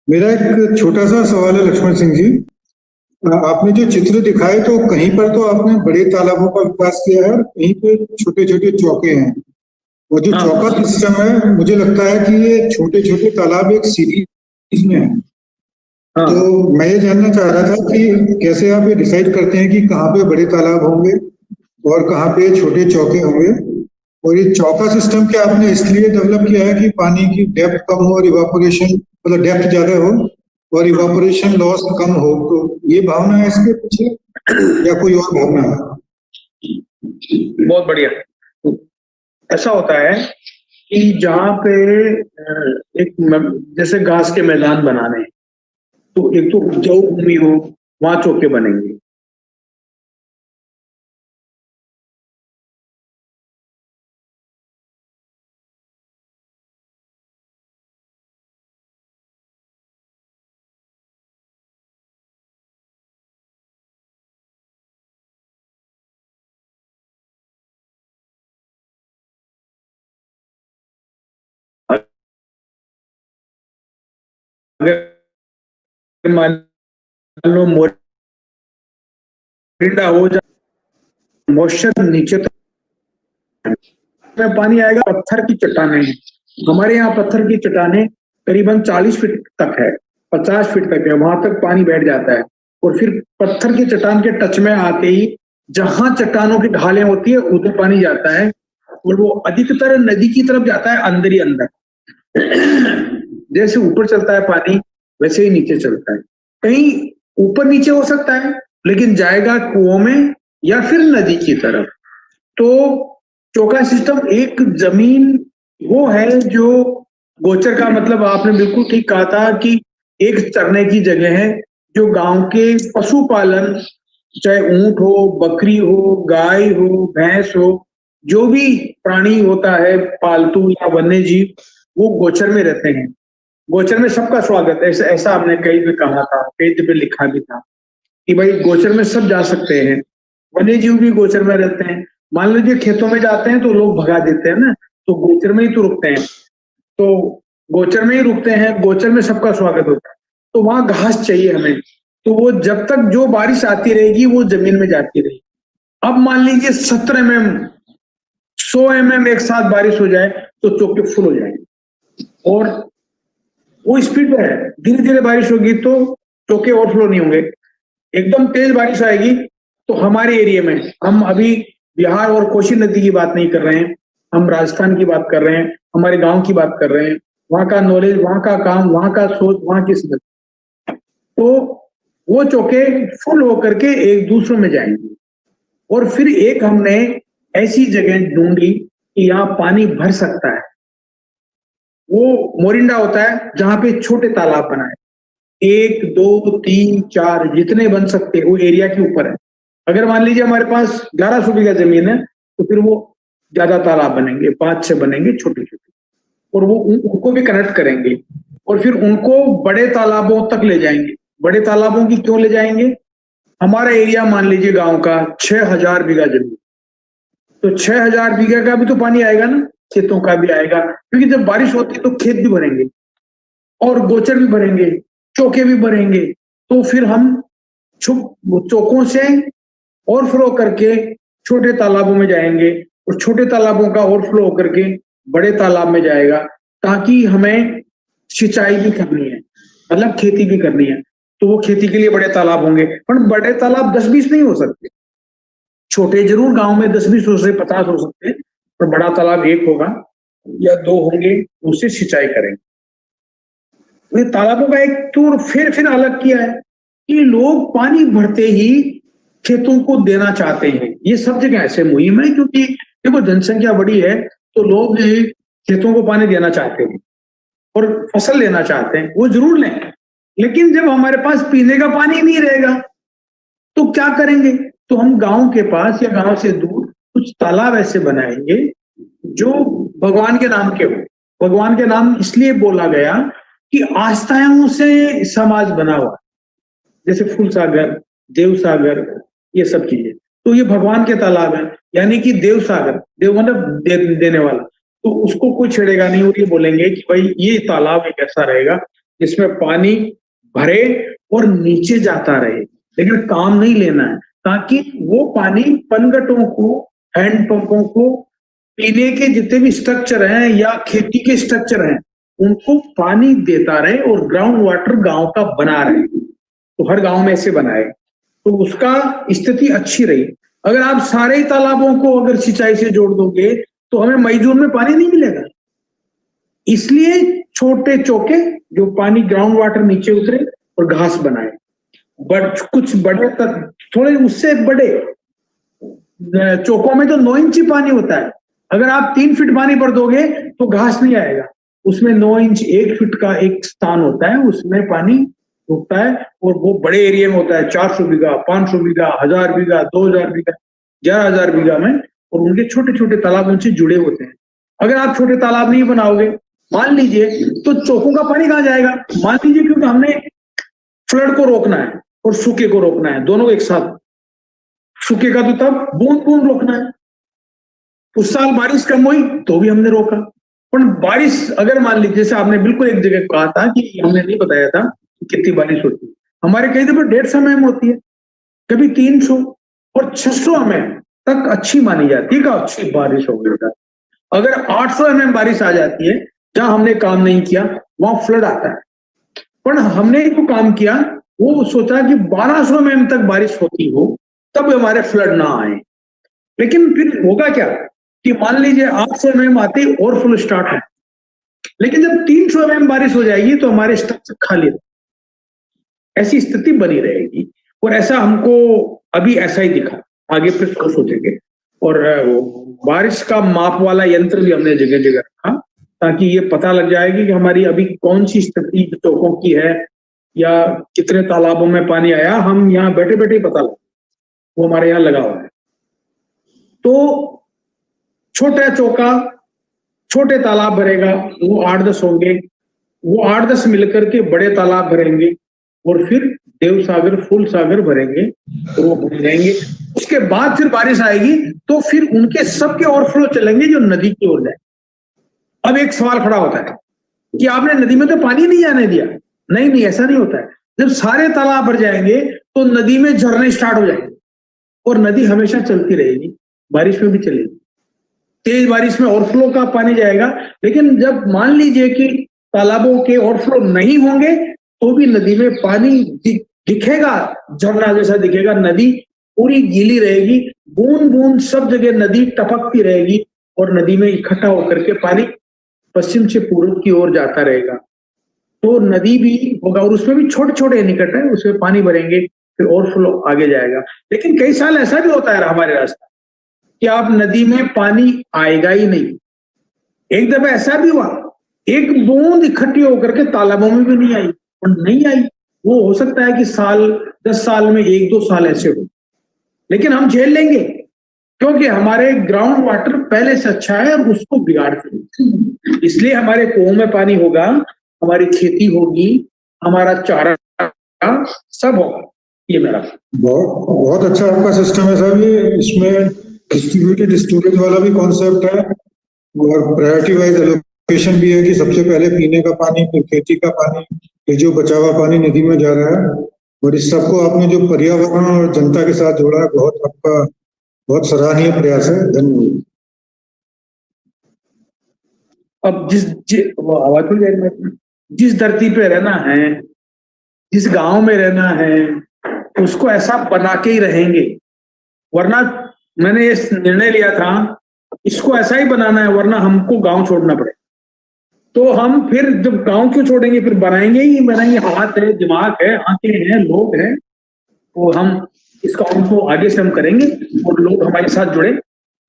मेरा एक छोटा सा सवाल है लक्ष्मण सिंह जी. आपने जो चित्र दिखाए तो कहीं पर तो आपने बड़े तालाबों का विकास किया है और कहीं पे छोटे छोटे चौके हैं. और जो चौका सिस्टम है, मुझे लगता है कि ये छोटे छोटे तालाब एक सीरीज में है. तो मैं ये जानना चाह रहा था कि कैसे आप ये डिसाइड करते हैं कि कहाँ पे बड़े तालाब होंगे और कहाँ पे छोटे चौके होंगे. और ये चौका सिस्टम क्या आपने इसलिए डेवलप किया है कि पानी की डेप्थ कम हो और इवापोरेशन, मतलब डेप्थ ज्यादा हो और इवापोरेशन लॉस कम हो, तो ये भावना है इसके पीछे या कोई और भावना है? बहुत बढ़िया. ऐसा होता है कि जहाँ पे एक जैसे घास के मैदान बनाने, तो एक तो उपजाऊ भूमि हो, वहां चौके बनेंगे. अगर मान लो मोरिंडा हो जाए, मॉइस्चर नीचे में पानी आएगा. पत्थर की चट्टानें, हमारे यहाँ पत्थर की चट्टानें करीबन 40 फीट तक है, 50 फीट तक है, वहां तक पानी बैठ जाता है. और फिर पत्थर की चट्टान के टच में आते ही जहां चट्टानों की ढालें होती है उधर पानी जाता है, और वो अधिकतर नदी की तरफ जाता है, अंदर ही अंदर. जैसे ऊपर चलता है पानी वैसे ही नीचे चलता है। कहीं ऊपर नीचे हो सकता है लेकिन जाएगा कुओं में या फिर नदी की तरफ। तो चोका सिस्टम एक जमीन वो है जो गोचर का मतलब आपने बिल्कुल ठीक कहा था कि एक चरने की जगह है जो गांव के पशुपालन, चाहे ऊंट हो, बकरी हो, गाय हो, भैंस हो, जो भी प्राणी होता है पालतू या वन्य जीव, वो गोचर में रहते हैं। गोचर में सबका स्वागत है, ऐसा हमने कहीं पे कहा था, कहीं पे लिखा भी था कि भाई गोचर में सब जा सकते हैं, वन्य जीव भी गोचर में रहते हैं। मान लीजिए खेतों में जाते हैं तो लोग भगा देते हैं ना, तो गोचर में ही तो रुकते हैं, तो गोचर में ही रुकते हैं, गोचर में सबका स्वागत होता है। तो वहां घास चाहिए हमें, तो वो जब तक जो बारिश आती रहेगी वो जमीन में जाती रहेगी। अब मान लीजिए 70 mm 100 mm एक साथ बारिश हो जाए तो चौके फुल हो जाएंगे, और वो स्पीड पे है। धीरे धीरे बारिश होगी तो चौके ओवरफ्लो नहीं होंगे। एकदम तेज बारिश आएगी तो हमारे एरिया में, हम अभी बिहार और कोसी नदी की बात नहीं कर रहे हैं, हम राजस्थान की बात कर रहे हैं, हमारे गांव की बात कर रहे हैं, वहां का नॉलेज, वहां का काम, वहां का सोच, वहां की समझ, तो वो चौके फुल होकर के एक दूसरे में जाएंगे। और फिर एक हमने ऐसी जगह ढूंढी कि यहाँ पानी भर सकता है, वो मोरिंडा होता है जहां पे छोटे तालाब बनाए, 1 2 3 4 जितने बन सकते वो एरिया के ऊपर है। अगर मान लीजिए हमारे पास 1100 बीघा जमीन है तो फिर वो ज्यादा तालाब बनेंगे, 5-6 बनेंगे छोटे छोटे, और वो उनको भी कनेक्ट करेंगे और फिर उनको बड़े तालाबों तक ले जाएंगे। बड़े तालाबों की क्यों ले जाएंगे? हमारा एरिया मान लीजिए गांव का 6000 बीघा जमीन, तो 6000 बीघा का भी तो पानी आएगा ना, खेतों का भी आएगा, क्योंकि जब बारिश होती है तो खेत भी भरेंगे और गोचर भी भरेंगे, चौके भी भरेंगे। तो फिर हम चौकों से ओवरफ्लो करके छोटे तालाबों में जाएंगे और छोटे तालाबों का ओवरफ्लो होकर के बड़े तालाब में जाएगा, ताकि हमें सिंचाई भी करनी है, मतलब खेती भी करनी है। तो वो खेती के लिए बड़े तालाब होंगे, पर बड़े तालाब 10-20 नहीं हो सकते। छोटे जरूर गांव में 10-20 से 50 हो सकते हैं, पर बड़ा तालाब 1 होगा या 2 होंगे, उससे सिंचाई करेंगे। तालाबों का एक टूर फिर अलग किया है कि लोग पानी भरते ही खेतों को देना चाहते हैं। ये सब जगह ऐसे मुहिम है, क्योंकि देखो जनसंख्या बड़ी है तो लोग खेतों को पानी देना चाहते हैं और फसल लेना चाहते हैं, वो जरूर लें। लेकिन जब हमारे पास पीने का पानी नहीं रहेगा तो क्या करेंगे? तो हम गांव के पास या गांव से दूर कुछ तालाब ऐसे बनाएंगे जो भगवान के नाम के हो। भगवान के नाम इसलिए बोला गया कि आस्थाओं से समाज बना हुआ, जैसे फूल सागर, देव सागर, ये सब चीजें, तो ये भगवान के तालाब है। यानी कि देव सागर, देव मतलब देने वाला, तो उसको कोई छेड़ेगा नहीं और ये बोलेंगे कि भाई ये तालाब एक ऐसा रहेगा जिसमें पानी भरे और नीचे जाता रहे, लेकिन काम नहीं लेना है, ताकि वो पानी पनघटों को, हैंडपंपों को, पीने के जितने भी स्ट्रक्चर हैं या खेती के स्ट्रक्चर हैं, उनको पानी देता रहे और ग्राउंड वाटर गांव का बना रहे। तो हर गांव में ऐसे बनाए तो उसका स्थिति अच्छी रही। अगर आप सारे ही तालाबों को अगर सिंचाई से जोड़ दोगे तो हमें मई जून में पानी नहीं मिलेगा। इसलिए छोटे चौके जो पानी ग्राउंड वाटर नीचे उतरे और घास बनाए, बट कुछ बड़े थोड़े उससे बड़े चौकों में तो 9 इंच पानी होता है। अगर आप 3 फीट पानी भर दोगे तो घास नहीं आएगा, उसमें 9 इंच 1 फीट का एक स्थान होता है, उसमें पानी रुकता है और वो बड़े एरिया में होता है, 400 बीघा, 500 बीघा, 1000 बीघा, 2000 बीघा, 11000 बीघा में, और उनके छोटे छोटे तालाब उनसे जुड़े होते हैं। अगर आप छोटे तालाब नहीं बनाओगे मान लीजिए तो चौकों का पानी कहां जाएगा? मान लीजिए क्योंकि हमने फ्लड को रोकना है और सूखे को रोकना है, दोनों एक साथ। सूखे का तो तब बूंद बूंद रोकना है। उस साल बारिश कम हुई तो भी हमने रोका, पर बारिश अगर मान लीजिए जैसे आपने बिल्कुल एक जगह कहा था कि हमने नहीं बताया था कि कितनी बारिश होती है, हमारे कई दफे 150 mm होती है, कभी 300 और 600 mm तक अच्छी मानी जाती है, अच्छी बारिश हो गई। अगर 800 mm बारिश आ जाती है जहां हमने काम नहीं किया वहां फ्लड आता है। पर हमने जो काम किया वो सोचा कि 1200 mm तक बारिश होती हो तब हमारे फ्लड ना आए। लेकिन फिर होगा क्या कि मान लीजिए 800 mm आते और फ्लड स्टार्ट है, लेकिन जब 300 mm बारिश हो जाएगी तो हमारे स्ट्रक्चर खाली रहेंगे, ऐसी स्थिति बनी रहेगी। और ऐसा हमको अभी ऐसा ही दिखा, आगे फिर सोचेंगे। और बारिश का माप वाला यंत्र भी हमने जगह जगह रखा, ताकि ये पता लग जाएगी कि हमारी अभी कौन सी स्थिति चौकों की है या कितने तालाबों में पानी आया, हम यहाँ बैठे बैठे ही पता लगा, वो हमारे यहाँ लगा हुआ है। तो छोटा चौका, छोटे तालाब भरेगा, वो 8-10 होंगे, वो 8-10 मिलकर के बड़े तालाब भरेंगे और फिर देव सागर, फुल सागर भरेंगे और वो भर जाएंगे। उसके बाद फिर बारिश आएगी तो फिर उनके सबके ओवरफ्लो चलेंगे जो नदी की ओर जाए। अब एक सवाल खड़ा होता है कि आपने नदी में तो पानी नहीं आने दिया। नहीं, ऐसा नहीं होता है। जब सारे तालाब भर जाएंगे तो नदी में झरने स्टार्ट हो जाएंगे और नदी हमेशा चलती रहेगी, बारिश में भी चलेगी। तेज बारिश में ओवरफ्लो का पानी जाएगा, लेकिन जब मान लीजिए कि तालाबों के ओवरफ्लो नहीं होंगे तो भी नदी में पानी दिखेगा, झरना जैसा दिखेगा। नदी पूरी गीली रहेगी, बूंद बूंद सब जगह नदी टपकती रहेगी और नदी में इकट्ठा होकर के पानी पश्चिम से पूर्व की ओर जाता रहेगा। तो नदी भी होगा और उसमें भी छोटे छोटे निकट है, उसमें पानी भरेंगे, फिर ओवरफ्लो आगे जाएगा। लेकिन कई साल ऐसा भी होता है हमारे रास्ते कि आप नदी में पानी आएगा ही नहीं। एक दफा ऐसा भी हुआ, एक बूंद इकट्ठी होकर के तालाबों में भी नहीं आई, और नहीं आई। वो हो सकता है कि 10 साल में 1-2 साल ऐसे हो, लेकिन हम झेल लेंगे क्योंकि हमारे ग्राउंड वाटर पहले से अच्छा है और उसको बिगाड़ते। इसलिए हमारे कुओं में पानी होगा, हमारी खेती होगी, हमारा चारा सब होगा। ये मेरा बहुत अच्छा आपका सिस्टम है साहब। ये इसमें डिस्ट्रीब्यूटेड स्टोरेज वाला भी कॉन्सेप्ट है और प्रायोरिटी वाइज एलोकेशन भी है कि सबसे पहले पीने का पानी, फिर खेती का पानी, फिर जो बचा हुआ पानी नदी में जा रहा है। और इस सबको आपने जो पर्यावरण और जनता के साथ जोड़ा है, आपका बहुत सराहनीय प्रयास है। धन्यवाद। अब जिस धरती पे रहना है, जिस गांव में रहना है, उसको ऐसा बना के ही रहेंगे। वरना मैंने ये निर्णय लिया था, इसको ऐसा ही बनाना है, वरना हमको गांव छोड़ना पड़ेगा। तो हम फिर जब गांव क्यों छोड़ेंगे, फिर बनाएंगे ही बनाएंगे। हाथ है, दिमाग है, आंखें हैं, लोग हैं, तो हम इस काम को आगे से हम करेंगे और लोग हमारे साथ जुड़े।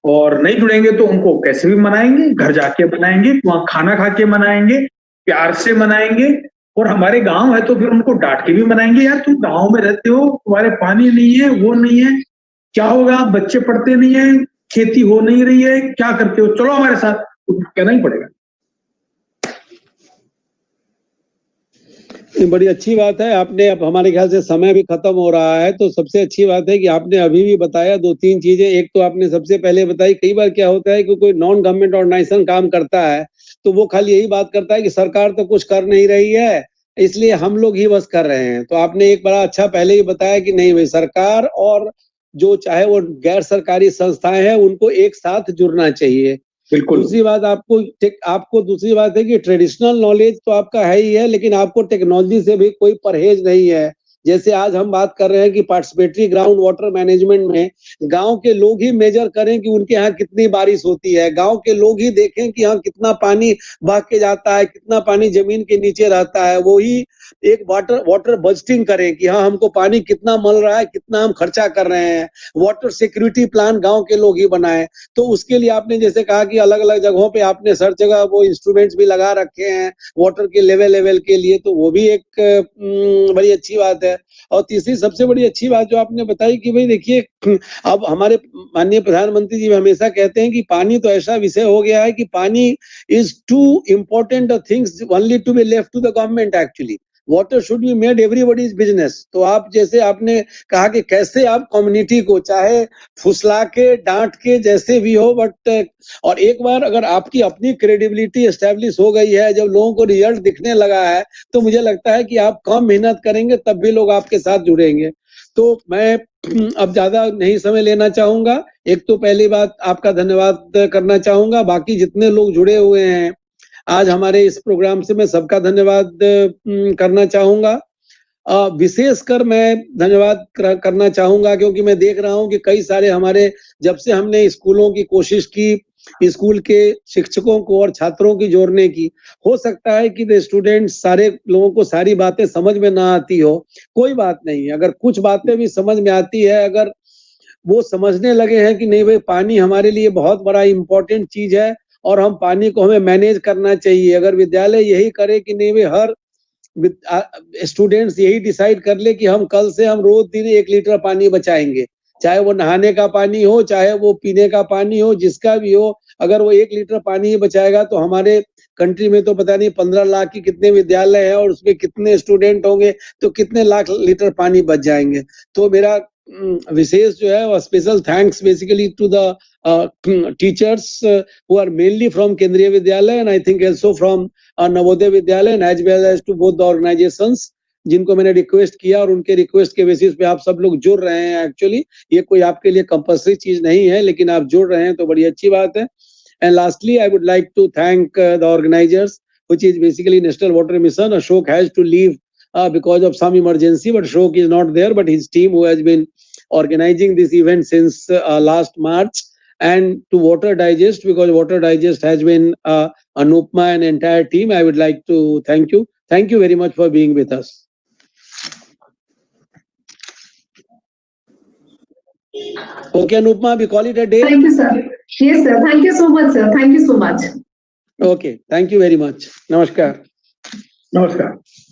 और नहीं जुड़ेंगे तो उनको कैसे भी मनाएंगे, घर जाके मनाएंगे, वहां खाना खा के मनाएंगे, प्यार से मनाएंगे। और हमारे गांव है तो फिर उनको डांट के भी मनाएंगे, यार तुम गांव में रहते हो, तुम्हारे पानी नहीं है, वो नहीं है, क्या होगा, बच्चे पढ़ते नहीं है, खेती हो नहीं रही है, क्या करते हो, चलो हमारे साथ, तो कहना ही पड़ेगा। बड़ी अच्छी बात है। आपने, अब हमारे ख्याल से समय भी खत्म हो रहा है, तो सबसे अच्छी बात है कि आपने अभी भी बताया 2-3 चीजें। एक तो आपने सबसे पहले बताई, कई बार क्या होता है कि कोई नॉन गवर्नमेंट ऑर्गेनाइजेशन काम करता है तो वो खाली यही बात करता है कि सरकार तो कुछ कर नहीं रही है, इसलिए हम लोग ही बस कर रहे हैं। तो आपने एक बड़ा अच्छा पहले ही बताया कि नहीं भाई, सरकार और जो चाहे वो गैर सरकारी संस्थाएं हैं, उनको एक साथ जुड़ना चाहिए। बिल्कुल। दूसरी बात आपको दूसरी बात है कि ट्रेडिशनल नॉलेज तो आपका है ही है, लेकिन आपको टेक्नोलॉजी से भी कोई परहेज नहीं है। जैसे आज हम बात कर रहे हैं कि पार्टिसिपेटरी ग्राउंड वाटर मैनेजमेंट में गांव के लोग ही मेजर करें कि उनके यहाँ कितनी बारिश होती है, गांव के लोग ही देखें कि यहाँ कितना पानी बह के जाता है, कितना पानी जमीन के नीचे रहता है, वो ही एक वाटर बजटिंग करें कि हाँ हमको पानी कितना मिल रहा है, कितना हम खर्चा कर रहे हैं। वाटर सिक्योरिटी प्लान गांव के लोग ही बनाए। तो उसके लिए आपने जैसे कहा कि अलग अलग जगहों पे आपने हर जगह वो इंस्ट्रूमेंट्स भी लगा रखे हैं वाटर के लेवल के लिए, तो वो भी एक बड़ी अच्छी बात है। और तीसरी सबसे बड़ी अच्छी बात जो आपने बताई कि भाई देखिए, अब हमारे माननीय प्रधानमंत्री जी हमेशा कहते हैं कि पानी तो ऐसा विषय हो गया है कि पानी is too important things only to be left to the government. Actually water should be made everybody's business. तो आप जैसे आपने कहा कि कैसे आप कम्युनिटी को चाहे फुसला के, डांट के, जैसे भी हो, बट और एक बार अगर आपकी अपनी क्रेडिबिलिटी एस्टेब्लिश हो गई है, जब लोगों को रिजल्ट दिखने लगा है, तो मुझे लगता है कि आप कम मेहनत करेंगे तब भी लोग आपके साथ जुड़ेंगे। तो मैं अब ज्यादा नहीं समय लेना चाहूंगा। एक तो पहली बात आपका धन्यवाद करना चाहूंगा, बाकी जितने लोग जुड़े हुए हैं आज हमारे इस प्रोग्राम से, मैं सबका धन्यवाद करना चाहूंगा। विशेषकर मैं धन्यवाद करना चाहूंगा क्योंकि मैं देख रहा हूं कि कई सारे हमारे, जब से हमने स्कूलों की कोशिश की स्कूल के शिक्षकों को और छात्रों की जोड़ने की। हो सकता है कि द स्टूडेंट्स सारे लोगों को सारी बातें समझ में ना आती हो, कोई बात नहीं, अगर कुछ बातें भी समझ में आती है, अगर वो समझने लगे हैं कि नहीं भाई पानी हमारे लिए बहुत बड़ा इम्पोर्टेंट चीज है और हम पानी को हमें मैनेज करना चाहिए, अगर विद्यालय यही करे कि नहीं भाई हर स्टूडेंट्स यही डिसाइड कर ले कि हम कल से हम रोज दिन 1 लीटर पानी बचाएंगे, चाहे वो नहाने का पानी हो, चाहे वो पीने का पानी हो, जिसका भी हो, अगर वो 1 लीटर पानी ही बचाएगा तो हमारे कंट्री में तो पता नहीं 15 लाख की कितने विद्यालय हैं और उसमें कितने स्टूडेंट होंगे, तो कितने लाख लीटर पानी बच जाएंगे। तो मेरा विशेष जो है special thanks basically to the teachers who are mainly from Kendriya Vidyalaya and I think also from Navodaya Vidyalaya and as well as to both the organizations जिनको मैंने रिक्वेस्ट किया और उनके रिक्वेस्ट के बेसिस पे आप सब लोग जुड़ रहे हैं। एक्चुअली ये कोई आपके लिए कंपल्सरी चीज नहीं है, लेकिन आप जुड़ रहे हैं तो बड़ी अच्छी बात है। And lastly I would like to thank the organisers which is basically National Water Mission. Ashok has to leave because of some emergency, but Ashok is not there, but his team who has been organizing this event since last March, and to Water Digest, because Water Digest has been Anupma and entire team, I would like to thank you. Thank you very much for being with us. Okay, Anupma, we call it a day. Thank you, sir. Yes, sir. Thank you so much, sir. Thank you so much. Okay, thank you very much. Namaskar. नमस्कार।